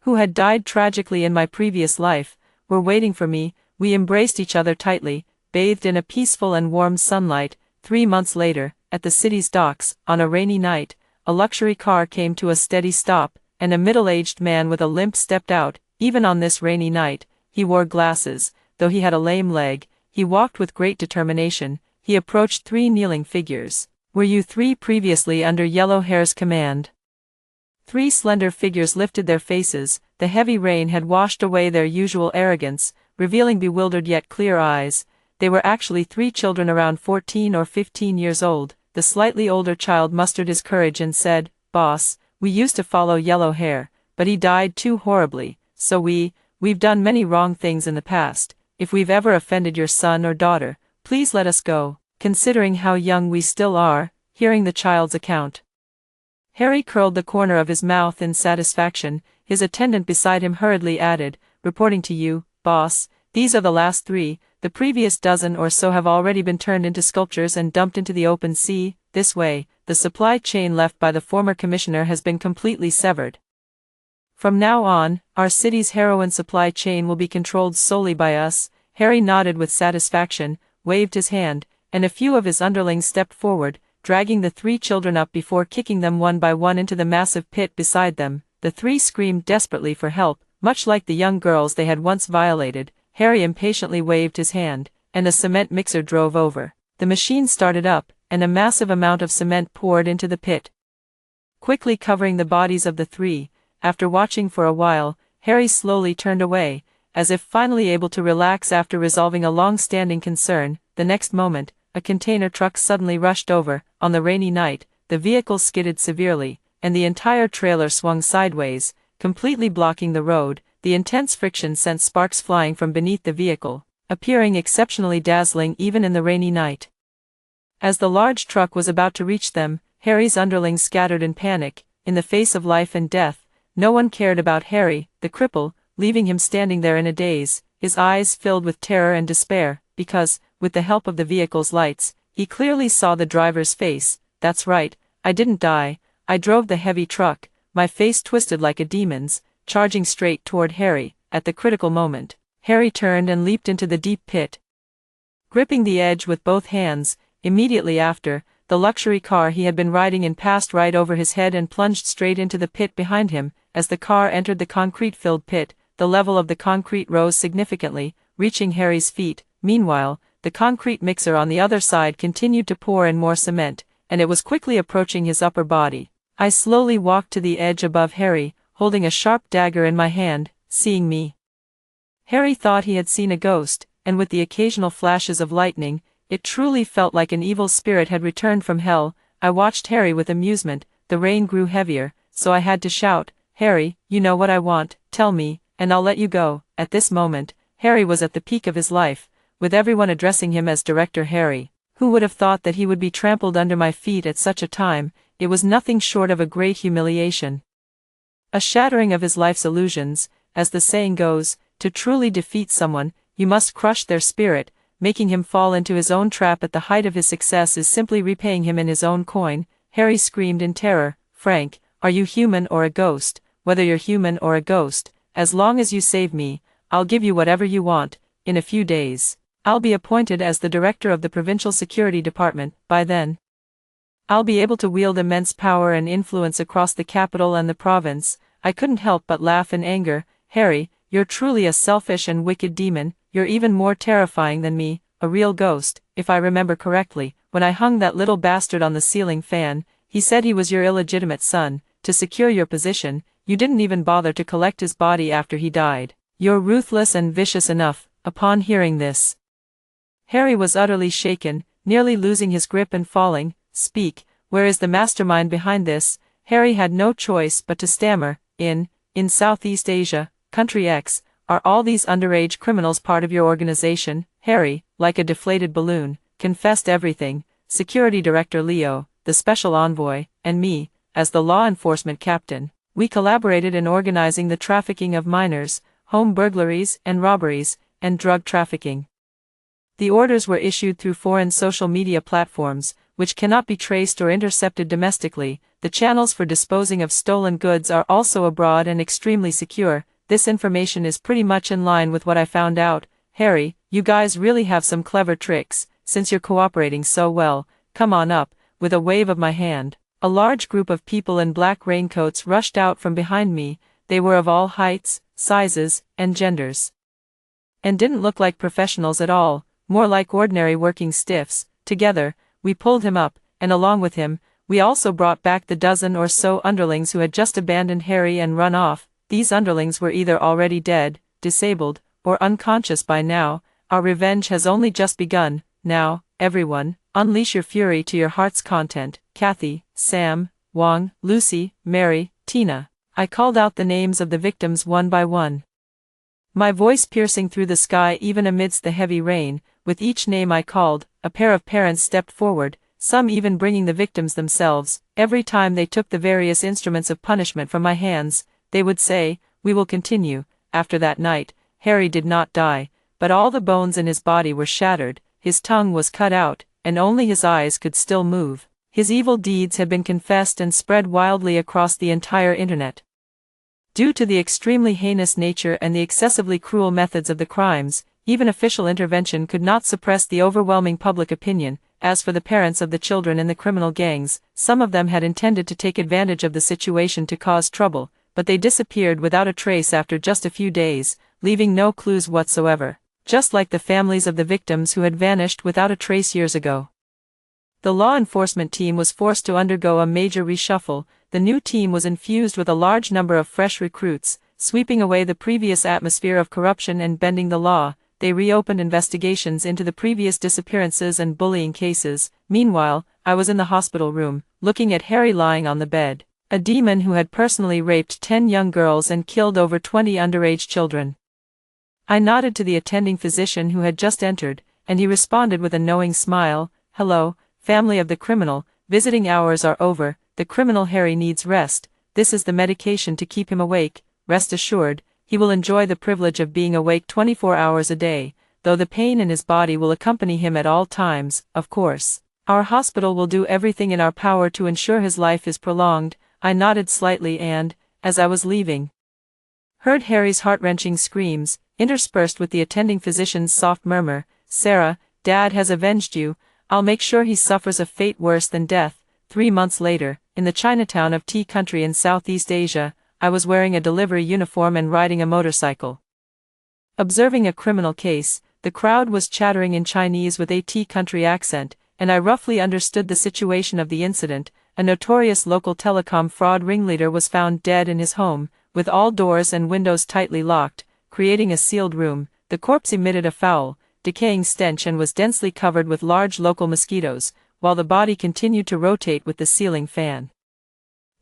who had died tragically in my previous life, were waiting for me. We embraced each other tightly, bathed in a peaceful and warm sunlight. 3 months later, at the city's docks, on a rainy night, a luxury car came to a steady stop, and a middle-aged man with a limp stepped out. Even on this rainy night, he wore glasses. Though he had a lame leg, he walked with great determination. He approached 3 kneeling figures. "Were you 3 previously under Yellow Hair's command?" 3 slender figures lifted their faces. The heavy rain had washed away their usual arrogance, revealing bewildered yet clear eyes. They were actually 3 children around 14 or 15 years old. The slightly older child mustered his courage and said, "Boss, we used to follow Yellow Hair, but he died too horribly, so we've done many wrong things in the past. If we've ever offended your son or daughter, please let us go, considering how young we still are." Hearing the child's account, Harry curled the corner of his mouth in satisfaction. His attendant beside him hurriedly added, "Reporting to you, boss, these are the last 3. The previous dozen or so have already been turned into sculptures and dumped into the open sea. This way, the supply chain left by the former commissioner has been completely severed. From now on, our city's heroin supply chain will be controlled solely by us." Harry nodded with satisfaction, waved his hand, and a few of his underlings stepped forward, dragging the 3 children up before kicking them one by one into the massive pit beside them. The 3 screamed desperately for help, much like the young girls they had once violated. Harry impatiently waved his hand, and a cement mixer drove over. The machine started up, and a massive amount of cement poured into the pit, quickly covering the bodies of the 3. After watching for a while, Harry slowly turned away, as if finally able to relax after resolving a long-standing concern. The next moment, a container truck suddenly rushed over. On the rainy night, the vehicle skidded severely, and the entire trailer swung sideways, completely blocking the road. The intense friction sent sparks flying from beneath the vehicle, appearing exceptionally dazzling even in the rainy night. As the large truck was about to reach them, Harry's underlings scattered in panic. In the face of life and death, no one cared about Harry, the cripple, leaving him standing there in a daze, his eyes filled with terror and despair, because, with the help of the vehicle's lights, he clearly saw the driver's face. "That's right, I didn't die, I drove the heavy truck." My face twisted like a demon's, charging straight toward Harry. At the critical moment, Harry turned and leaped into the deep pit, gripping the edge with both hands. Immediately after, the luxury car he had been riding in passed right over his head and plunged straight into the pit behind him. As the car entered the concrete-filled pit, the level of the concrete rose significantly, reaching Harry's feet. Meanwhile, the concrete mixer on the other side continued to pour in more cement, and it was quickly approaching his upper body. I slowly walked to the edge above Harry, holding a sharp dagger in my hand. Seeing me, Harry thought he had seen a ghost, and with the occasional flashes of lightning, it truly felt like an evil spirit had returned from hell. I watched Harry with amusement. The rain grew heavier, so I had to shout, "Harry, you know what I want, tell me, and I'll let you go." At this moment, Harry was at the peak of his life, with everyone addressing him as Director Harry. Who would have thought that he would be trampled under my feet at such a time? It was nothing short of a great humiliation, a shattering of his life's illusions. As the saying goes, to truly defeat someone, you must crush their spirit. Making him fall into his own trap at the height of his success is simply repaying him in his own coin. Harry screamed in terror, "Frank, are you human or a ghost? Whether you're human or a ghost, as long as you save me, I'll give you whatever you want. In a few days, I'll be appointed as the director of the Provincial Security Department. By then, I'll be able to wield immense power and influence across the capital and the province." I couldn't help but laugh in anger. "Harry, you're truly a selfish and wicked demon. You're even more terrifying than me, a real ghost." If I remember correctly, when I hung that little bastard on the ceiling fan, he said he was your illegitimate son. To secure your position, you didn't even bother to collect his body after he died. You're ruthless and vicious enough." Upon hearing this, Harry was utterly shaken, nearly losing his grip and falling. "Speak, where is the mastermind behind this?" Harry had no choice but to stammer, In Southeast Asia, Country X. "Are all these underage criminals part of your organization?" Harry, like a deflated balloon, confessed everything. Security Director Leo, the special envoy, and me, as the law enforcement captain, we collaborated in organizing the trafficking of minors, home burglaries and robberies, and drug trafficking. The orders were issued through foreign social media platforms. which cannot be traced or intercepted domestically. The channels for disposing of stolen goods are also abroad and extremely secure. This information is pretty much in line with what I found out. Harry, you guys really have some clever tricks, since you're cooperating so well. Come on up." With a wave of my hand, a large group of people in black raincoats rushed out from behind me. They were of all heights, sizes, and genders, and didn't look like professionals at all, more like ordinary working stiffs. Together, we pulled him up, and along with him, we also brought back the dozen or so underlings who had just abandoned Harry and run off. These underlings were either already dead, disabled, or unconscious by now. Our revenge has only just begun. Now, everyone, unleash your fury to your heart's content. Kathy, Sam, Wong, Lucy, Mary, Tina. I called out the names of the victims one by one, my voice piercing through the sky even amidst the heavy rain. With each name I called, a pair of parents stepped forward, some even bringing the victims themselves. Every time they took the various instruments of punishment from my hands, they would say, "We will continue." After that night, Harry did not die, but all the bones in his body were shattered, his tongue was cut out, and only his eyes could still move. His evil deeds had been confessed and spread wildly across the entire internet. Due to the extremely heinous nature and the excessively cruel methods of the crimes, even official intervention could not suppress the overwhelming public opinion. As for the parents of the children in the criminal gangs, some of them had intended to take advantage of the situation to cause trouble, but they disappeared without a trace after just a few days, leaving no clues whatsoever, just like the families of the victims who had vanished without a trace years ago. The law enforcement team was forced to undergo a major reshuffle. The new team was infused with a large number of fresh recruits, sweeping away the previous atmosphere of corruption and bending the law. They reopened investigations into the previous disappearances and bullying cases. Meanwhile, I was in the hospital room, looking at Harry lying on the bed, a demon who had personally raped 10 young girls and killed over 20 underage children. I nodded to the attending physician who had just entered, and he responded with a knowing smile. "Hello, family of the criminal, visiting hours are over. The criminal Harry needs rest. This is the medication to keep him awake. Rest assured, he will enjoy the privilege of being awake 24 hours a day, though the pain in his body will accompany him at all times, of course. Our hospital will do everything in our power to ensure his life is prolonged." I nodded slightly and, as I was leaving, heard Harry's heart-wrenching screams, interspersed with the attending physician's soft murmur, "Sarah, Dad has avenged you. I'll make sure he suffers a fate worse than death." 3 months later, in the Chinatown of Tea Country in Southeast Asia, I was wearing a delivery uniform and riding a motorcycle, observing a criminal case. The crowd was chattering in Chinese with a Tea Country accent, and I roughly understood the situation of the incident. A notorious local telecom fraud ringleader was found dead in his home, with all doors and windows tightly locked, creating a sealed room. The corpse emitted a foul, decaying stench and was densely covered with large local mosquitoes, while the body continued to rotate with the ceiling fan.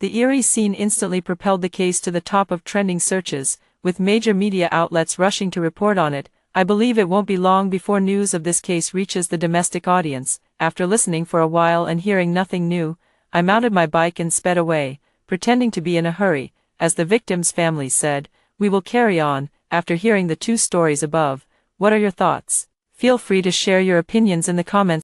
The eerie scene instantly propelled the case to the top of trending searches, with major media outlets rushing to report on it. I believe it won't be long before news of this case reaches the domestic audience. After listening for a while and hearing nothing new, I mounted my bike and sped away, pretending to be in a hurry. As the victims' families said, "We will carry on." After hearing the 2 stories above, what are your thoughts? Feel free to share your opinions in the comments.